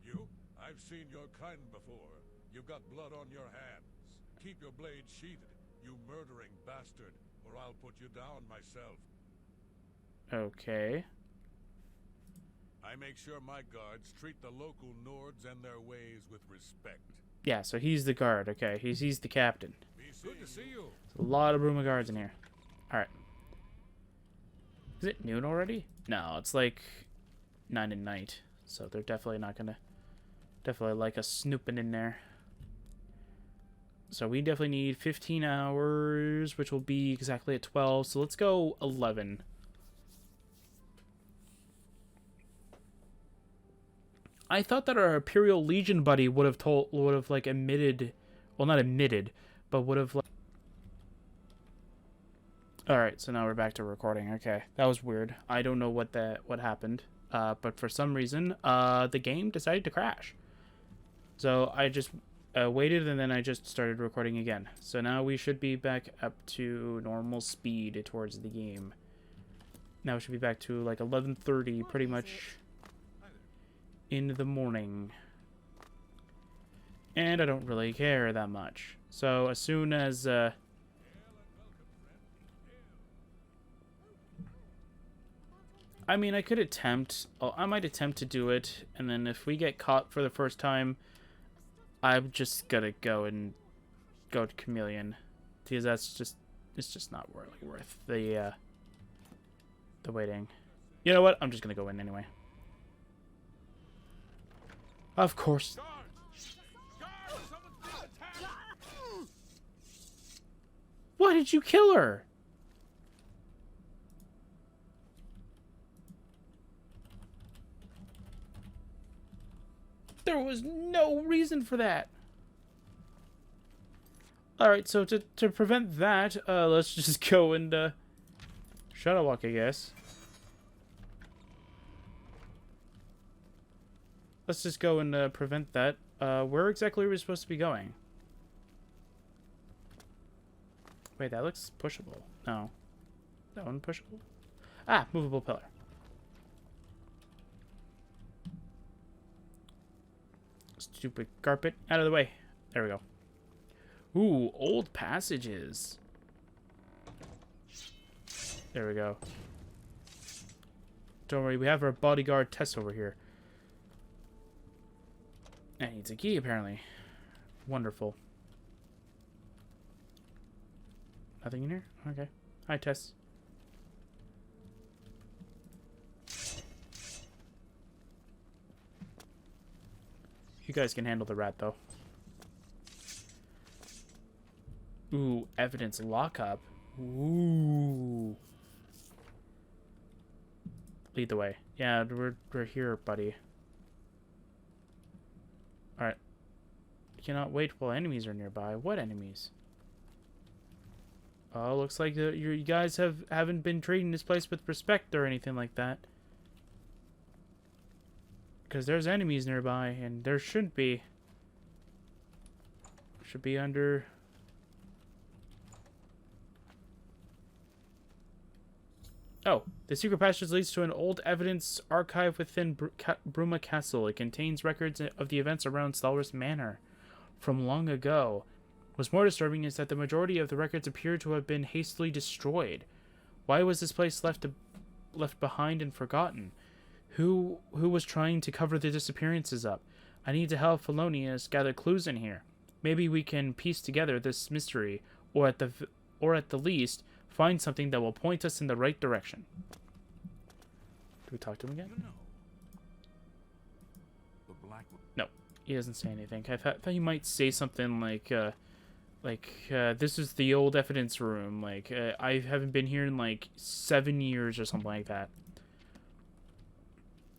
You? I've seen your kind before. You've got blood on your hands. Keep your blade sheathed, you murdering bastard, or I'll put you down myself. Okay. I make sure my guards treat the local Nords and their ways with respect. Yeah, so he's the guard, okay. He's the captain. Good to see you. There's a lot of Bruma guards in here. Alright. Is it noon already? No, it's like 9 at night. So they're definitely not gonna... Definitely like us snooping in there. So we definitely need 15 hours, which will be exactly at 12. So let's go 11. I thought that our Imperial Legion buddy would have like admitted, well, not admitted, but would have like... All right, so now we're back to recording. Okay, that was weird. I don't know what happened, but for some reason, the game decided to crash. So I just waited, and then I just started recording again. So now we should be back up to normal speed towards the game. Now we should be back to like 11:30, pretty much in the morning. And I don't really care that much. So as soon as I mean, I could attempt. I might attempt to do it, and then if we get caught for the first time, I'm just gonna go to Chameleon, because it's just not really worth the waiting. You know what? I'm just gonna go in anyway. Of course. Why did you kill her? There was no reason for that. Alright, so to prevent that, let's just go and shadow walk, I guess. Let's just go and prevent that. Where exactly are we supposed to be going? Wait, that looks pushable. No. That one pushable? Ah, movable pillar. Stupid carpet. Out of the way. There we go. Ooh, old passages. There we go. Don't worry, we have our bodyguard Tess over here. And needs a key, apparently. Wonderful. Nothing in here? Okay. Hi, Tess. You guys can handle the rat, though. Ooh, evidence lockup. Ooh. Lead the way. Yeah, we're here, buddy. Alright. Cannot wait while enemies are nearby. What enemies? Oh, looks like you guys haven't been treating this place with respect or anything like that. Because there's enemies nearby, and there should be. Should be under... Oh, the secret passage leads to an old evidence archive within Bruma Castle. It contains records of the events around Stalwart Manor from long ago. What's more disturbing is that the majority of the records appear to have been hastily destroyed. Why was this place left behind and forgotten? Who was trying to cover the disappearances up? I need to help Felonius gather clues in here. Maybe we can piece together this mystery, or at the least, find something that will point us in the right direction. Do we talk to him again? You know, the black... No, he doesn't say anything. I thought he might say something like, this is the old evidence room. Like, I haven't been here in, like, 7 years or something like that.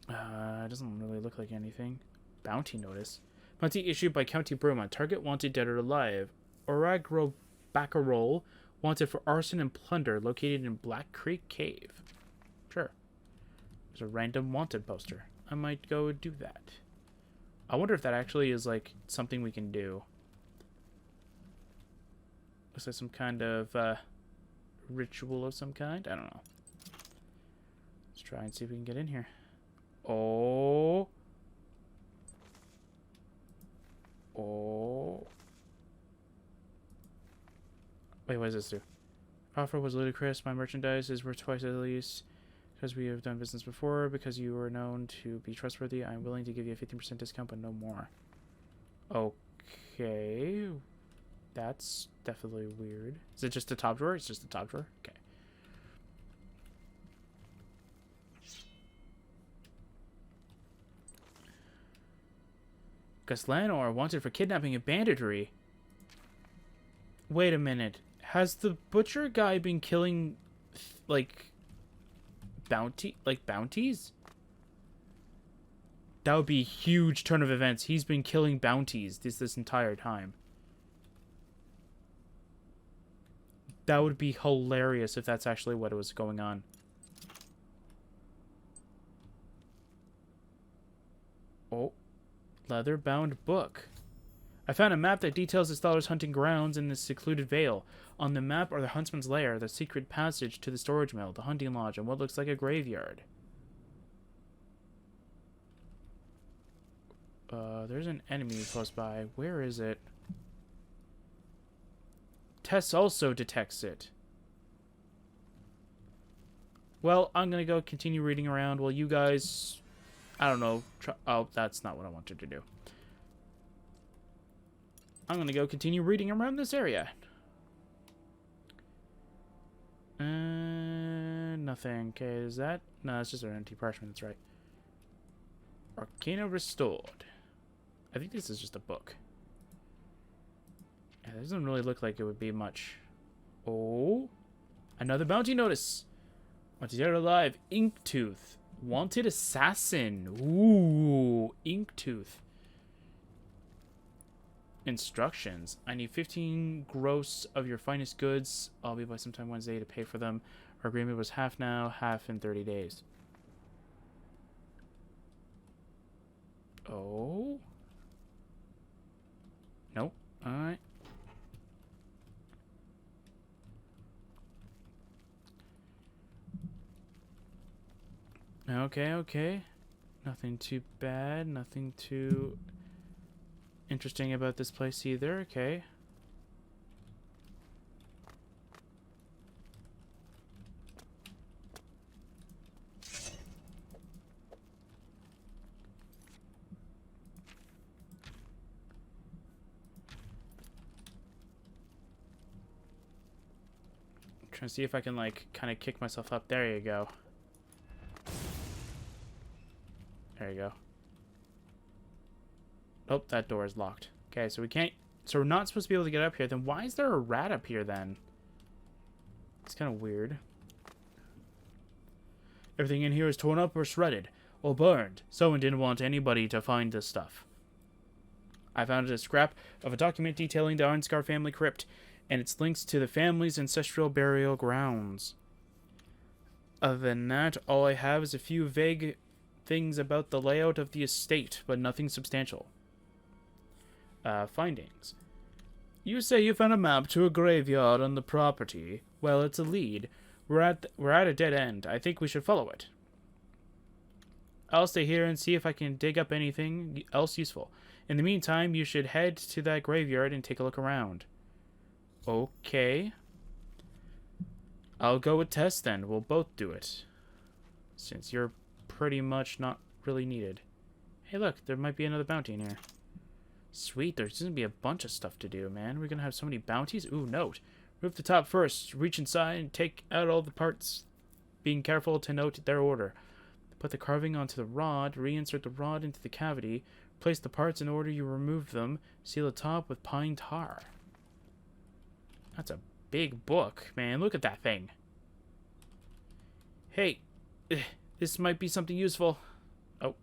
It doesn't really look like anything. Bounty notice. Bounty issued by County Bruma. Target wanted dead or alive. Oragro Baccarol wanted for arson and plunder located in Black Creek Cave. Sure. There's a random wanted poster. I might go do that. I wonder if that actually is like something we can do. Looks like some kind of ritual of some kind. I don't know. Let's try and see if we can get in here. Oh. Oh. Wait, what does this do? Offer was ludicrous. My merchandise is worth twice at least. Because we have done business before. Because you are known to be trustworthy. I'm willing to give you a 15% discount, but no more. Okay. That's definitely weird. Is it just the top drawer? It's just the top drawer? Okay. Gaslano are wanted for kidnapping and banditry. Wait a minute. Has the butcher guy been killing, like, bounties? That would be a huge turn of events. He's been killing bounties this entire time. That would be hilarious if that's actually what was going on. Oh. Leather-bound book. I found a map that details the Xilestar's hunting grounds in this secluded vale. On the map are the huntsman's lair, the secret passage to the storage mill, the hunting lodge, and what looks like a graveyard. There's an enemy close by. Where is it? Tess also detects it. Well, I'm gonna go continue reading around while you guys... I don't know. Oh, that's not what I wanted to do. I'm going to go continue reading around this area. Nothing. Okay, is that? No, it's just an empty parchment. That's right. Arcana restored. I think this is just a book. Yeah, it doesn't really look like it would be much. Oh. Another bounty notice. Wanted dead or alive. Inktooth. Wanted assassin. Ooh, Inktooth. Instructions. I need 15 gross of your finest goods. I'll be by sometime Wednesday to pay for them. Our agreement was half now, half in 30 days. Oh. Nope. Alright. Okay, okay. Nothing too bad. Nothing too interesting about this place either. Okay. I'm trying to see if I can, like, kind of kick myself up. There you go. There you go. Oh, that door is locked. Okay, so we can't... So we're not supposed to be able to get up here. Then why is there a rat up here, then? It's kind of weird. Everything in here is torn up or shredded. Or burned. Someone didn't want anybody to find this stuff. I found a scrap of a document detailing the Arnscar family crypt, and its links to the family's ancestral burial grounds. Other than that, all I have is a few vague things about the layout of the estate, but nothing substantial. Findings. You say you found a map to a graveyard on the property. Well, it's a lead. We're at a dead end. I think we should follow it. I'll stay here and see if I can dig up anything else useful. In the meantime, you should head to that graveyard and take a look around. Okay. I'll go with Tess then. We'll both do it. Since you're pretty much not really needed. Hey, look, there might be another bounty in here. Sweet, there's gonna be a bunch of stuff to do, man. We're gonna have so many bounties. Ooh, note. Remove the top first. Reach inside and take out all the parts. Being careful to note their order. Put the carving onto the rod. Reinsert the rod into the cavity. Place the parts in order you removed them. Seal the top with pine tar. That's a big book, man. Look at that thing. Hey, this might be something useful. Oh.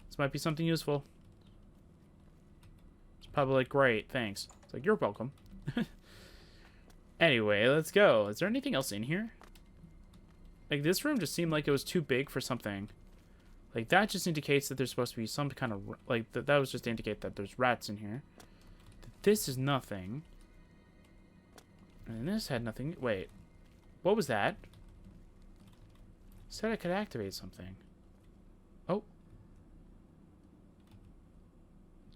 This might be something useful. Probably like, great, thanks. It's like, you're welcome. Anyway, let's go. Is there anything else in here? Like, this room just seemed like it was too big for something. Like, that just indicates that there's supposed to be some kind of... Like, that was just to indicate that there's rats in here. This is nothing. And this had nothing... Wait. What was that? Said I could activate something. Oh.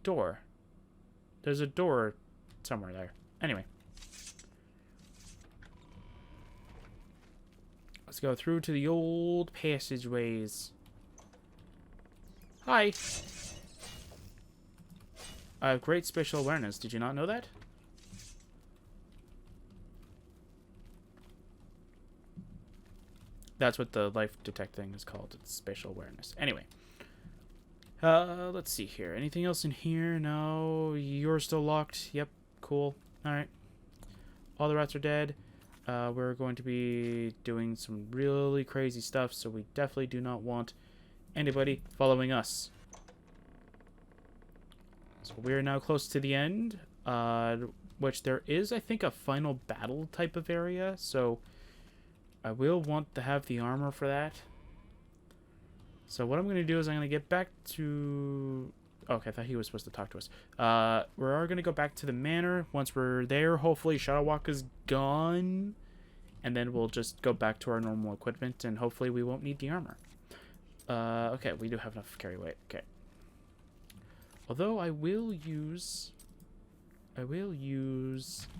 Door. There's a door somewhere there. Anyway. Let's go through to the old passageways. Hi. I have great spatial awareness. Did you not know that? That's what the life detect thing is called. It's spatial awareness. Anyway. Let's see here. Anything else in here? No. You're still locked. Yep. Cool. Alright. All the rats are dead. We're going to be doing some really crazy stuff, so we definitely do not want anybody following us. So we're now close to the end, which there is, I think, a final battle type of area, so I will want to have the armor for that. So what I'm going to do is I'm going to get back to... Okay, I thought he was supposed to talk to us. We are going to go back to the manor. Once we're there, hopefully Shadow Walk is gone. And then we'll just go back to our normal equipment, and hopefully we won't need the armor. Okay, we do have enough carry weight. Okay. Although I will use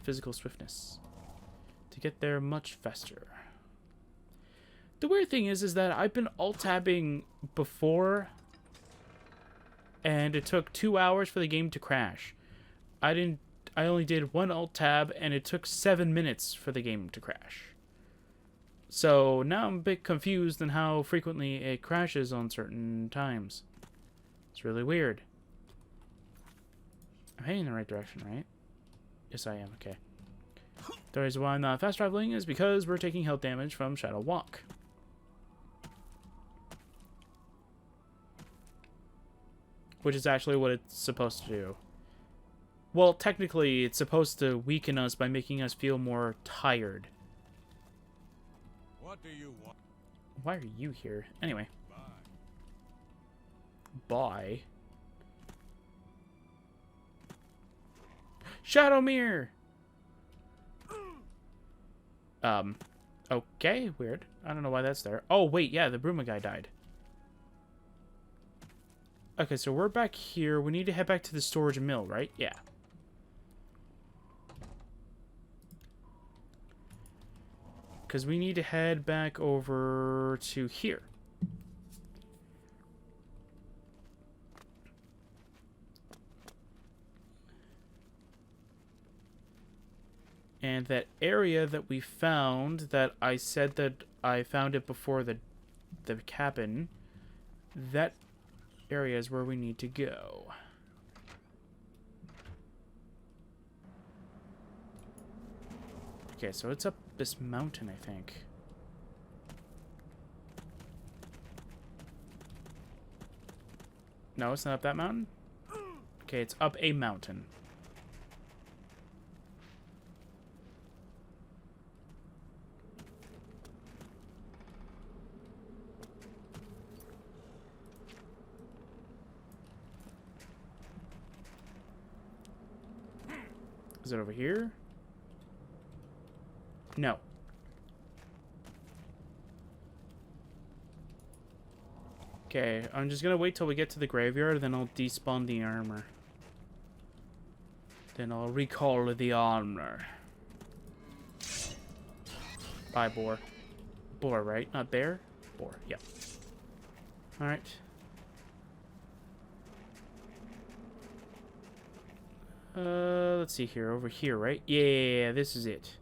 physical swiftness to get there much faster. The weird thing is that I've been alt-tabbing before, and it took 2 hours for the game to crash. I only did one alt-tab, and it took 7 minutes for the game to crash. So now I'm a bit confused on how frequently it crashes on certain times. It's really weird. I'm heading in the right direction, right? Yes, I am. Okay. The reason why I'm not fast traveling is because we're taking health damage from Shadow Walk. Which is actually what it's supposed to do. Well, technically, it's supposed to weaken us by making us feel more tired. What do you want? Why are you here? Anyway. Bye. Shadowmere! Okay, weird. I don't know why that's there. Oh, wait, yeah, the Bruma guy died. Okay, so we're back here. We need to head back to the storage mill, right? Yeah. Because we need to head back over to here. And that area that we found, that I said that I found it before the cabin, that area is where we need to go. Okay, so it's up this mountain, I think. No, it's not up that mountain? Okay, it's up a mountain. Is it over here? No. Okay, I'm just gonna wait till we get to the graveyard, then I'll despawn the armor. Then I'll recall the armor. Bye, boar. Boar, right? Not bear? Boar, yep. Alright. Let's see here. Over here, right? Yeah, this is it.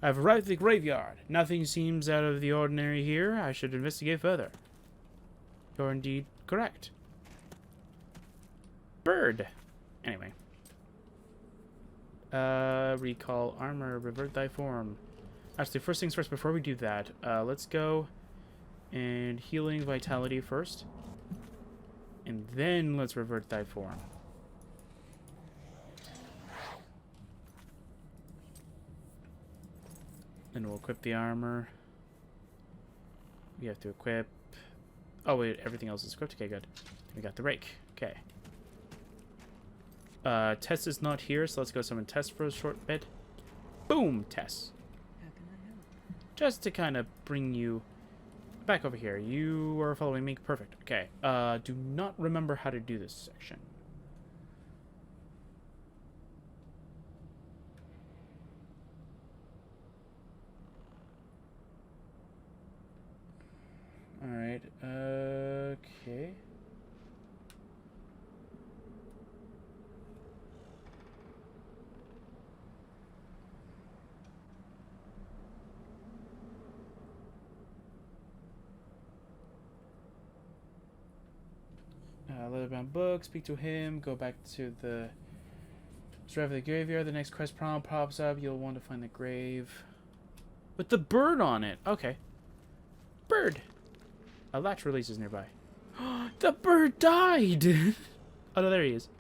I've arrived at the graveyard. Nothing seems out of the ordinary here. I should investigate further. You're indeed correct. Bird. Anyway. Recall armor. Revert thy form. Actually, first things first, before we do that, let's go and healing vitality first. And then let's revert thy form. And we'll equip the armor. We have to equip... Oh, wait, everything else is equipped? Okay, good. We got the rake. Okay. Tess is not here, so let's go summon Tess for a short bit. Boom, Tess. How can I help? Just to kind of bring you back over here. You are following me. Perfect. Okay. Do not remember how to do this section. Alright. Okay. Leatherbound book, speak to him, go back to the drive of the graveyard. The next quest prompt pops up. You'll want to find the grave with the bird on it. Okay. Bird. A latch releases nearby. The bird died! Oh, no, there he is.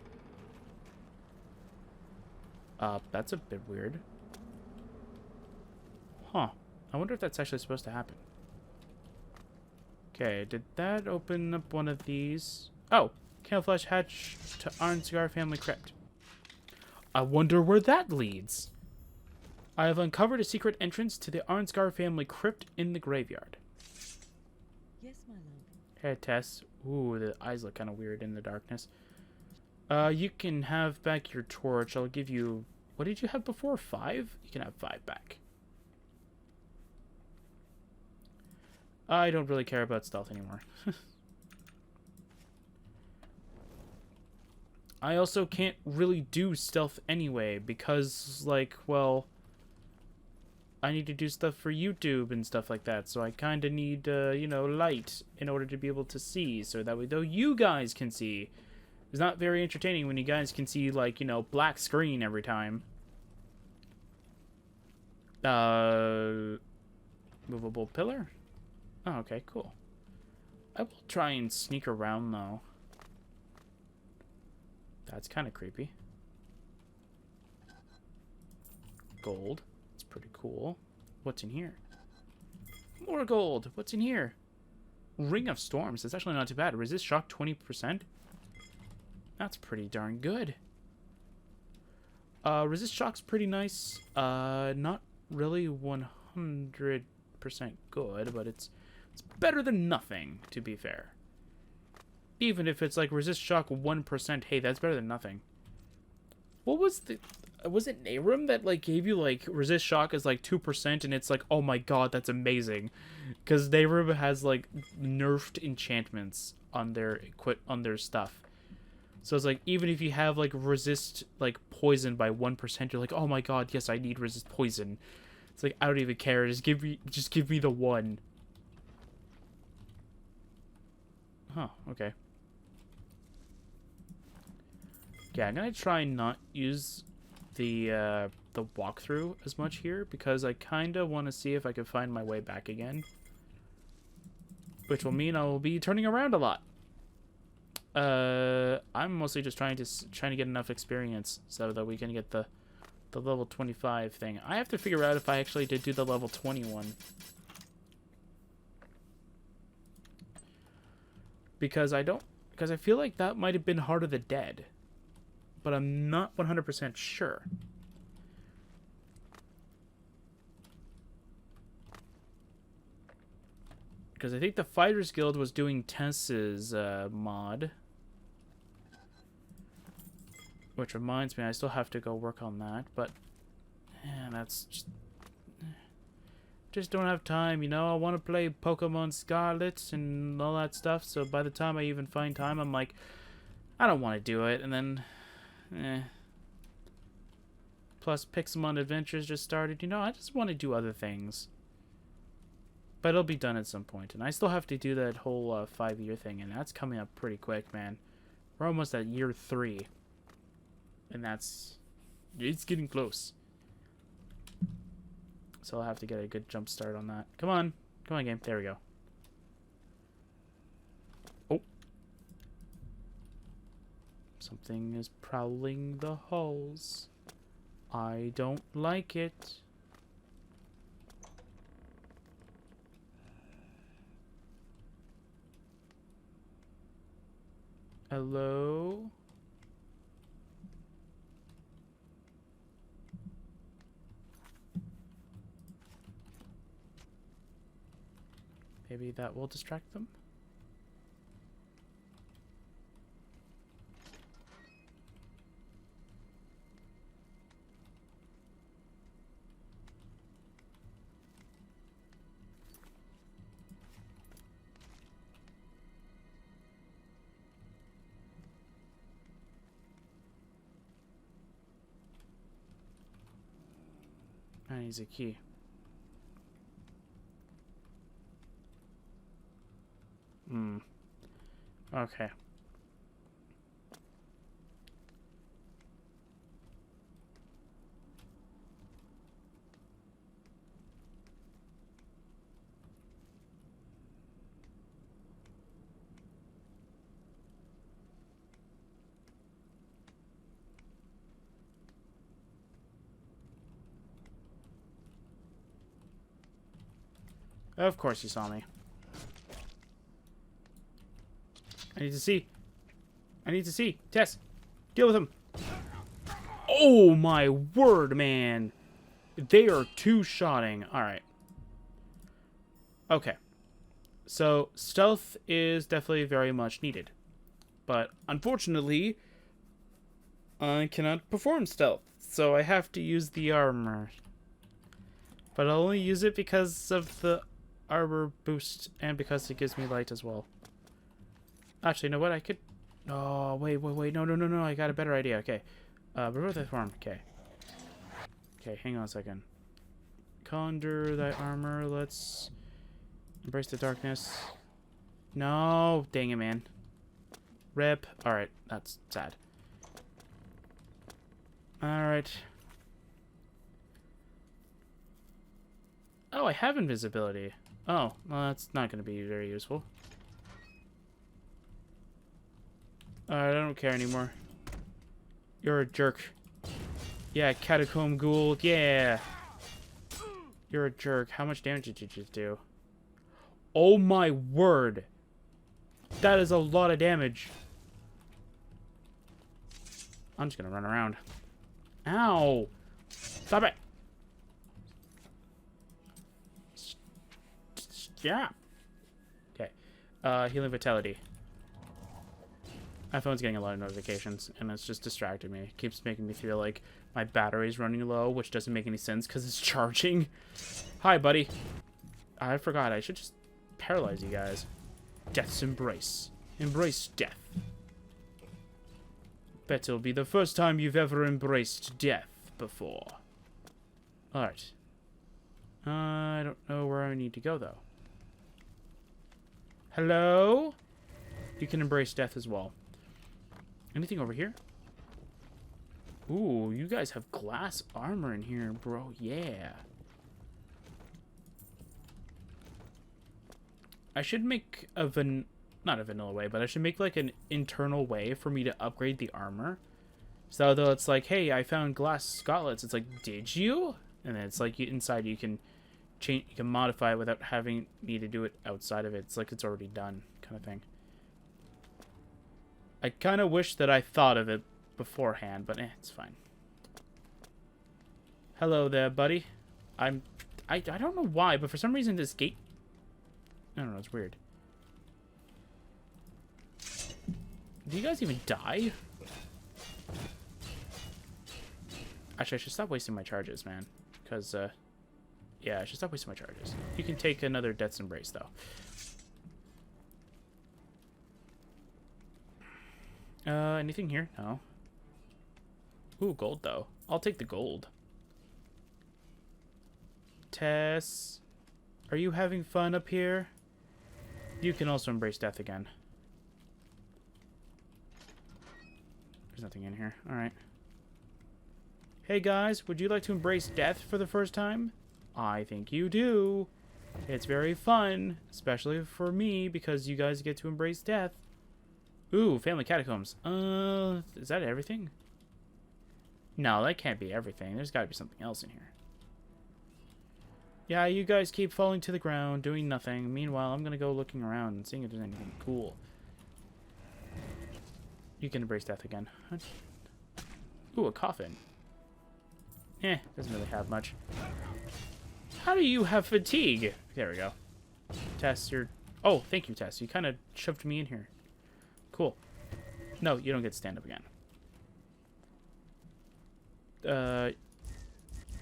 That's a bit weird. Huh. I wonder if that's actually supposed to happen. Okay, did that open up one of these? Oh, camouflage hatch to Arnsgar family crypt. I wonder where that leads. I have uncovered a secret entrance to the Arnsgar family crypt in the graveyard. Yes, my love. Hey, Tess. Ooh, the eyes look kind of weird in the darkness. You can have back your torch. I'll give you... What did you have before? 5? You can have 5 back. I don't really care about stealth anymore. I also can't really do stealth anyway because, like, well, I need to do stuff for YouTube and stuff like that. So I kind of need, you know, light in order to be able to see. So that way, though, you guys can see. It's not very entertaining when you guys can see, like, you know, black screen every time. Movable pillar? Oh, okay, cool. I will try and sneak around, though. That's kind of creepy. Gold. It's pretty cool. What's in here? More gold. What's in here? Ring of Storms. That's actually not too bad. Resist shock 20%. That's pretty darn good. Resist shock's pretty nice. Not really 100% good, but it's better than nothing, to be fair. Even if it's like resist shock 1%, hey, that's better than nothing. What was the... Was it Nehrum that, like, gave you, like, resist shock as, like, 2%, and it's like, oh my god, that's amazing. Because Nehrum has, like, nerfed enchantments on their stuff. So it's like, even if you have, like, resist, like, poison by 1%, you're like, oh my god, yes, I need resist poison. It's like, I don't even care, just give me the 1. Huh, okay. Yeah, I'm gonna try and not use the walkthrough as much here because I kind of want to see if I can find my way back again, which will mean I will be turning around a lot. I'm mostly just trying to get enough experience so that we can get the level 25 thing. I have to figure out if I actually did do the level 21 because I feel like that might have been Heart of the Dead. But I'm not 100% sure. Because I think the Fighters Guild was doing Tess's mod. Which reminds me, I still have to go work on that. But, man, that's just don't have time, you know? I want to play Pokemon Scarlet and all that stuff. So by the time I even find time, I'm like, I don't want to do it. And then... Plus, Pixelmon Adventures just started. You know, I just want to do other things. But it'll be done at some point. And I still have to do that whole 5-year thing. And that's coming up pretty quick, man. We're almost at year 3. And it's getting close. So I'll have to get a good jump start on that. Come on. Come on, game. There we go. Something is prowling the halls. I don't like it. Hello? Maybe that will distract them? I need a key. Okay. Of course you saw me. I need to see. I need to see. Tess, deal with him. Oh my word, man. They are two-shotting. Alright. Okay. So, stealth is definitely very much needed. But, unfortunately, I cannot perform stealth. So I have to use the armor. But I'll only use it because of the armor boost and because it gives me light as well. Actually, you know what? I could... Oh, wait. No. I got a better idea. Okay. Remove the form. Okay. Okay, hang on a second. Conjure thy armor. Let's embrace the darkness. No. Dang it, man. Rip. Alright, that's sad. Alright. Oh, I have invisibility. Oh, well, that's not going to be very useful. Alright, I don't care anymore. You're a jerk. Yeah, catacomb ghoul. Yeah. You're a jerk. How much damage did you just do? Oh my word. That is a lot of damage. I'm just going to run around. Ow. Stop it. Yeah. Okay. Healing vitality. My phone's getting a lot of notifications, and it's just distracting me. It keeps making me feel like my battery's running low, which doesn't make any sense because it's charging. Hi, buddy. I forgot. I should just paralyze you guys. Death's embrace. Embrace death. Bet it'll be the first time you've ever embraced death before. Alright. I don't know where I need to go, though. Hello? You can embrace death as well. Anything over here? Ooh, you guys have glass armor in here, bro. Yeah. I should make not a vanilla way, but I should make like an internal way for me to upgrade the armor. So though it's like, hey, I found glass gauntlets. It's like, did you? And then it's like inside you can change, you can modify it without having me to do it outside of it. It's like it's already done, kind of thing. I kind of wish that I thought of it beforehand, but it's fine. Hello there, buddy. I don't know why, but for some reason this gate... I don't know, it's weird. Do you guys even die? Actually, I should stop wasting my charges, man. Because, yeah, I should stop wasting my charges. You can take another Death's Embrace, though. Anything here? No. Ooh, gold, though. I'll take the gold. Tess, are you having fun up here? You can also embrace death again. There's nothing in here. Alright. Hey guys, would you like to embrace death for the first time? I think you do. It's very fun, especially for me, because you guys get to embrace death. Ooh, family catacombs. Is that everything? No, that can't be everything. There's got to be something else in here. Yeah, you guys keep falling to the ground, doing nothing. Meanwhile, I'm going to go looking around and seeing if there's anything cool. You can embrace death again. Ooh, a coffin. Doesn't really have much. How do you have fatigue? There we go. Tess, you're... Oh, thank you, Tess. You kind of shoved me in here. Cool. No, you don't get to stand up again.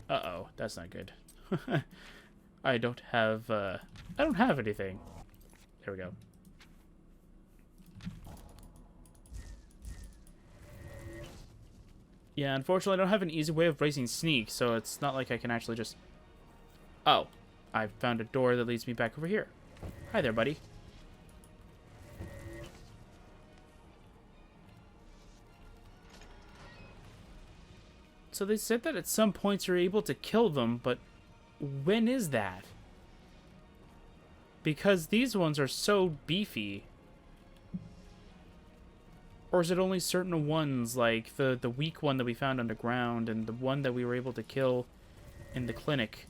Uh-oh. That's not good. I don't have anything. There we go. Yeah, unfortunately, I don't have an easy way of bracing sneak, so it's not like I can actually just... Oh, I found a door that leads me back over here. Hi there, buddy. So they said that at some points you're able to kill them, but when is that? Because these ones are so beefy. Or is it only certain ones, like the weak one that we found underground and the one that we were able to kill in the clinic?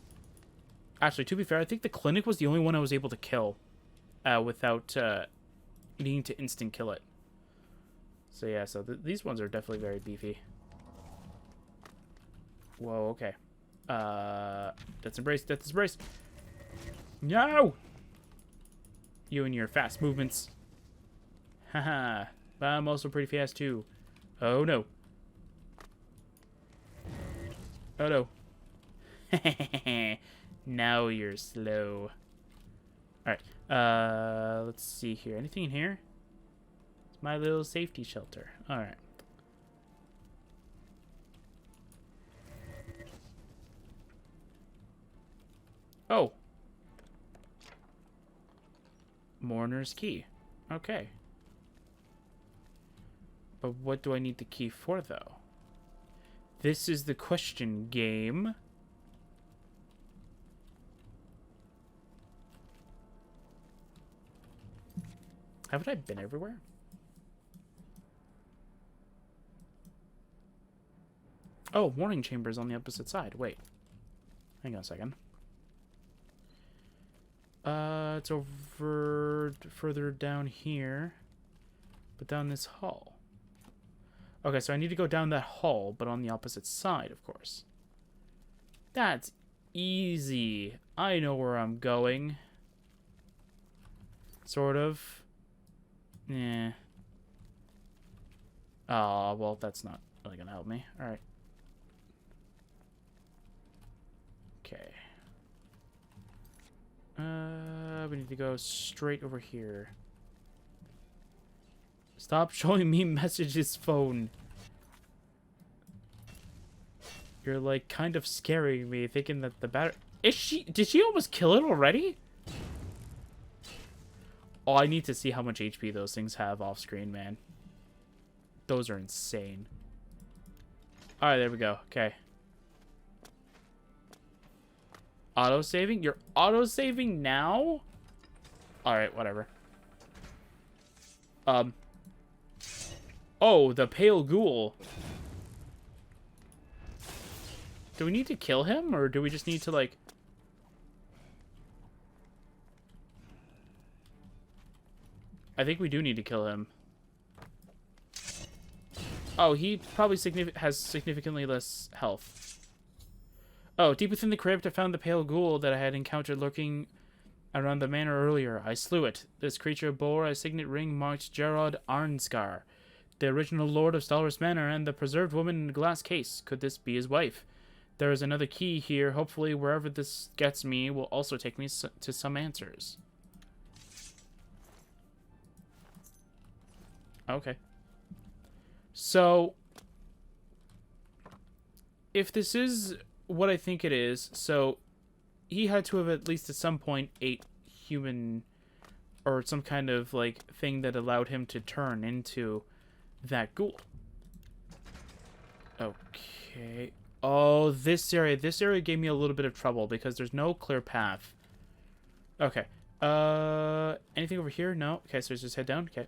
Actually, to be fair, I think the clinic was the only one I was able to kill without needing to instant kill it. So yeah, so these ones are definitely very beefy. Whoa, okay. Let's embrace, let's embrace. No! You and your fast movements. Haha. But I'm also pretty fast too. Oh no. Oh no. Now you're slow. Alright. Let's see here. Anything in here? It's my little safety shelter. Alright. Oh. Mourner's key. Okay. But what do I need the key for, though? This is the question, game. Haven't I been everywhere? Oh, warning chamber's on the opposite side. Wait. Hang on a second. It's over further down here. But down this hall. Okay, so I need to go down that hall, but on the opposite side, of course. That's easy. I know where I'm going. Sort of. Yeah. Oh, well, that's not really gonna help me. Alright. Okay. We need to go straight over here. Stop showing me messages, phone. You're like kind of scaring me, thinking that the battery... Did she almost kill it already? Oh, I need to see how much HP those things have off screen, man. Those are insane. Alright, there we go. Okay. Auto-saving? You're auto-saving now? Alright, whatever. Oh, the pale ghoul. Do we need to kill him, or do we just need to, like... I think we do need to kill him. Oh, he probably has significantly less health. Oh, deep within the crypt, I found the pale ghoul that I had encountered lurking around the manor earlier. I slew it. This creature bore a signet ring marked Gerard Arnscar, the original lord of Stalwart Manor, and the preserved woman in a glass case. Could this be his wife? There is another key here. Hopefully, wherever this gets me will also take me to some answers. Okay. So, if this is what I think it is, so he had to have at least at some point ate human or some kind of like thing that allowed him to turn into that ghoul. Okay. Oh, this area gave me a little bit of trouble because there's no clear path. Okay. Anything over here? No. Okay, so let's just head down. Okay.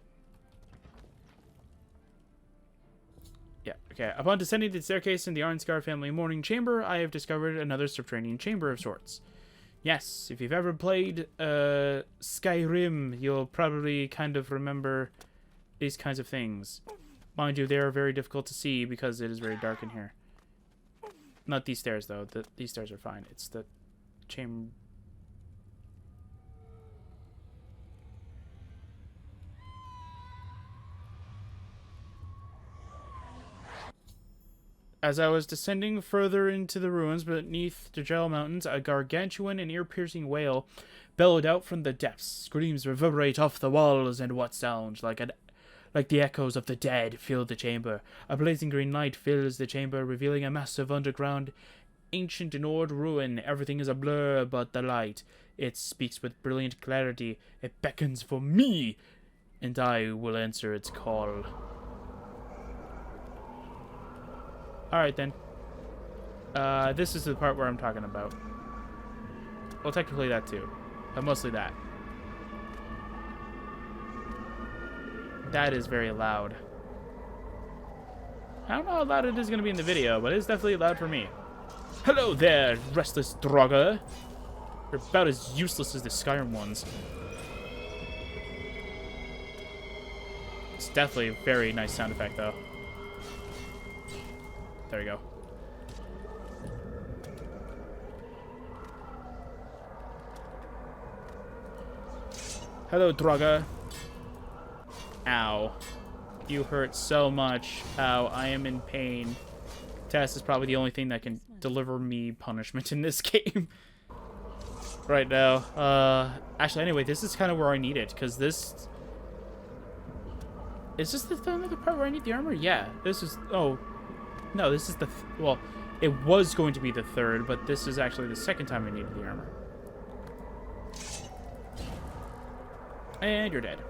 Yeah, okay. Upon descending the staircase in the Arnscar family mourning chamber, I have discovered another subterranean chamber of sorts. Yes, if you've ever played Skyrim, you'll probably kind of remember these kinds of things. Mind you, they are very difficult to see because it is very dark in here. Not these stairs, though. These stairs are fine. It's the chamber. As I was descending further into the ruins beneath the Gel Mountains, a gargantuan and ear-piercing wail bellowed out from the depths. Screams reverberate off the walls, and what sounds like the echoes of the dead fill the chamber. A blazing green light fills the chamber, revealing a massive underground, ancient and old ruin. Everything is a blur but the light. It speaks with brilliant clarity. It beckons for me, and I will answer its call. Alright then. This is the part where I'm talking about. Well, technically that too. But mostly that. That is very loud. I don't know how loud it is going to be in the video, but it's definitely loud for me. Hello there, restless Draugr. You're about as useless as the Skyrim ones. It's definitely a very nice sound effect, though. There we go. Hello, Draugr. Ow. You hurt so much. Ow, I am in pain. Tess is probably the only thing that can deliver me punishment in this game. Right now. Actually, anyway, this is kind of where I need it, because this... Is this the another part where I need the armor? Yeah, this is... Oh, no, this is the... Well, it was going to be the third, but this is actually the second time I needed the armor. And you're dead.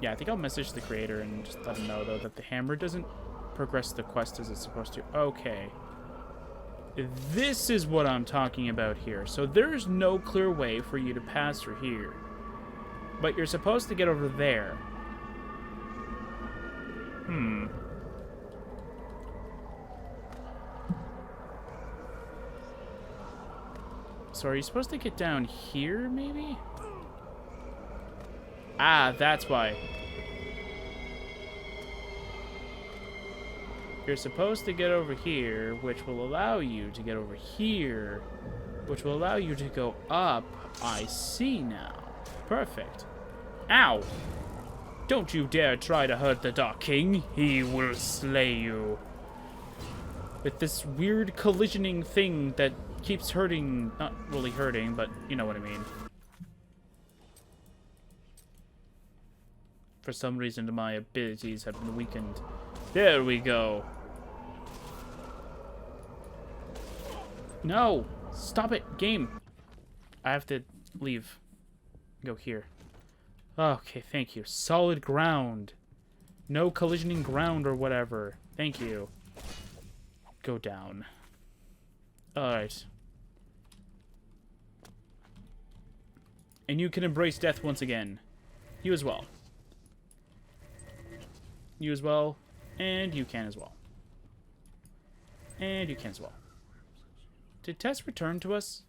Yeah, I think I'll message the creator and just let him know, though, that the hammer doesn't progress the quest as it's supposed to. Okay. This is what I'm talking about here. So there's no clear way for you to pass through here. But you're supposed to get over there. So are you supposed to get down here, maybe? Ah, that's why. You're supposed to get over here, which will allow you to get over here, which will allow you to go up. I see now. Perfect. Ow! Don't you dare try to hurt the Dark King. He will slay you. With this weird collisioning thing that keeps hurting, not really hurting, but you know what I mean. For some reason, my abilities have been weakened. There we go. No! Stop it, game! I have to leave. Go here. Okay, thank you. Solid ground. No collisioning ground or whatever. Thank you. Go down. Alright. And you can embrace death once again. You as well. You as well. And you can as well. And you can as well. Did Tess return to us?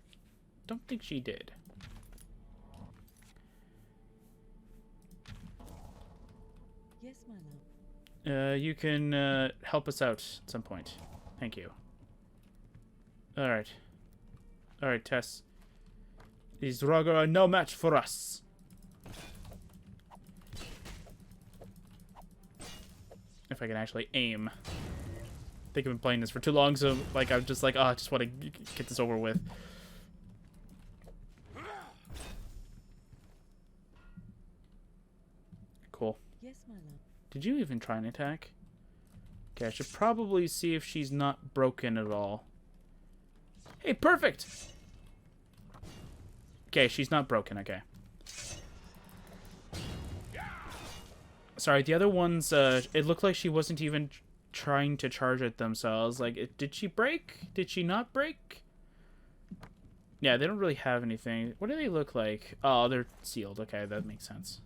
Don't think she did. Yes, my love. You can help us out at some point. Thank you. Alright. Alright, Tess. These Draugr are no match for us. If I can actually aim. I think I've been playing this for too long, so like I'm just like, oh, I just want to get this over with. Cool. Yes, my love. Did you even try an attack? Okay, I should probably see if she's not broken at all. Hey, perfect! Okay, she's not broken, okay. Sorry, the other ones, it looked like she wasn't even trying to charge at themselves. Like, did she break? Did she not break? Yeah, they don't really have anything. What do they look like? Oh, they're sealed. Okay, that makes sense.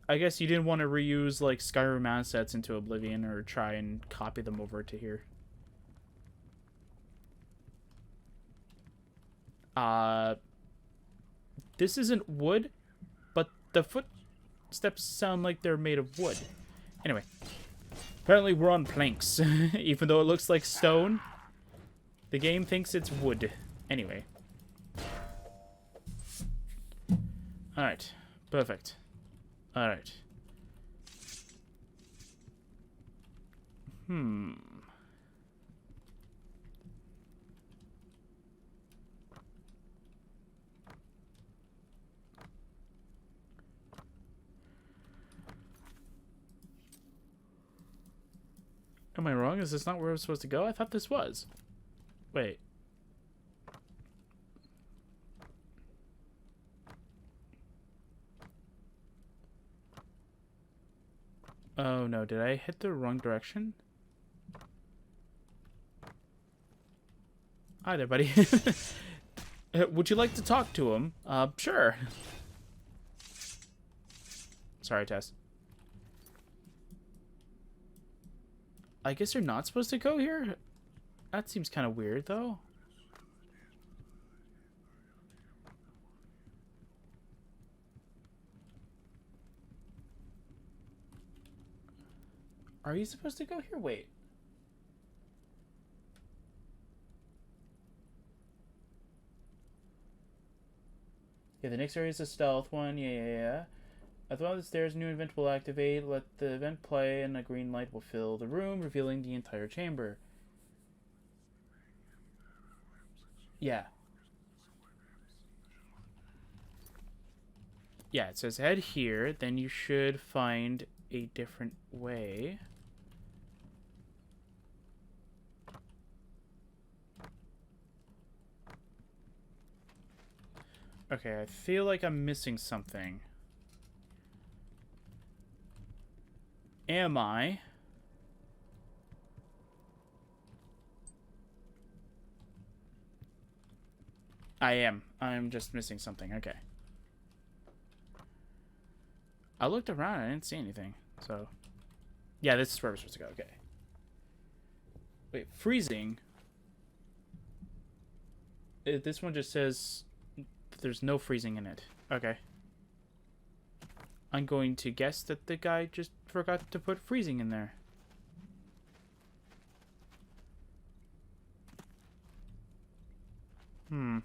I guess you didn't want to reuse, like, Skyrim assets into Oblivion or try and copy them over to here. This isn't wood. the footsteps sound like they're made of wood. Anyway. Apparently we're on planks. Even though it looks like stone. The game thinks it's wood. Anyway. Alright. Perfect. Alright. Am I wrong? Is this not where I was supposed to go? I thought this was. Wait. Oh no, did I hit the wrong direction? Hi there, buddy. Would you like to talk to him? Sure. Sorry, Tess. I guess you're not supposed to go here? That seems kind of weird, though. Are you supposed to go here? Wait. Yeah, the next area is a stealth one. Yeah. At the bottom of the stairs, a new event will activate. Let the event play, and a green light will fill the room, revealing the entire chamber. Yeah. Yeah, it says head here, then you should find a different way. Okay, I feel like I'm missing something. Am I? I am. I'm just missing something. Okay. I looked around. I didn't see anything. So, yeah, this is where we're supposed to go. Okay. Wait, freezing? This one just says there's no freezing in it. Okay. I'm going to guess that the guy just forgot to put freezing in there. Do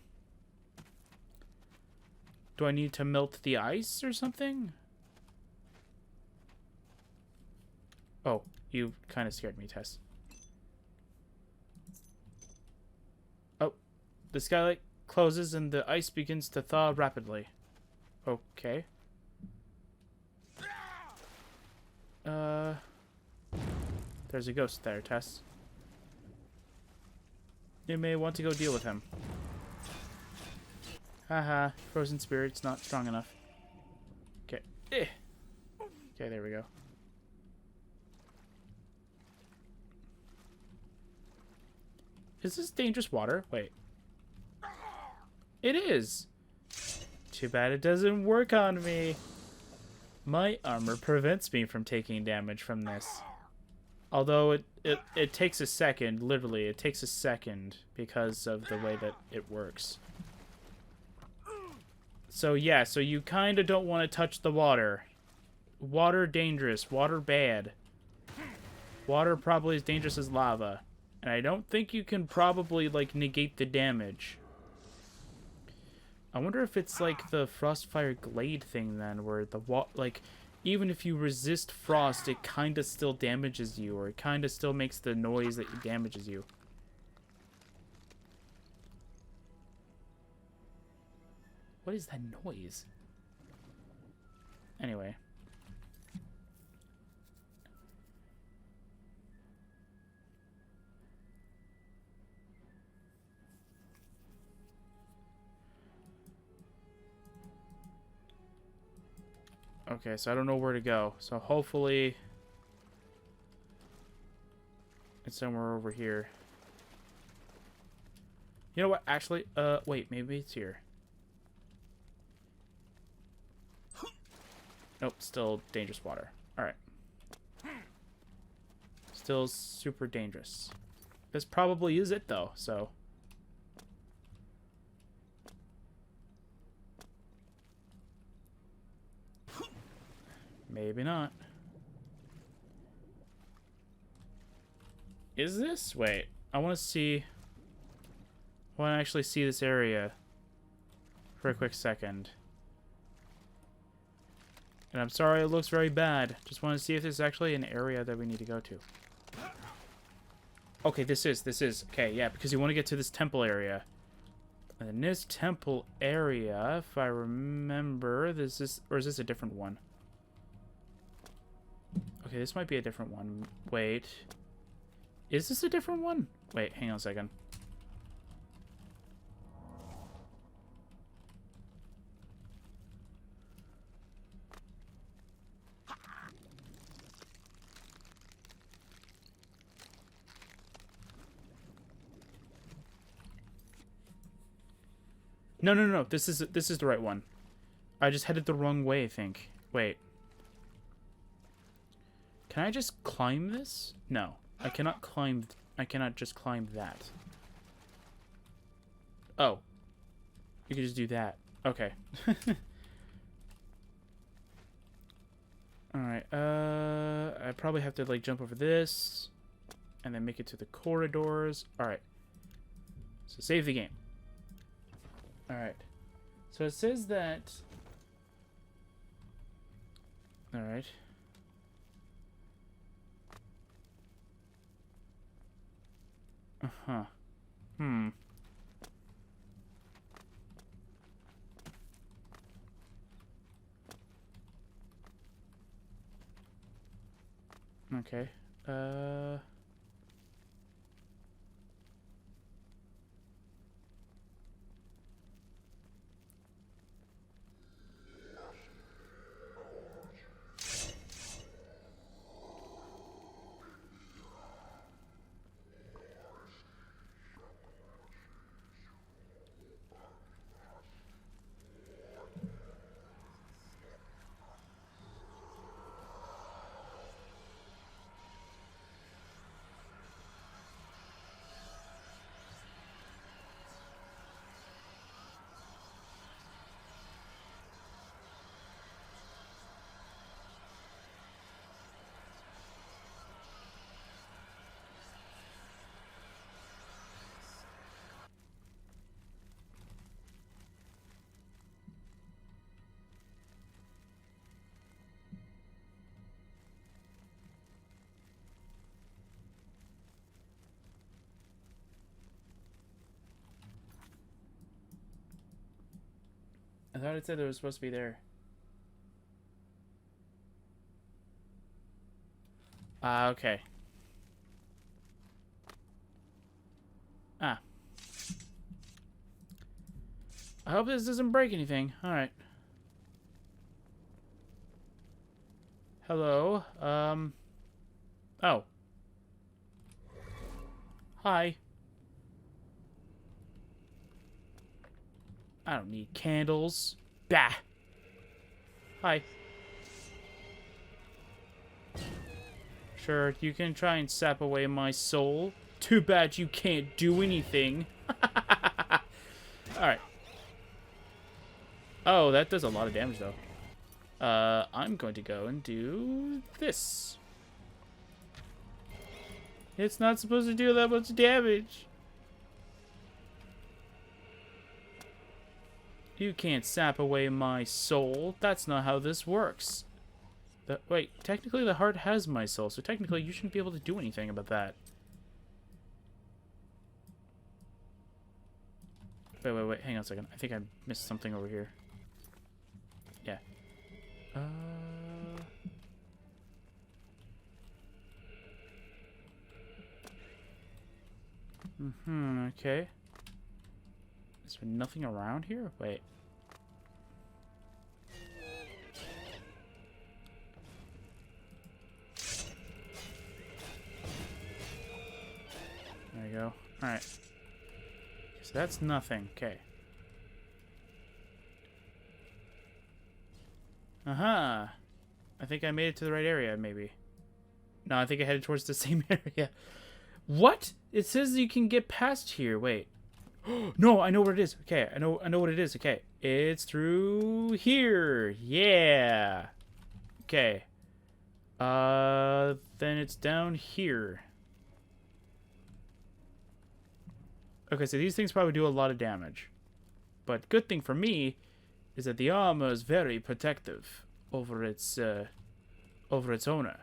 I need to melt the ice or something? Oh, you kind of scared me, Tess. Oh, the skylight closes and the ice begins to thaw rapidly. Okay. There's a ghost there, Tess. You may want to go deal with him. Haha, frozen spirit's not strong enough. Okay. Okay, there we go. Is this dangerous water? Wait. It is! Too bad it doesn't work on me. My armor prevents me from taking damage from this. Although it takes a second, literally, it takes a second because of the way that it works. So yeah, so you kind of don't want to touch the water. Water dangerous, water bad. Water probably as dangerous as lava. And I don't think you can probably, like, negate the damage. I wonder if it's like the Frostfire Glade thing then, where the like, even if you resist frost, it kind of still damages you, or it kind of still makes the noise that it damages you. What is that noise? Anyway. Okay, so I don't know where to go. So hopefully it's somewhere over here. You know what? Actually, wait, maybe it's here. Nope, still dangerous water. Alright. Still super dangerous. This probably is it, though, so... Maybe not. Is this? Wait. I want to see... I want to actually see this area for a quick second. And I'm sorry it looks very bad. Just want to see if there's actually an area that we need to go to. Okay, this is. Okay, yeah, because you want to get to this temple area. And in this temple area, if I remember, this is... Or is this a different one? Okay, this might be a different one. Wait. Is this a different one? Wait, hang on a second. No. This is the right one. I just headed the wrong way, I think. Wait. Can I just climb this? No. I cannot climb... I cannot just climb that. Oh. You can just do that. Okay. Alright, I probably have to, like, jump over this. And then make it to the corridors. Alright. So save the game. Alright. So it says that... Alright. Uh-huh. Okay. I thought it said it was supposed to be there. Okay. Ah. I hope this doesn't break anything. Alright. Hello. Oh. Hi. I don't need candles. Bah. Hi. Sure, you can try and sap away my soul. Too bad you can't do anything. Alright. Oh, that does a lot of damage, though. I'm going to go and do this. It's not supposed to do that much damage. You can't sap away my soul. That's not how this works. Wait, technically the heart has my soul, so technically you shouldn't be able to do anything about that. Wait, hang on a second. I think I missed something over here. Yeah. Okay. Is there nothing around here? Wait. There you go. Alright. So that's nothing. Okay. Aha! I think I made it to the right area, maybe. No, I think I headed towards the same area. What? It says you can get past here. Wait. No, I know what it is. Okay, I know what it is. Okay. It's through here. Yeah. Okay. Then it's down here. Okay, so these things probably do a lot of damage. But good thing for me is that the armor is very protective over its owner.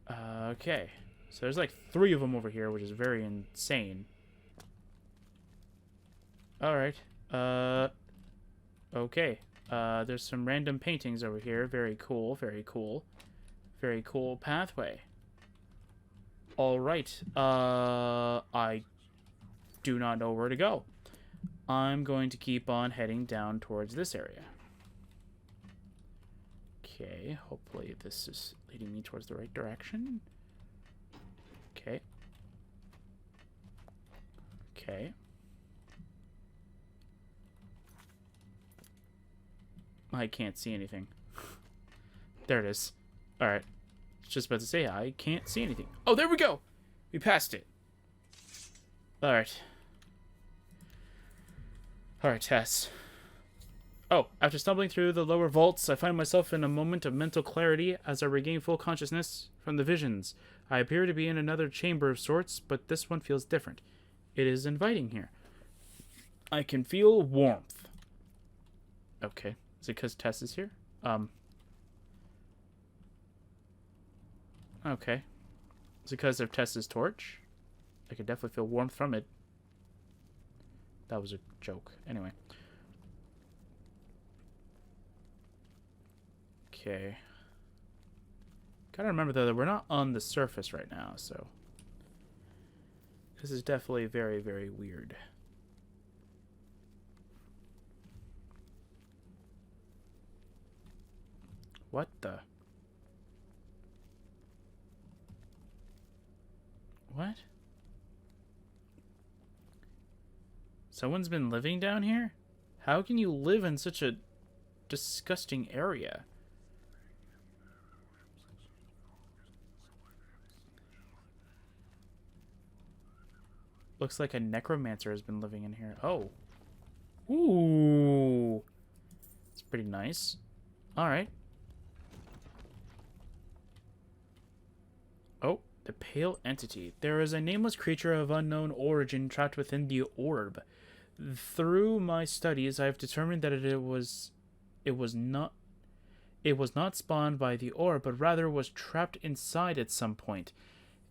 Okay. So there's like 3 of them over here, which is very insane. Alright. Okay. There's some random paintings over here. Very cool, very cool. Very cool pathway. Alright. I do not know where to go. I'm going to keep on heading down towards this area. Okay, hopefully this is leading me towards the right direction. Okay. Okay. I can't see anything. There it is. Alright. Just about to say, I can't see anything. Oh, there we go! We passed it. Alright. Alright, Tess. Oh, after stumbling through the lower vaults, I find myself in a moment of mental clarity as I regain full consciousness from the visions. I appear to be in another chamber of sorts, but this one feels different. It is inviting here. I can feel warmth. Okay. Is it because Tess is here? Okay. Is it because of Tess's torch? I could definitely feel warmth from it. That was a joke. Anyway. Okay. Gotta remember, though, that we're not on the surface right now, so... This is definitely very, very weird. What the? What? Someone's been living down here? How can you live in such a disgusting area? Looks like a necromancer has been living in here. Oh. Ooh. It's pretty nice. Alright. Oh, the pale entity. There is a nameless creature of unknown origin trapped within the orb. Through my studies, I have determined that it was not spawned by the orb, but rather was trapped inside at some point.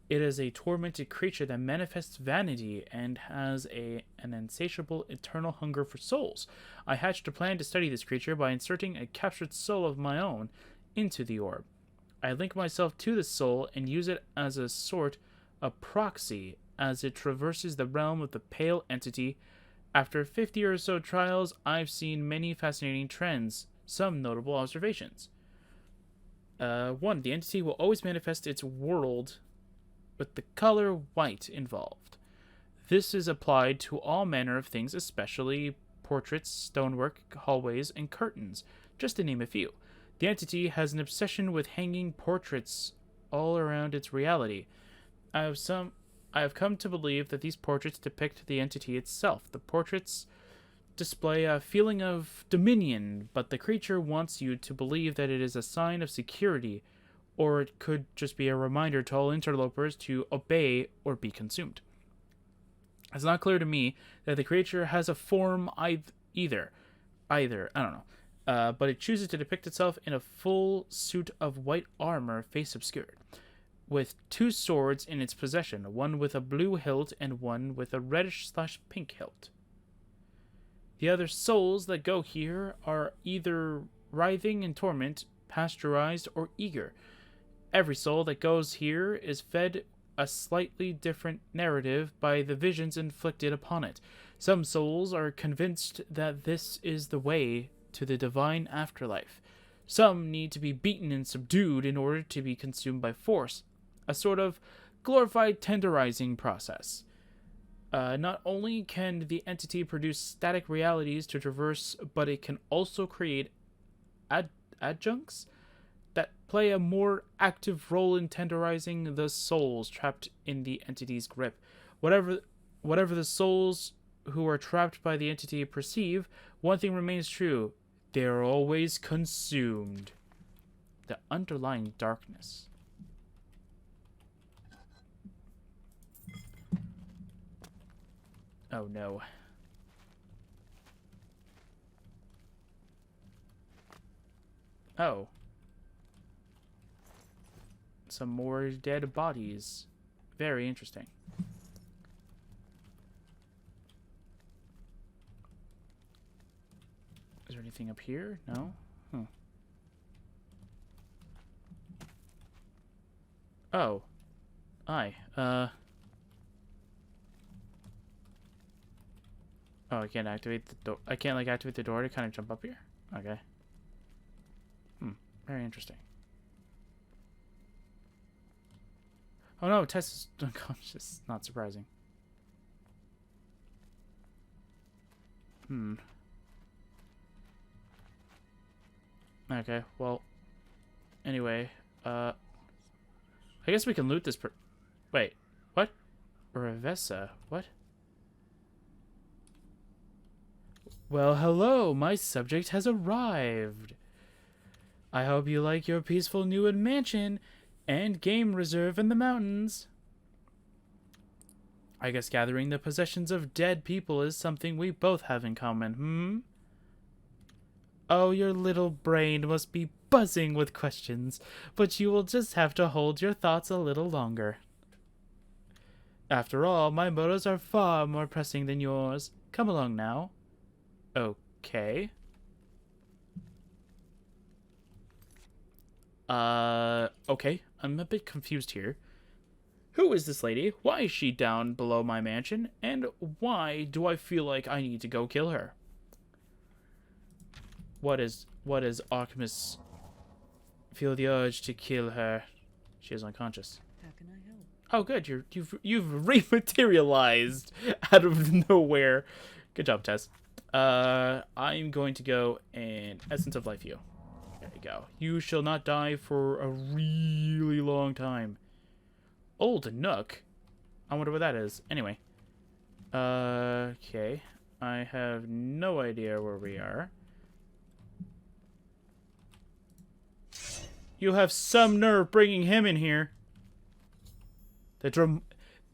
It is a tormented creature that manifests vanity and has an insatiable eternal hunger for souls. I hatched a plan to study this creature by inserting a captured soul of my own into the orb. I link myself to the soul and use it as a sort of proxy as it traverses the realm of the pale entity. After 50 or so trials, I've seen many fascinating trends, some notable observations. 1. The entity will always manifest its world with the color white involved. This is applied to all manner of things, especially portraits, stonework, hallways, and curtains, just to name a few. The entity has an obsession with hanging portraits all around its reality. I have come to believe that these portraits depict the entity itself. The portraits display a feeling of dominion, but the creature wants you to believe that it is a sign of security, or it could just be a reminder to all interlopers to obey or be consumed. It's not clear to me that the creature has a form either, I don't know. But it chooses to depict itself in a full suit of white armor, face obscured, with 2 swords in its possession, one with a blue hilt and one with a reddish/pink hilt. The other souls that go here are either writhing in torment, pasteurized, or eager. Every soul that goes here is fed a slightly different narrative by the visions inflicted upon it. Some souls are convinced that this is the way to the divine afterlife. Some need to be beaten and subdued in order to be consumed by force, a sort of glorified tenderizing process. Not only can the entity produce static realities to traverse, but it can also create adjuncts that play a more active role in tenderizing the souls trapped in the entity's grip. Whatever the souls who are trapped by the entity perceive, one thing remains true. They're always consumed. The underlying darkness. Oh no. Oh. Some more dead bodies. Very interesting. Is there anything up here? No? Hmm. Oh. Aye. Oh, I can't activate the door. I can't, like, activate the door to kind of jump up here? Okay. Very interesting. Oh no, Tess is unconscious. Not surprising. Okay, well. Anyway, I guess we can loot this wait, what? Revessa, what? Well, hello, my subject has arrived. I hope you like your peaceful new mansion and game reserve in the mountains. I guess gathering the possessions of dead people is something we both have in common, Oh, your little brain must be buzzing with questions, but you will just have to hold your thoughts a little longer. After all, my motives are far more pressing than yours. Come along now. Okay. Okay. I'm a bit confused here. Who is this lady? Why is she down below my mansion? And why do I feel like I need to go kill her? What is Artemis? Feel the urge to kill her. She is unconscious. How can I help? Oh, good. You've rematerialized out of nowhere. Good job, Tess. I'm going to go and Essence of Life you. There you go. You shall not die for a really long time. Old Nook? I wonder what that is. Anyway. Okay. I have no idea where we are. You have some nerve bringing him in here. The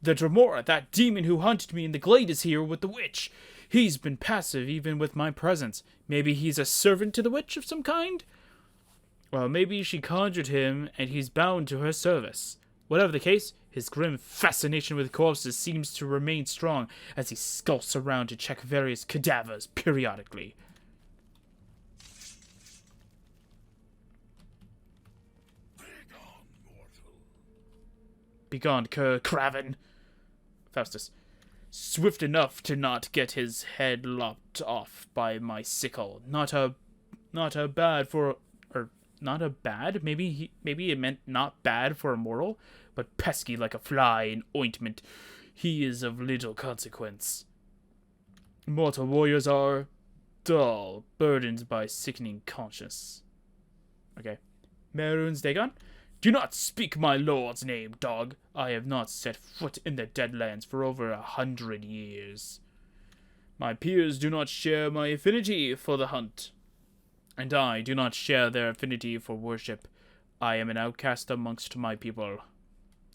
Dremora, that demon who hunted me in the glade, is here with the witch. He's been passive even with my presence. Maybe he's a servant to the witch of some kind? Well, maybe she conjured him and he's bound to her service. Whatever the case, his grim fascination with corpses seems to remain strong as he skulks around to check various cadavers periodically. Begone, Craven. Faustus. Swift enough to not get his head lopped off by my sickle. Not a bad for, or not a bad. Maybe it meant not bad for a mortal, but pesky like a fly in ointment. He is of little consequence. Mortal warriors are dull, burdened by sickening conscience. Okay. Maroon's Dagon. Do not speak my lord's name, dog. I have not set foot in the Deadlands for over 100 years. My peers do not share my affinity for the hunt, and I do not share their affinity for worship. I am an outcast amongst my people.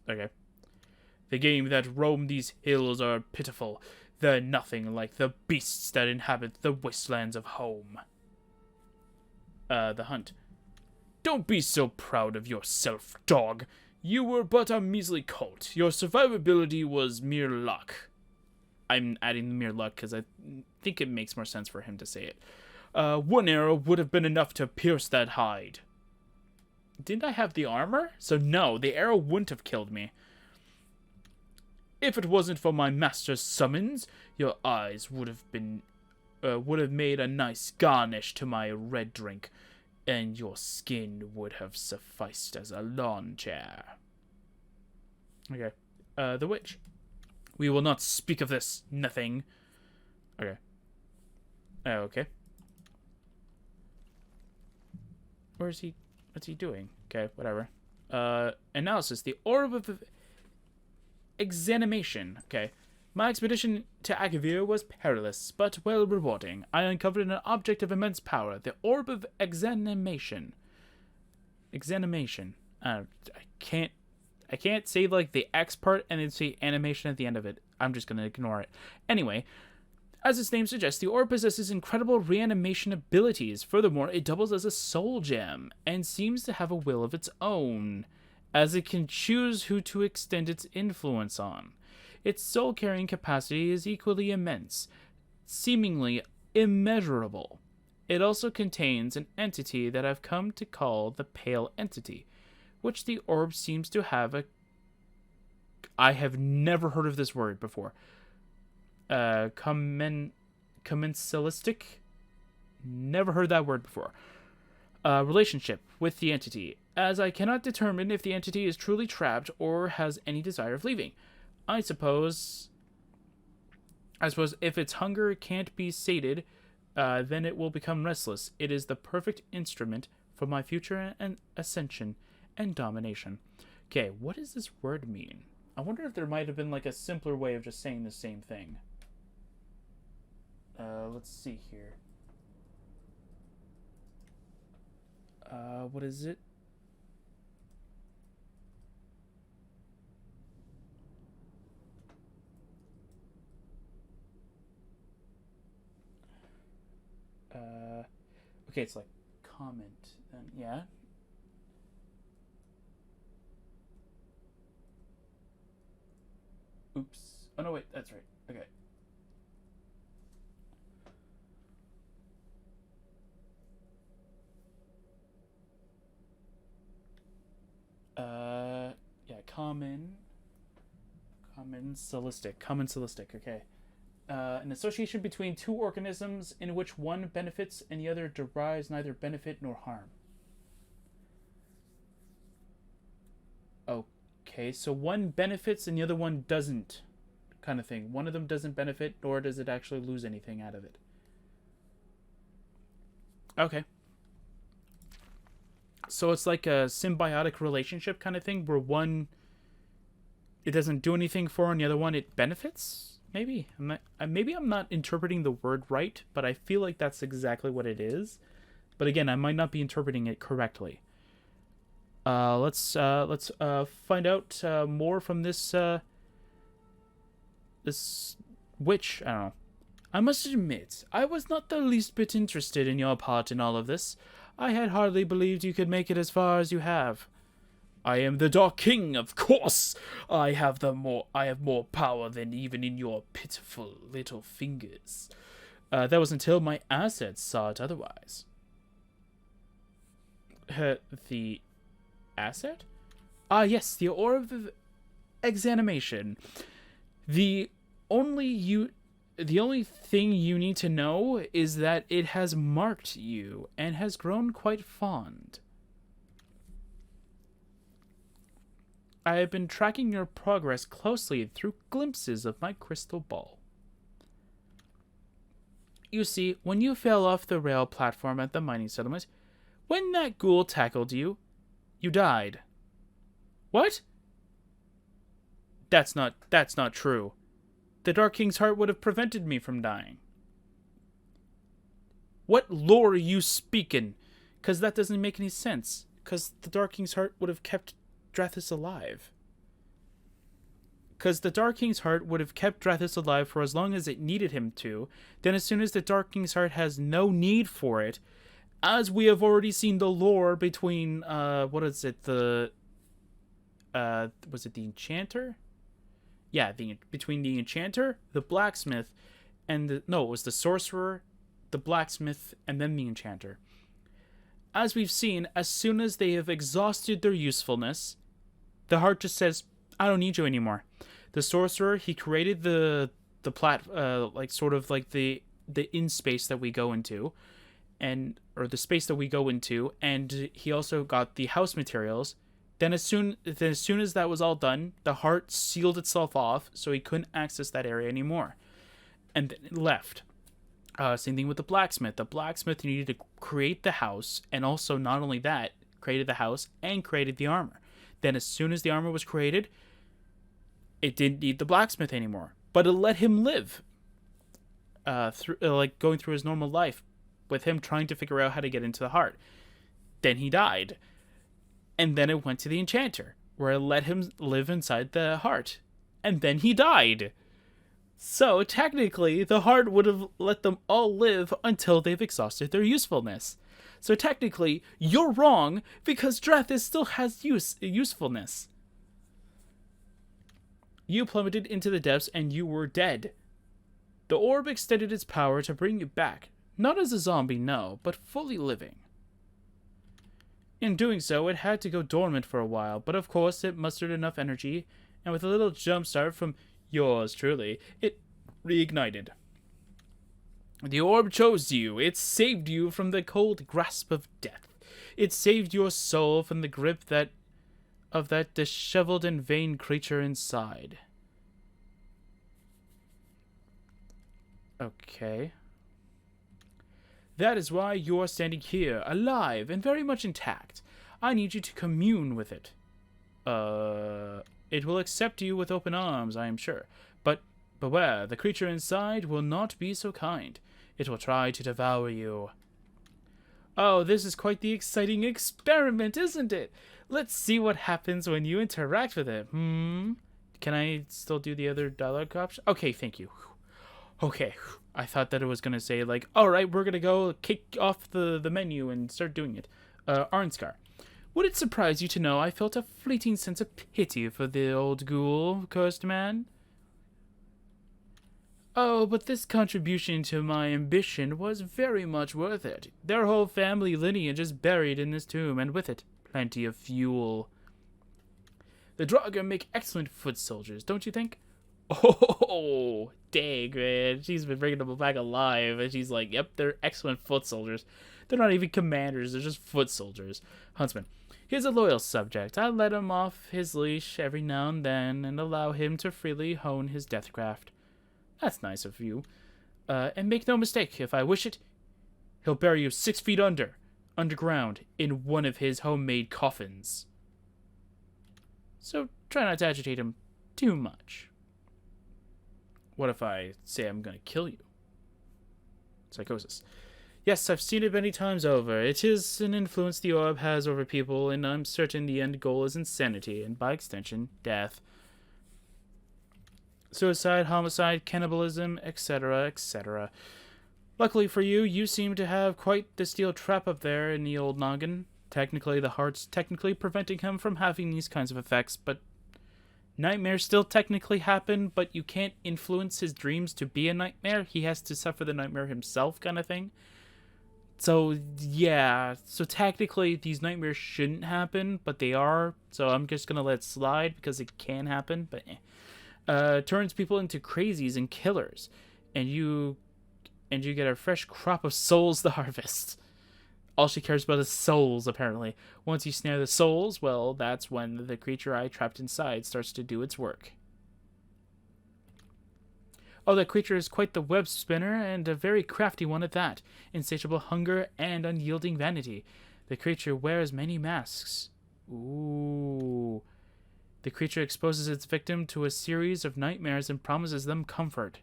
Okay. The game that roam these hills are pitiful. They're nothing like the beasts that inhabit the wastelands of home. The hunt. Don't be so proud of yourself, dog. You were but a measly colt. Your survivability was mere luck. I'm adding the mere luck because I think it makes more sense for him to say it. One arrow would have been enough to pierce that hide. Didn't I have the armor? So no, the arrow wouldn't have killed me. If it wasn't for my master's summons, your eyes would have made a nice garnish to my red drink. And your skin would have sufficed as a lawn chair. Okay. The witch. We will not speak of this. Nothing. Okay. Okay. Where is he? What's he doing? Okay, whatever. Analysis. The orb of examination. Okay. My expedition to Agavir was perilous, but well rewarding. I uncovered an object of immense power, the Orb of Exanimation. Exanimation. I can't say like the X part and then say animation at the end of it. I'm just gonna ignore it. Anyway, as its name suggests, the orb possesses incredible reanimation abilities. Furthermore, it doubles as a soul gem and seems to have a will of its own, as it can choose who to extend its influence on. Its soul-carrying capacity is equally immense, seemingly immeasurable. It also contains an entity that I've come to call the Pale Entity, which the orb seems to have a... I have never heard of this word before. Commensalistic? Never heard that word before. Relationship with the entity, as I cannot determine if the entity is truly trapped or has any desire of leaving. I suppose if its hunger can't be sated, then it will become restless. It is the perfect instrument for my future and ascension and domination. Okay, what does this word mean? I wonder if there might have been like a simpler way of just saying the same thing. Let's see here. What is it? Okay, it's like comment then, yeah. Oops. Oh no, wait, that's right. Okay. Yeah, common solistic, okay. An association between two organisms in which one benefits and the other derives neither benefit nor harm. Okay, so one benefits and the other one doesn't, kind of thing. One of them doesn't benefit, nor does it actually lose anything out of it. Okay. So it's like a symbiotic relationship kind of thing, where one, it doesn't do anything for, and the other one, it benefits? Maybe. Maybe I'm not interpreting the word right, but I feel like that's exactly what it is. But again, I might not be interpreting it correctly. Let's find out more from this this witch. I don't know. I must admit, I was not the least bit interested in your part in all of this. I had hardly believed you could make it as far as you have. I am the Dark King, of course. I have more power than even in your pitiful little fingers. That was until my assets saw it otherwise. The asset? Ah, yes, the Orb of Exanimation. The only thing you need to know is that it has marked you and has grown quite fond. I have been tracking your progress closely through glimpses of my crystal ball. You see, when you fell off the rail platform at the mining settlement, when that ghoul tackled you, you died. What? That's not true. The Dark King's heart would have prevented me from dying. What lore are you speaking? 'Cause that doesn't make any sense. 'Cause the Dark King's heart would have kept Drathis alive. Because the Dark King's heart would have kept Drathis alive for as long as it needed him to. Then as soon as the Dark King's heart has no need for it, as we have already seen the lore between, what is it, was it the Enchanter? Yeah, between the Enchanter, the Blacksmith, and it was the Sorcerer, the Blacksmith, and then the Enchanter. As we've seen, as soon as they have exhausted their usefulness, the heart just says, I don't need you anymore. The Sorcerer, he created the in space that we go into, or the space that we go into, and he also got the house materials. Then as soon as that was all done, the heart sealed itself off, so he couldn't access that area anymore. And then it left. Same thing with the Blacksmith. The Blacksmith needed to create the house, and also not only that, created the house and created the armor. Then as soon as the armor was created, it didn't need the Blacksmith anymore. but it let him live, through like going through his normal life, with him trying to figure out how to get into the heart. Then he died, and then it went to the enchanter, where it let him live inside the heart, and then he died. So technically, the heart would have let them all live until they've exhausted their usefulness. So technically, you're wrong, because Drethys still has usefulness. You plummeted into the depths and you were dead. The orb extended its power to bring you back, not as a zombie, no, but fully living. In doing so, it had to go dormant for a while, but of course it mustered enough energy, and with a little jumpstart from yours truly, it reignited. The orb chose you. It saved you from the cold grasp of death. It saved your soul from the grip of that disheveled and vain creature inside. Okay. That is why you are standing here, alive and very much intact. I need you to commune with it. It will accept you with open arms, I am sure. But beware, the creature inside will not be so kind. It will try to devour you. Oh, this is quite the exciting experiment, isn't it? Let's see what happens when you interact with it. Can I still do the other dialogue option? Okay, thank you. Okay, I thought that it was going to say, like, alright, we're going to go kick off the menu and start doing it. Arnscar. Would it surprise you to know I felt a fleeting sense of pity for the old ghoul, cursed man? Oh, but this contribution to my ambition was very much worth it. Their whole family lineage is buried in this tomb, and with it, plenty of fuel. The Draugr make excellent foot soldiers, don't you think? Oh, dang, man. She's been bringing them back alive, and she's like, yep, they're excellent foot soldiers. They're not even commanders, they're just foot soldiers. Huntsman. He's a loyal subject. I let him off his leash every now and then, and allow him to freely hone his deathcraft. That's nice of you. And make no mistake, if I wish it, he'll bury you 6 feet underground, in one of his homemade coffins. So try not to agitate him too much. What if I say I'm gonna kill you? Psychosis. Yes, I've seen it many times over. It is an influence the orb has over people, and I'm certain the end goal is insanity, and by extension, death. Suicide, homicide, cannibalism, etc., etc. Luckily for you, you seem to have quite the steel trap up there in the old noggin. Technically, the heart's technically preventing him from having these kinds of effects, but nightmares still technically happen, but you can't influence his dreams to be a nightmare. He has to suffer the nightmare himself, kind of thing. So, yeah. So, technically, these nightmares shouldn't happen, but they are. So, I'm just going to let it slide because it can happen, but turns people into crazies and killers. And you get a fresh crop of souls to harvest. All she cares about is souls, apparently. Once you snare the souls, well, that's when the creature I trapped inside starts to do its work. Oh, that creature is quite the web spinner, and a very crafty one at that. Insatiable hunger and unyielding vanity. The creature wears many masks. Ooh. The creature exposes its victim to a series of nightmares and promises them comfort.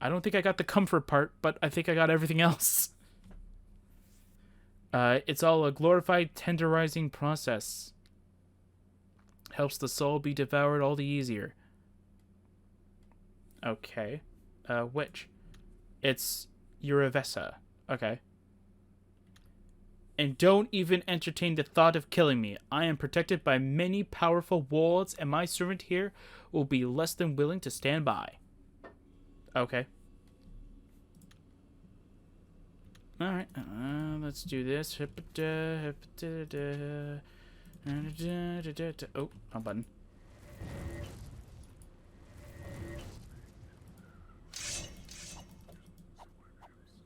I don't think I got the comfort part, but I think I got everything else. It's all a glorified tenderizing process. Helps the soul be devoured all the easier. Okay. Which? It's Urivessa. Okay. And don't even entertain the thought of killing me. I am protected by many powerful wards, and my servant here will be less than willing to stand by. Okay. Alright, let's do this. Oh, wrong button.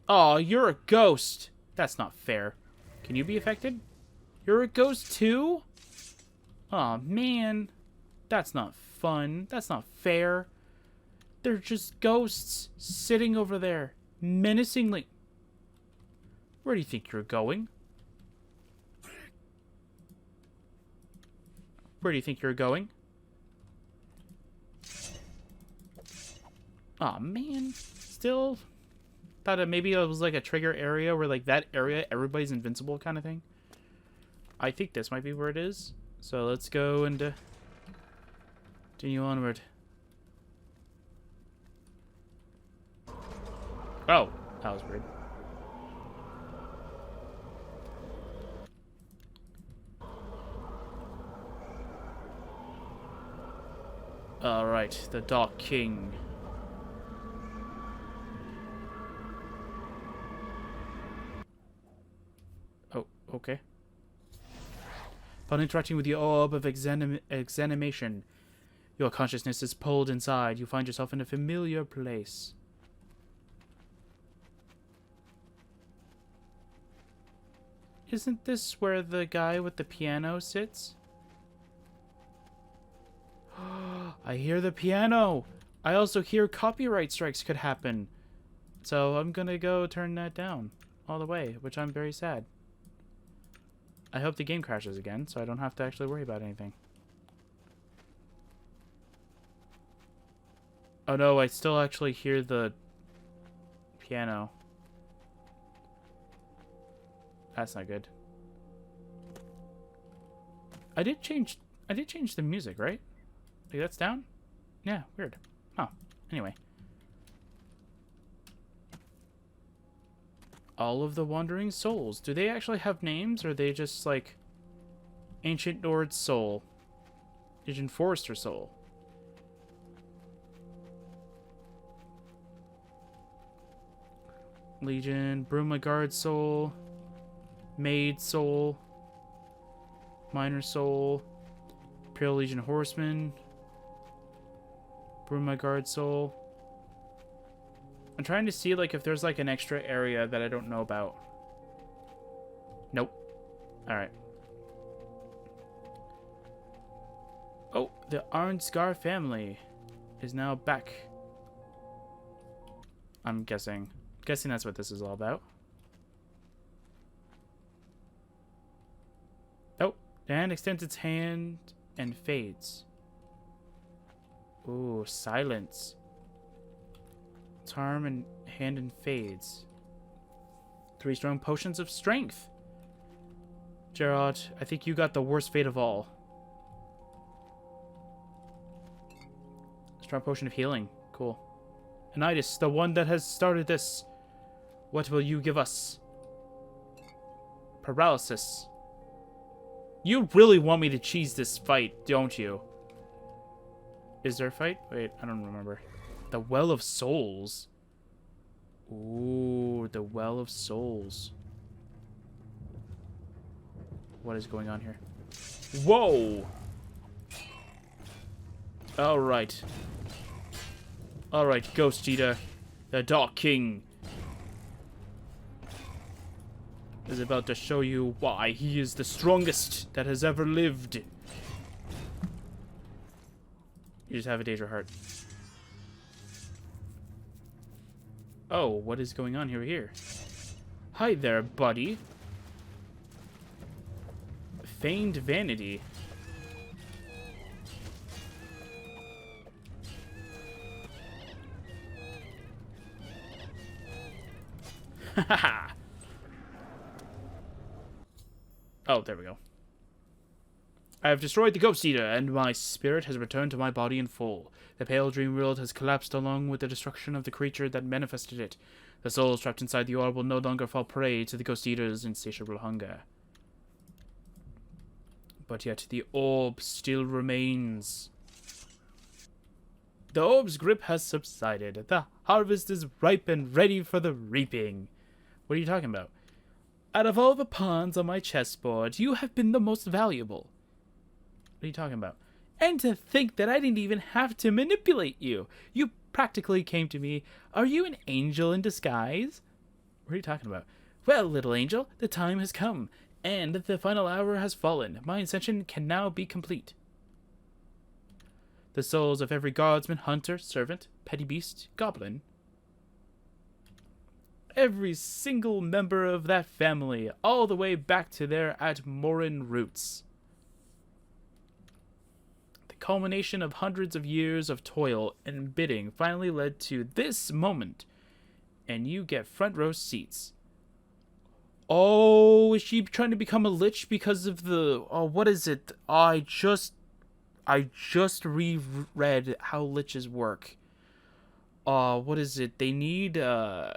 Oh, you're a ghost. That's not fair. Can you be affected? You're a ghost too? Oh man. That's not fun. That's not fair. They're just ghosts sitting over there, menacingly. Where do you think you're going? Where do you think you're going? Aw, man. Still thought it maybe it was like a trigger area where like that area everybody's invincible kind of thing. I think this might be where it is. So let's go and continue onward. Oh, that was weird. Alright, the Dark King. Oh, okay. Upon interacting with the orb of exanimation, your consciousness is pulled inside. You find yourself in a familiar place. Isn't this where the guy with the piano sits? I hear the piano! I also hear copyright strikes could happen. So I'm gonna go turn that down all the way, which I'm very sad. I hope the game crashes again, so I don't have to actually worry about anything. Oh no, I still actually hear the piano. That's not good. I did change the music, right? Like that's down? Yeah, weird. Oh, anyway. All of the Wandering Souls. Do they actually have names, or are they just like Ancient Nord Soul? Agent Forrester Soul? Legion, Brumagard Soul, Maid Soul, Minor Soul, Imperial Legion Horseman, Brumagard Soul. I'm trying to see like if there's like an extra area that I don't know about. Nope. Alright. Oh, the Arnsgar family is now back. I'm guessing. Guessing that's what this is all about. Oh, the hand extends its hand and fades. Ooh, silence. Charm and hand and fades. 3 strong potions of strength. Gerard, I think you got the worst fate of all. Strong potion of healing. Cool. Anitis, the one that has started this. What will you give us? Paralysis. You really want me to cheese this fight, don't you? Is there a fight? Wait, I don't remember. The Well of Souls. Ooh, the Well of Souls. What is going on here? Whoa! Alright. Alright, Ghost Eater. The Dark King is about to show you why he is the strongest that has ever lived. You just have a Daedra heart. Oh, what is going on here? Hi there, buddy. Feigned vanity. Haha. Oh, there we go. I have destroyed the Ghost Eater, and my spirit has returned to my body in full. The pale dream world has collapsed along with the destruction of the creature that manifested it. The souls trapped inside the orb will no longer fall prey to the Ghost Eater's insatiable hunger. But yet the orb still remains. The orb's grip has subsided. The harvest is ripe and ready for the reaping. What are you talking about? Out of all the pawns on my chessboard, you have been the most valuable. What are you talking about? And to think that I didn't even have to manipulate you. You practically came to me. Are you an angel in disguise? What are you talking about? Well, little angel, the time has come, and the final hour has fallen. My ascension can now be complete. The souls of every guardsman, hunter, servant, petty beast, goblin, every single member of that family, all the way back to their Atmoran roots. culmination of hundreds of years of toil and bidding finally led to this moment. And you get front row seats. Oh, is she trying to become a lich because of the... Oh, what is it? I just reread how liches work. What is it? They need a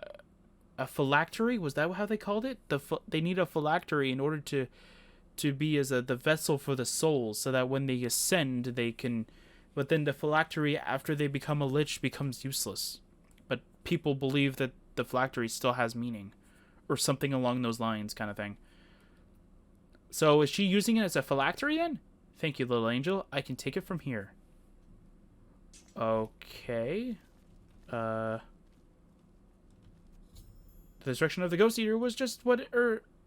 phylactery? Was that how they called it? They need a phylactery in order to be as the vessel for the souls, so that when they ascend, they can... But then the phylactery, after they become a lich, becomes useless. But people believe that the phylactery still has meaning. Or something along those lines, kind of thing. So is she using it as a phylactery then? Thank you, little angel. I can take it from here. Okay. The destruction of the Ghost Eater was just what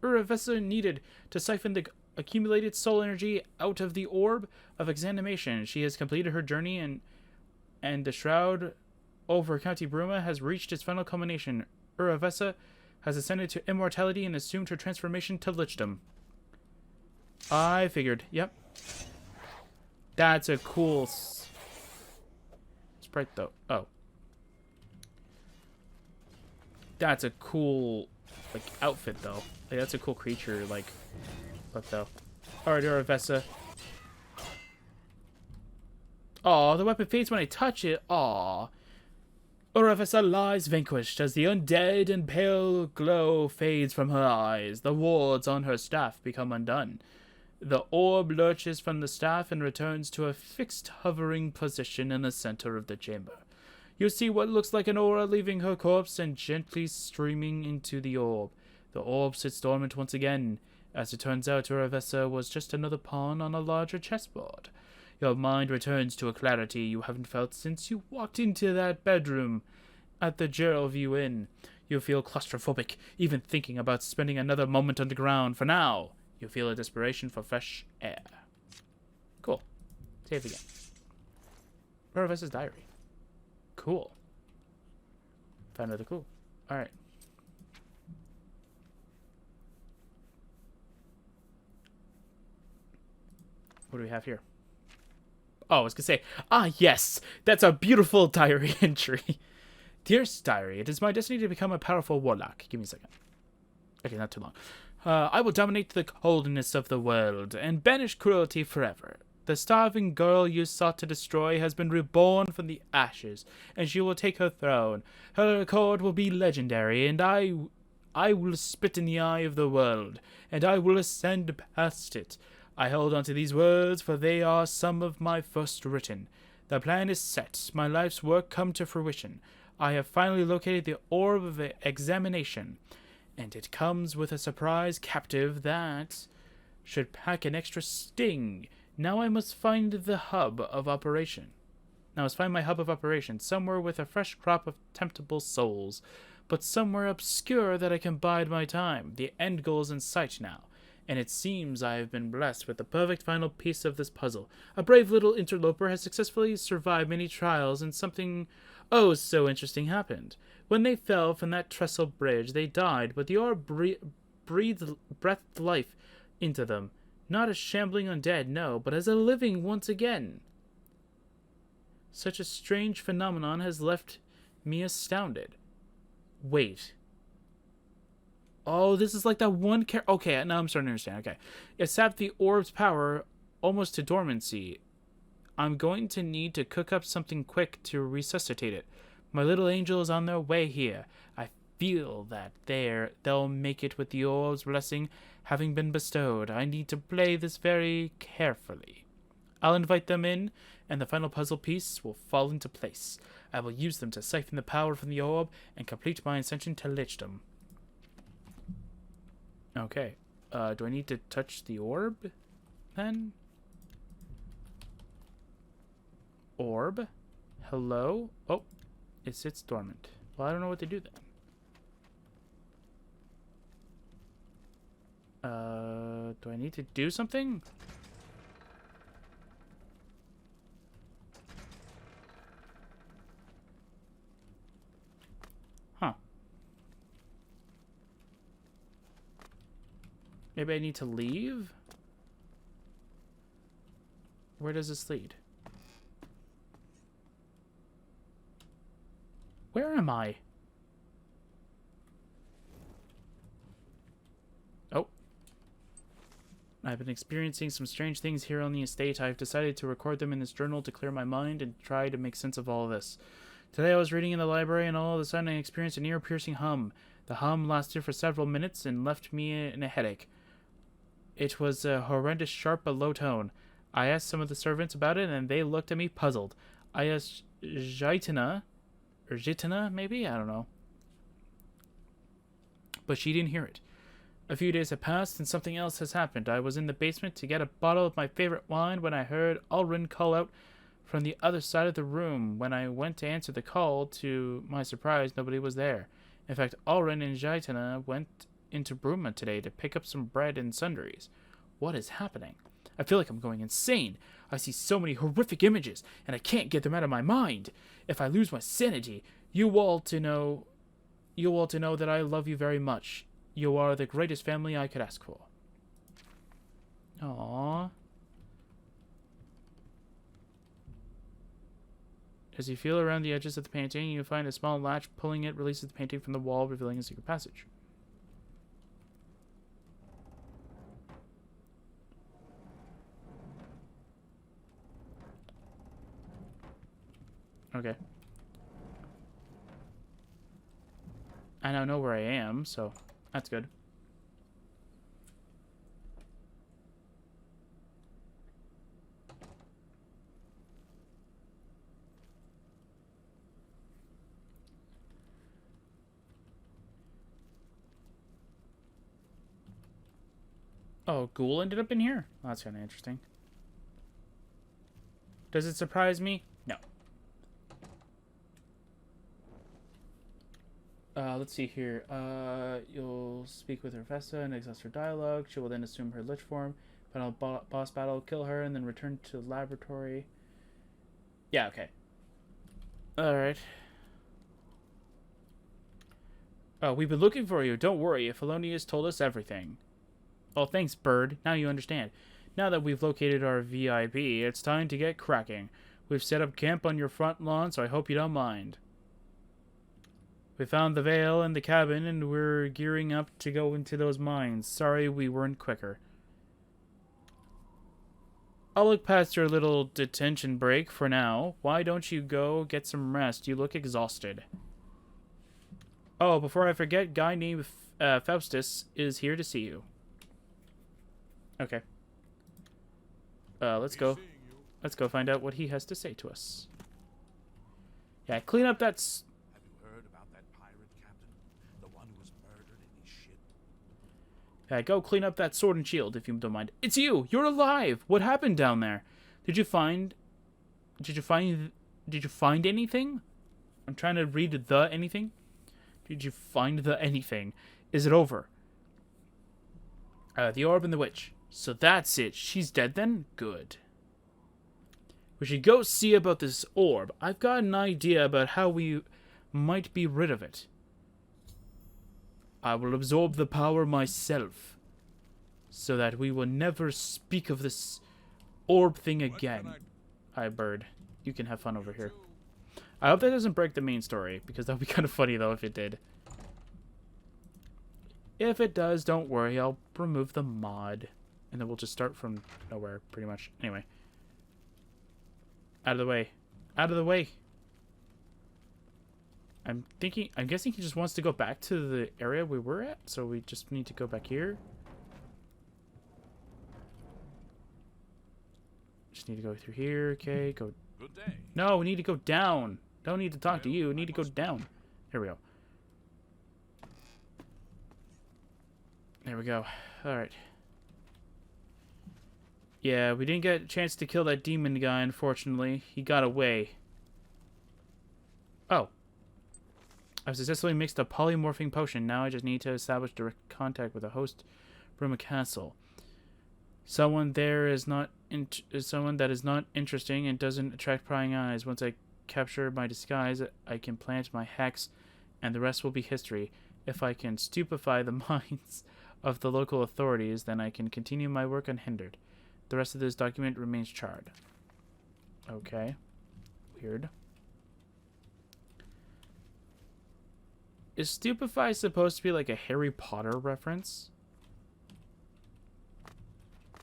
Uravessa needed to siphon the accumulated soul energy out of the orb of examination. She has completed her journey, and the shroud over County Bruma has reached its final culmination. Uravessa has ascended to immortality and assumed her transformation to lichdom. I figured. Yep. That's a cool sprite, though. Oh. That's a cool, like, outfit, though. Like, that's a cool creature, like, look, though. Alright, Uravessa. Aw, the weapon fades when I touch it. Aw. Uravessa lies vanquished as the undead and pale glow fades from her eyes. The wards on her staff become undone. The orb lurches from the staff and returns to a fixed hovering position in the center of the chamber. You see what looks like an aura leaving her corpse and gently streaming into the orb. The orb sits dormant once again. As it turns out, Uravessa was just another pawn on a larger chessboard. Your mind returns to a clarity you haven't felt since you walked into that bedroom at the Geraldview Inn. You feel claustrophobic, even thinking about spending another moment on the ground. For now, you feel a desperation for fresh air. Cool. Save again. Uravessa's diary. Cool. Found another clue. Alright. What do we have here? Oh, I was going to say, yes, that's a beautiful diary entry. Dearest diary, it is my destiny to become a powerful warlock. Give me a second. Okay, not too long. I will dominate the coldness of the world and banish cruelty forever. The starving girl you sought to destroy has been reborn from the ashes, and she will take her throne. Her accord will be legendary, and I will spit in the eye of the world, and I will ascend past it. I hold on to these words, for they are some of my first written. The plan is set, my life's work come to fruition. I have finally located the orb of examination, and it comes with a surprise captive that should pack an extra sting. Now I must find the hub of operation. Now I must find my hub of operation, somewhere with a fresh crop of temptable souls, but somewhere obscure that I can bide my time. The end goal is in sight now, and it seems I have been blessed with the perfect final piece of this puzzle. A brave little interloper has successfully survived many trials, and something oh so interesting happened. When they fell from that trestle bridge, they died, but the orb breathed life into them. Not as shambling undead, no, but as a living once again. Such a strange phenomenon has left me astounded. Wait. Oh, this is like that one okay, now I'm starting to understand. Okay. It sapped the orb's power almost to dormancy. I'm going to need to cook up something quick to resuscitate it. My little angel is on their way here. I feel that they'll make it with the orb's blessing having been bestowed. I need to play this very carefully. I'll invite them in, and the final puzzle piece will fall into place. I will use them to siphon the power from the orb and complete my ascension to lichdom. Okay. Do I need to touch the orb then? Orb? Hello? Oh, it sits dormant. Well, I don't know what to do then. Do I need to do something? Huh. Maybe I need to leave? Where does this lead? Where am I? Oh. I've been experiencing some strange things here on the estate. I've decided to record them in this journal to clear my mind and try to make sense of all of this. Today I was reading in the library and all of a sudden I experienced an ear-piercing hum. The hum lasted for several minutes and left me in a headache. It was a horrendous sharp but low tone. I asked some of the servants about it and they looked at me puzzled. I asked Jaitina, or Jitana maybe? I don't know. But she didn't hear it. A few days have passed and something else has happened. I was in the basement to get a bottle of my favorite wine when I heard Ulrin call out from the other side of the room. When I went to answer the call, to my surprise, nobody was there. In fact, Ulrin and Jaitina went into Bruma today to pick up some bread and sundries. What is happening? I feel like I'm going insane. I see so many horrific images, and I can't get them out of my mind. If I lose my sanity, you all to know that I love you very much. You are the greatest family I could ask for. Aww. As you feel around the edges of the painting, you find a small latch. Pulling it releases the painting from the wall, revealing a secret passage. Okay. I now know where I am, so that's good. Oh, Ghoul ended up in here? Oh, that's kind of interesting. Does it surprise me? No. Let's see here. You'll speak with Hervessa and exhaust her dialogue. She will then assume her lich form. Final boss battle, kill her, and then return to the laboratory. Yeah, okay. Alright. Oh, we've been looking for you. Don't worry. Felonius told us everything. Oh, thanks, Bird. Now you understand. Now that we've located our VIP, it's time to get cracking. We've set up camp on your front lawn, so I hope you don't mind. We found the veil and the cabin, and we're gearing up to go into those mines. Sorry we weren't quicker. I'll look past your little detention break for now. Why don't you go get some rest? You look exhausted. Oh, before I forget, guy named Faustus is here to see you. Okay. Let's go. Let's go find out what he has to say to us. Yeah, clean up that... Have you heard about that pirate captain? The one who was murdered in his ship? Yeah, go clean up that sword and shield, if you don't mind. It's you! You're alive! What happened down there? Did you find anything? I'm trying to read the anything. Did you find the anything? Is it over? The orb and the witch. So that's it. She's dead then? Good. We should go see about this orb. I've got an idea about how we might be rid of it. I will absorb the power myself, so that we will never speak of this orb thing again. Hi, Bird. You can have fun over here. I hope that doesn't break the main story, because that would be kind of funny, though, if it did. If it does, don't worry. I'll remove the mod. And then we'll just start from nowhere, pretty much. Anyway. Out of the way. Out of the way. I'm guessing he just wants to go back to the area we were at. So we just need to go back here. Just need to go through here. Okay, go. Good day. No, we need to go down. Don't need to talk to you. We need to go down. There we go. There we go. Alright. Yeah, we didn't get a chance to kill that demon guy, unfortunately. He got away. Oh. I've successfully mixed a polymorphing potion. Now I just need to establish direct contact with the host from a castle. Someone that is not interesting and doesn't attract prying eyes. Once I capture my disguise, I can plant my hex, and the rest will be history. If I can stupefy the minds of the local authorities, then I can continue my work unhindered. The rest of this document remains charred. Okay. Weird. Is Stupefy supposed to be like a Harry Potter reference?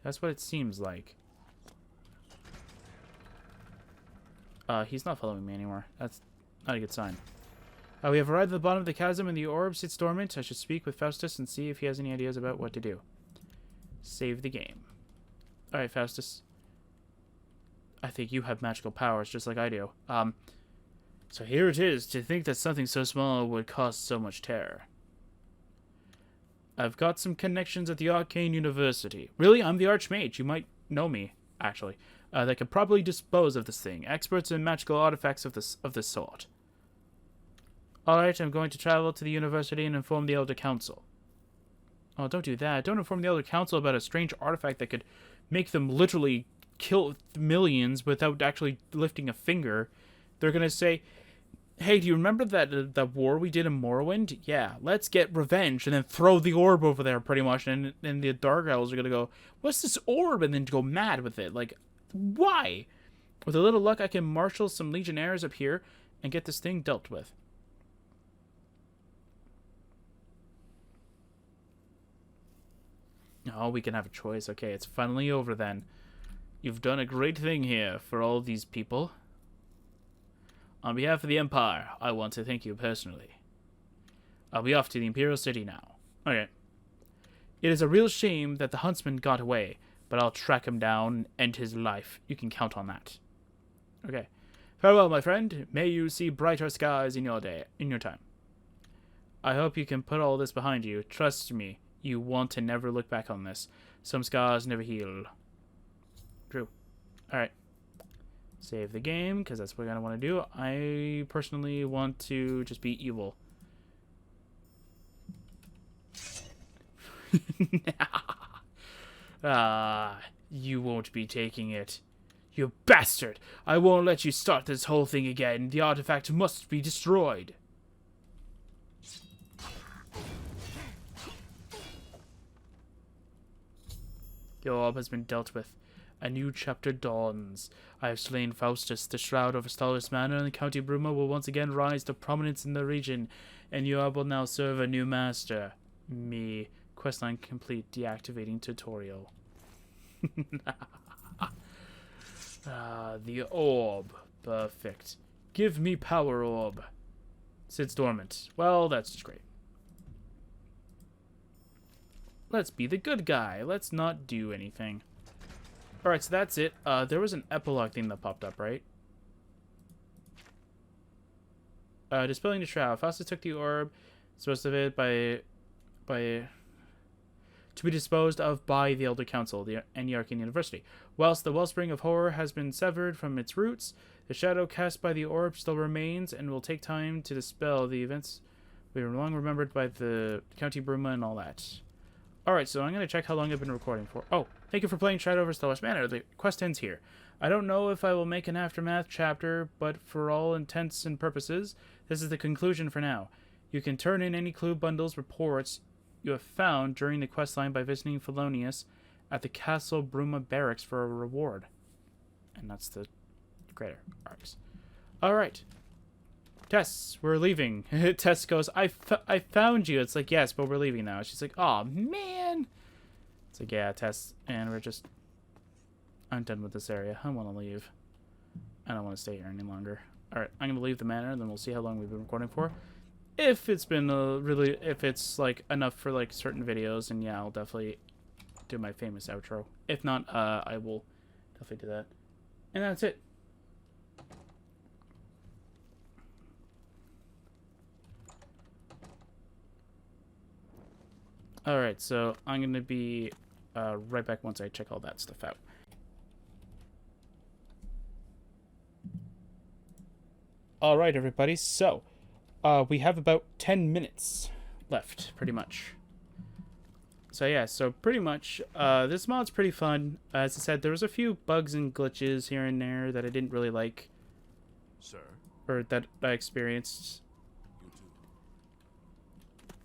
That's what it seems like. He's not following me anymore. That's not a good sign. We have arrived at the bottom of the chasm and the orb sits dormant. I should speak with Faustus and see if he has any ideas about what to do. Save the game. Alright, Faustus. I think you have magical powers just like I do. So here it is. To think that something so small would cause so much terror. I've got some connections at the Arcane University. Really? I'm the Archmage. You might know me, actually. That could probably dispose of this thing. Experts in magical artifacts of this sort. Alright, I'm going to travel to the university and inform the Elder Council. Oh, don't do that. Don't inform the Elder Council about a strange artifact that could make them literally kill millions without actually lifting a finger. They're going to say, hey, do you remember that war we did in Morrowind? Yeah, let's get revenge, and then throw the orb over there, pretty much, and the Dark Elves are going to go, what's this orb? And then go mad with it. Like, why? With a little luck, I can marshal some Legionnaires up here and get this thing dealt with. Oh, we can have a choice. Okay, it's finally over then. You've done a great thing here for all these people. On behalf of the Empire, I want to thank you personally. I'll be off to the Imperial City now. Okay. It is a real shame that the huntsman got away, but I'll track him down and end his life. You can count on that. Okay. Farewell, my friend. May you see brighter skies in your time. I hope you can put all this behind you. Trust me, you want to never look back on this. Some scars never heal. True. Alright. Save the game, because that's what we're going to want to do. I personally want to just be evil. You won't be taking it. You bastard! I won't let you start this whole thing again. The artifact must be destroyed. The orb has been dealt with. A new chapter dawns. I have slain Faustus. The shroud over Staller's Manor and the County Bruma will once again rise to prominence in the region, and you will now serve a new master. Me. Questline complete. Deactivating tutorial. The orb. Perfect. Give me power orb. Sits dormant. Well, that's just great. Let's be the good guy. Let's not do anything. Alright, so that's it. There was an epilogue thing that popped up, right? Dispelling the shroud. Faustus took the orb, disposed of it to be disposed of by the Elder Council and the Arcane University. Whilst the wellspring of horror has been severed from its roots, the shadow cast by the orb still remains and will take time to dispel the events we were long remembered by the County Bruma and all that. Alright, so I'm going to check how long I've been recording for. Oh, thank you for playing Shadow over Staller's Manor. The quest ends here. I don't know if I will make an Aftermath chapter, but for all intents and purposes, this is the conclusion for now. You can turn in any clue bundles reports you have found during the questline by visiting Felonius at the Castle Bruma Barracks for a reward. And that's the greater arcs. Alright. Tess, we're leaving. Tess goes, I found you. It's like, yes, but we're leaving now. She's like, oh man. It's like, yeah, Tess. And I'm done with this area. I want to leave. I don't want to stay here any longer. Alright, I'm going to leave the manor, and then we'll see how long we've been recording for. If it's been if it's like enough for like certain videos, and yeah, I'll definitely do my famous outro. If not, I will definitely do that. And that's it. Alright, so I'm going to be right back once I check all that stuff out. Alright, everybody, so we have about 10 minutes left, pretty much. So yeah, so pretty much, this mod's pretty fun. As I said, there was a few bugs and glitches here and there that I didn't really like. Sir? Or that I experienced. You too.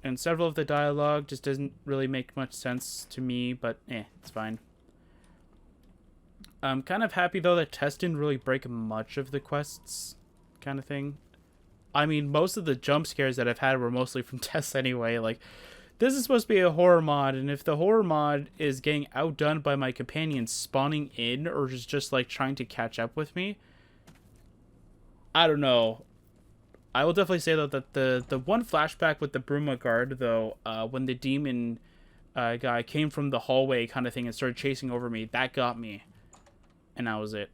And several of the dialogue just doesn't really make much sense to me, but it's fine. I'm kind of happy, though, that Tess didn't really break much of the quests kind of thing. I mean, most of the jump scares that I've had were mostly from tests anyway. Like, this is supposed to be a horror mod, and if the horror mod is getting outdone by my companions spawning in or just like trying to catch up with me, I don't know. I will definitely say though that the one flashback with the Bruma guard though, when the demon guy came from the hallway kind of thing and started chasing over me, that got me, and that was it.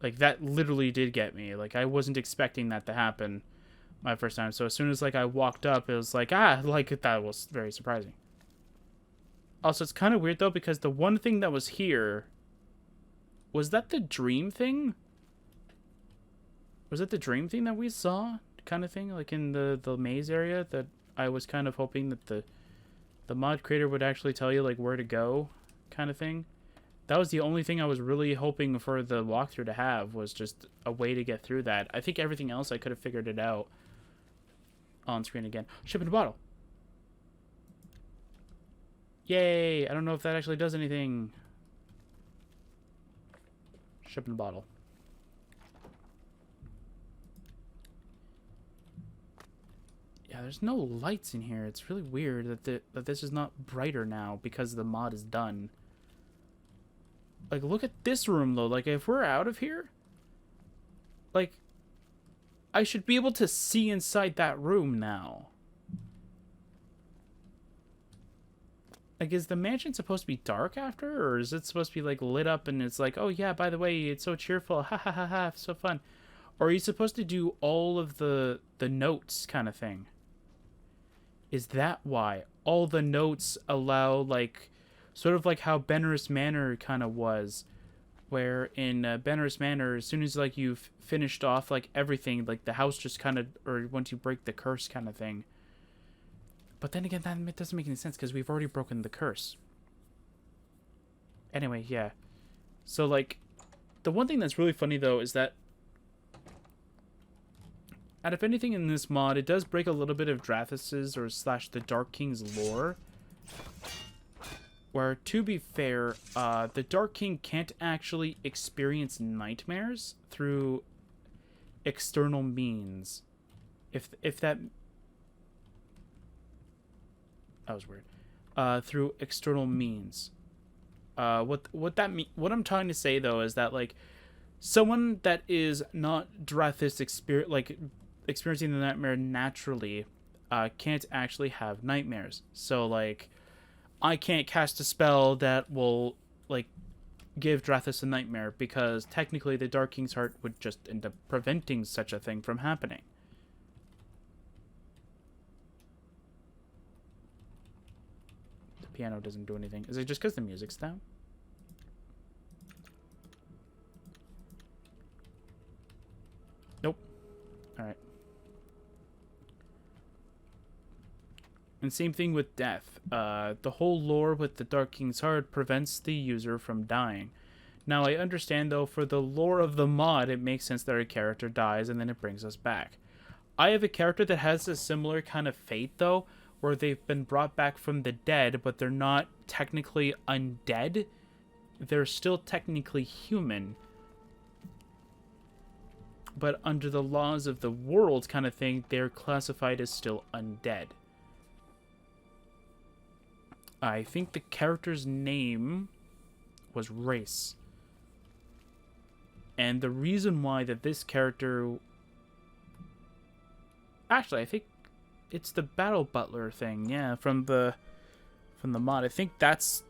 Like, that literally did get me. Like, I wasn't expecting that to happen my first time. So as soon as, like, I walked up, it was like, like, that was very surprising. Also, it's kind of weird, though, because the one thing that was here... Was that the dream thing? Was it the dream thing that we saw? Kind of thing? Like, in the maze area? That I was kind of hoping that the mod creator would actually tell you, like, where to go? Kind of thing. That was the only thing I was really hoping for the walkthrough to have, was just a way to get through that. I think everything else I could have figured it out on screen again. Ship in a bottle. Yay! I don't know if that actually does anything. Ship in a bottle. Yeah, there's no lights in here. It's really weird that this is not brighter now because the mod is done. Like, look at this room, though. Like, if we're out of here, like, I should be able to see inside that room now. Like, is the mansion supposed to be dark after? Or is it supposed to be, like, lit up and it's like, oh, yeah, by the way, it's so cheerful. Ha, ha, ha, ha, so fun. Or are you supposed to do all of the notes kind of thing? Is that why? All the notes allow, like... Sort of like how Benner's Manor kind of was, where in Benner's Manor, as soon as like you've finished off like everything, like the house just kind of, or once you break the curse kind of thing. But then again, that doesn't make any sense because we've already broken the curse. Anyway, yeah. So like, the one thing that's really funny though is that out of anything in this mod, it does break a little bit of Drathus's or slash the Dark King's lore. Where, to be fair, the Dark King can't actually experience nightmares through external means. If that... That was weird. Through external means. What I'm trying to say, though, is that, like, someone that is not Drathus experiencing the nightmare naturally can't actually have nightmares. So, like... I can't cast a spell that will, like, give Drathus a nightmare, because technically the Dark King's Heart would just end up preventing such a thing from happening. The piano doesn't do anything. Is it just because the music's down? Nope. Alright. And same thing with death. The whole lore with the Dark King's Heart prevents the user from dying. Now, I understand, though, for the lore of the mod, it makes sense that a character dies and then it brings us back. I have a character that has a similar kind of fate, though, where they've been brought back from the dead, but they're not technically undead. They're still technically human. But under the laws of the world kind of thing, they're classified as still undead. I think the character's name was Race. And the reason why that this character... Actually, I think it's the Battle Butler thing, yeah, from the mod. I think that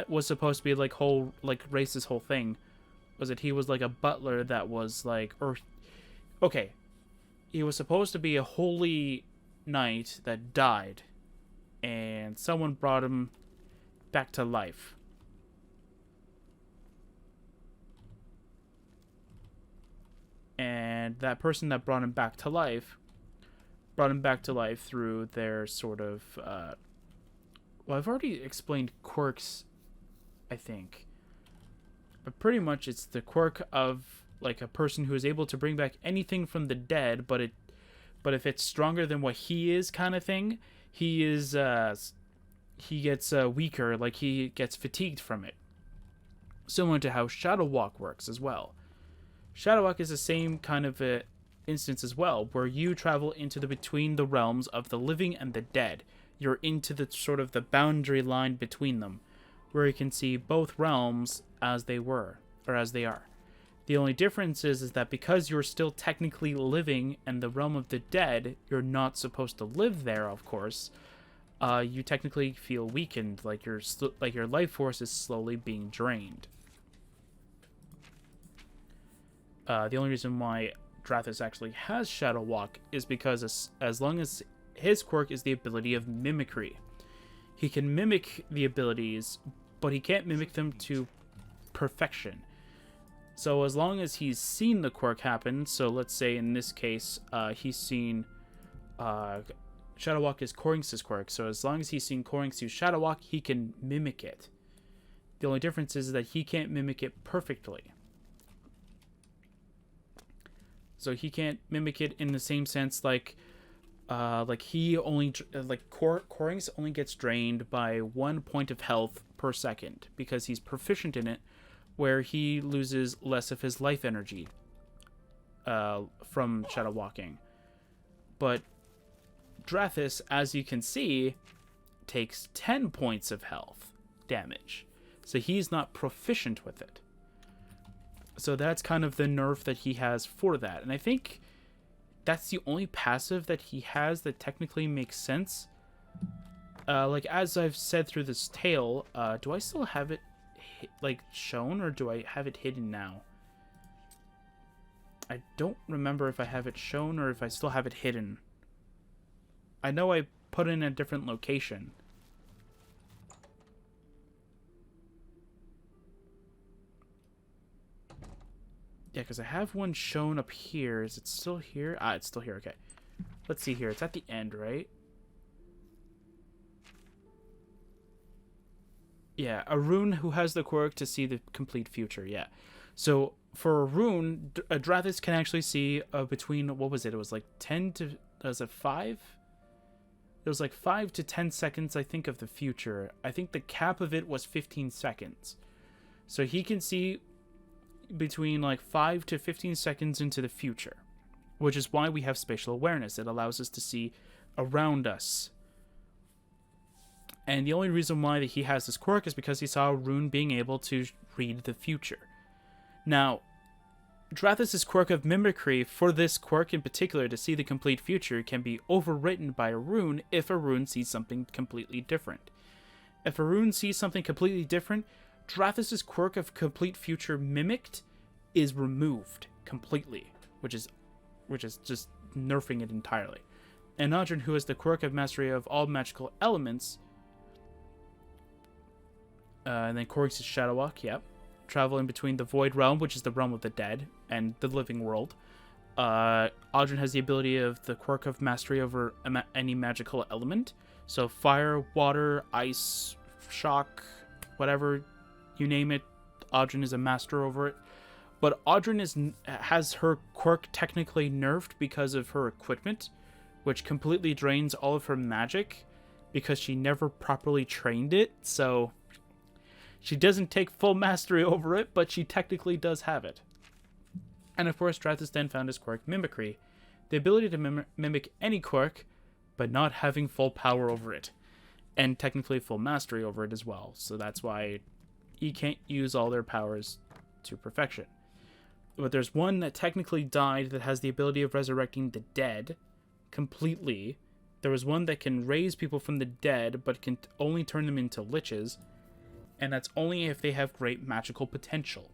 was supposed to be like Race's whole thing. Was that he was like a butler that was like... Okay. He was supposed to be a holy knight that died. And someone brought him back to life. And that person that brought him back to life through their sort of well, I've already explained quirks, I think, but pretty much it's the quirk of like a person who is able to bring back anything from the dead, but if it's stronger than what he is, kind of thing, he gets weaker, like he gets fatigued from it. similar to how Shadow Walk works as well. Shadow Walk is the same kind of a instance as well, where you travel into the between the realms of the living and the dead. You're into the sort of the boundary line between them, where you can see both realms as they were, or as they are. The only difference is that because you're still technically living in the realm of the dead, you're not supposed to live there, of course. You technically feel weakened, like your life force is slowly being drained. The only reason why Drathis actually has Shadow Walk is because as long as his quirk is the ability of mimicry. He can mimic the abilities, but he can't mimic them to perfection. So as long as he's seen the quirk happen, so let's say in this case, he's seen Shadow Walk is Corynx's quirk, so as long as he's seen Corynx use Shadow Walk, he can mimic it. The only difference is that he can't mimic it perfectly. So he can't mimic it in the same sense like he only Corynx only gets drained by 1 point of health per second because he's proficient in it, where he loses less of his life energy from Shadow Walking. But Drathis, as you can see, takes 10 points of health damage. So he's not proficient with it. So that's kind of the nerf that he has for that. And I think that's the only passive that he has that technically makes sense. Like, as I've said through this tale, do I still have it shown, or do I have it hidden now? I don't remember if I have it shown or if I still have it hidden. I know I put it in a different location. Yeah, because I have one shown up here. Is it still here? Ah, it's still here. Okay. Let's see here. It's at the end, right? Yeah, a rune who has the quirk to see the complete future. Yeah. So for a rune, Drathis can actually see between, what was it? It was like 10 to, was it 5? It was like 5 to 10 seconds, I think, of the future. I think the cap of it was 15 seconds. So he can see between like 5 to 15 seconds into the future, which is why we have spatial awareness. It allows us to see around us. And the only reason why that he has this quirk is because he saw a rune being able to read the future. Now, Drathis' quirk of mimicry, for this quirk in particular, to see the complete future, can be overwritten by a rune if a rune sees something completely different. If a rune sees something completely different, Drathis' quirk of complete future mimicked is removed completely, which is just nerfing it entirely. And Audryn, who has the quirk of mastery of all magical elements, and then Corynx's Shadow Walk, yep. Travel in between the Void Realm, which is the realm of the dead, and the living world. Audryn has the ability of the quirk of mastery over any magical element. So fire, water, ice, shock, whatever, you name it, Audryn is a master over it. But Audryn has her quirk technically nerfed because of her equipment, which completely drains all of her magic because she never properly trained it. So she doesn't take full mastery over it, but she technically does have it. And of course, Drathis then found his quirk Mimicry, the ability to mimic any quirk, but not having full power over it, and technically full mastery over it as well. So that's why you can't use all their powers to perfection. But there's one that technically died that has the ability of resurrecting the dead completely. There was one that can raise people from the dead, but can only turn them into liches. And that's only if they have great magical potential.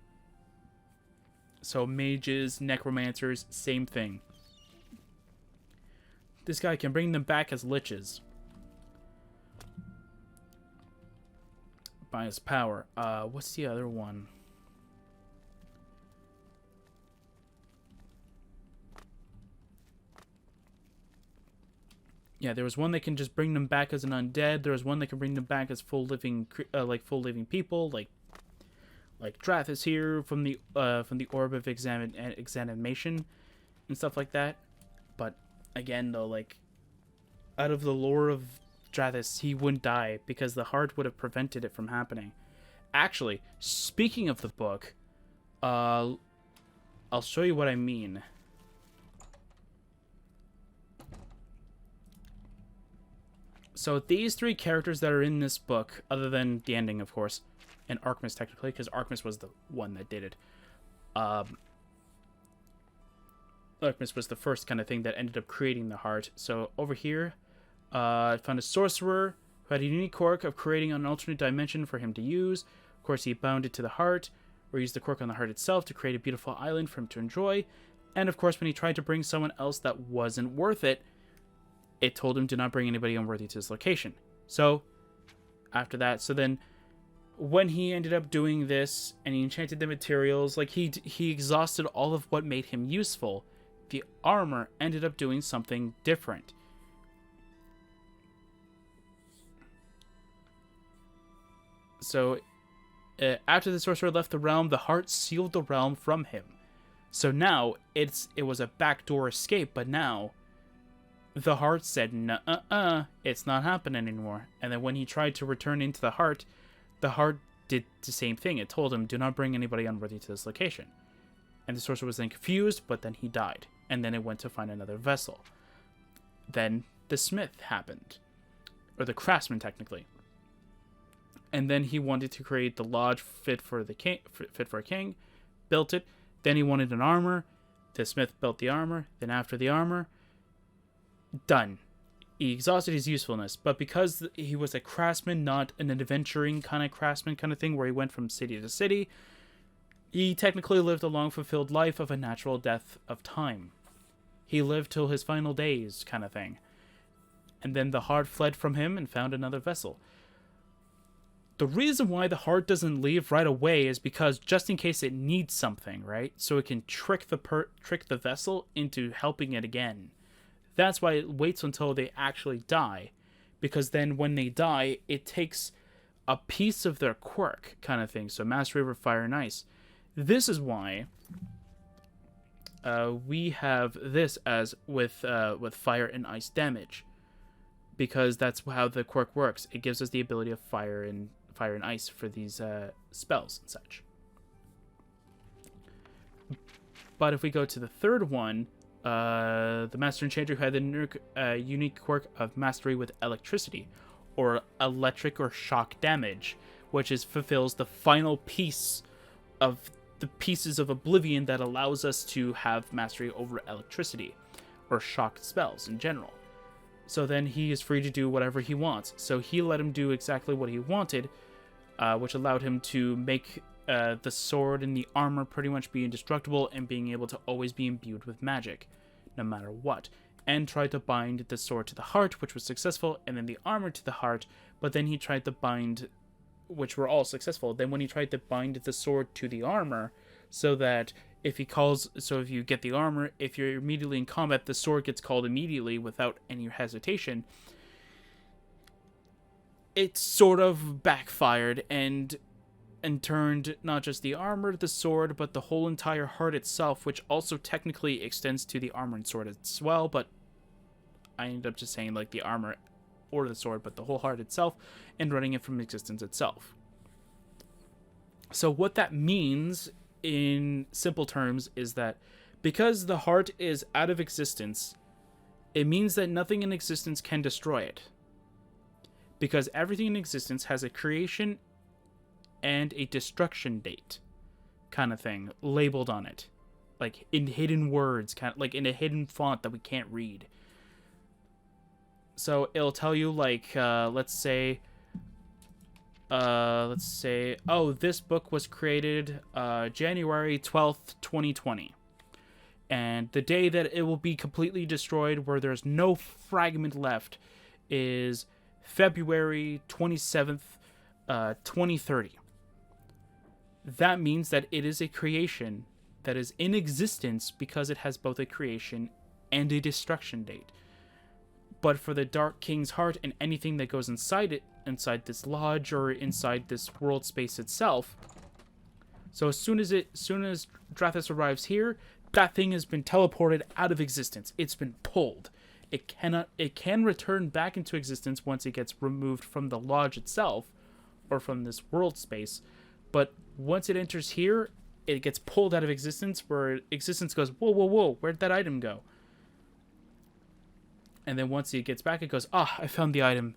So mages, necromancers, same thing. This guy can bring them back as liches by his power. What's the other one? Yeah, there was one that can just bring them back as an undead. There was one that can bring them back as full living people, like Drathis here from the Orb of Examination and stuff like that. But again, though, like, out of the lore of Drathis, he wouldn't die because the heart would have prevented it from happening. actually, speaking of the book, I'll show you what I mean. So these three characters that are in this book, other than the ending, of course, and Archmus technically, because Archmus was the one that did it. Archmus was the first kind of thing that ended up creating the heart. So over here, I found a sorcerer who had a unique quirk of creating an alternate dimension for him to use. Of course, he bound it to the heart, or used the quirk on the heart itself to create a beautiful island for him to enjoy. And of course, when he tried to bring someone else that wasn't worth it, it told him to not bring anybody unworthy to his location. So, after that, then when he ended up doing this and he enchanted the materials, like he exhausted all of what made him useful, the armor ended up doing something different. So, after the sorcerer left the realm, the heart sealed the realm from him. So now it was a backdoor escape, but now the heart said, "Nuh-uh-uh, it's not happening anymore." And then when he tried to return into the heart did the same thing. It told him, "Do not bring anybody unworthy to this location." And the sorcerer was then confused, but then he died. And then it went to find another vessel. Then the smith happened, or the craftsman technically. And then he wanted to create the lodge fit for a king, built it. Then he wanted an armor. The smith built the armor. Then after the armor, done. He exhausted his usefulness, but because he was a craftsman, not an adventuring kind of craftsman kind of thing where he went from city to city, he technically lived a long fulfilled life of a natural death of time. He lived till his final days kind of thing. And then the heart fled from him and found another vessel. The reason why the heart doesn't leave right away is because just in case it needs something, right? So it can trick the vessel into helping it again. That's why it waits until they actually die, because then when they die, it takes a piece of their quirk kind of thing. So mastery over fire and ice. This is why we have this as with fire and ice damage, because that's how the quirk works. It gives us the ability of fire and ice for these spells and such. But if we go to the third one, the Master Enchanter who had the unique quirk of mastery with electricity, or electric or shock damage, which fulfills the final piece of the pieces of Oblivion that allows us to have mastery over electricity, or shock spells in general. So then he is free to do whatever he wants. So he let him do exactly what he wanted, which allowed him to make the sword and the armor pretty much be indestructible and being able to always be imbued with magic, no matter what. And tried to bind the sword to the heart, which was successful, and then the armor to the heart, but then he tried to bind, which were all successful. Then when he tried to bind the sword to the armor, so that if you get the armor, if you're immediately in combat, the sword gets called immediately without any hesitation. It sort of backfired and turned not just the armor, the sword, but the whole entire heart itself, which also technically extends to the armor and sword as well, but I ended up just saying like the armor or the sword, but the whole heart itself, and running it from existence itself. So what that means in simple terms is that because the heart is out of existence, it means that nothing in existence can destroy it. Because everything in existence has a creation and a destruction date kind of thing labeled on it, like in hidden words, kind of like in a hidden font that we can't read. So it'll tell you like let's say oh, this book was created January 12th 2020, and the day that it will be completely destroyed where there's no fragment left is February 27th 2030. That means that it is a creation that is in existence because it has both a creation and a destruction date. But for the Dark King's heart and anything that goes inside it, inside this lodge or inside this world space itself, so as soon as Drathis arrives here, that thing has been teleported out of existence. It's been pulled. It can return back into existence once it gets removed from the lodge itself or from this world space. But once it enters here, it gets pulled out of existence, where existence goes, whoa, whoa, whoa, where'd that item go? And then once it gets back, it goes, ah, I found the item.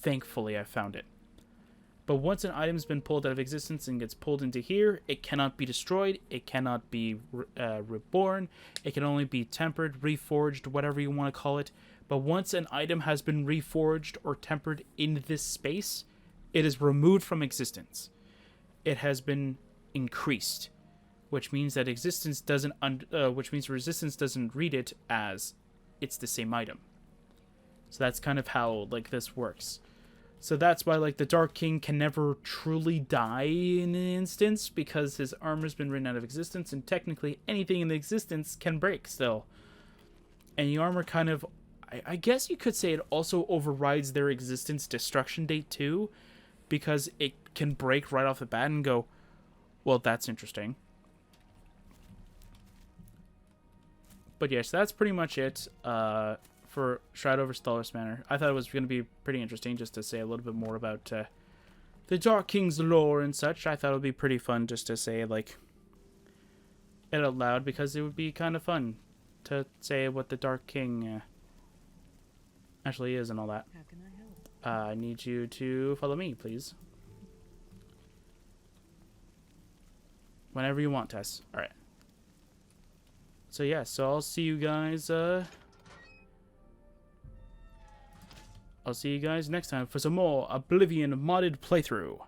Thankfully, I found it. But once an item's been pulled out of existence and gets pulled into here, it cannot be destroyed. It cannot be reborn. It can only be tempered, reforged, whatever you want to call it. But once an item has been reforged or tempered in this space, it is removed from existence. It has been increased, which means that existence doesn't, which means resistance doesn't read it as it's the same item. So that's kind of how like this works. So that's why like the Dark King can never truly die in an instance, because his armor's been written out of existence, and technically anything in existence can break still. And the armor kind of, I guess you could say it also overrides their existence destruction date too, because it can break right off the bat and go, well, that's interesting. But yes, that's pretty much it for Shroud over Stellaris Manor. I thought it was going to be pretty interesting just to say a little bit more about the Dark King's lore and such. I thought it would be pretty fun just to say like it out loud, because it would be kind of fun to say what the Dark King actually is and all that. How can I help? I need you to follow me, please. Whenever you want, Tess. Alright. So yeah, so I'll see you guys, I'll see you guys next time for some more Oblivion modded playthrough.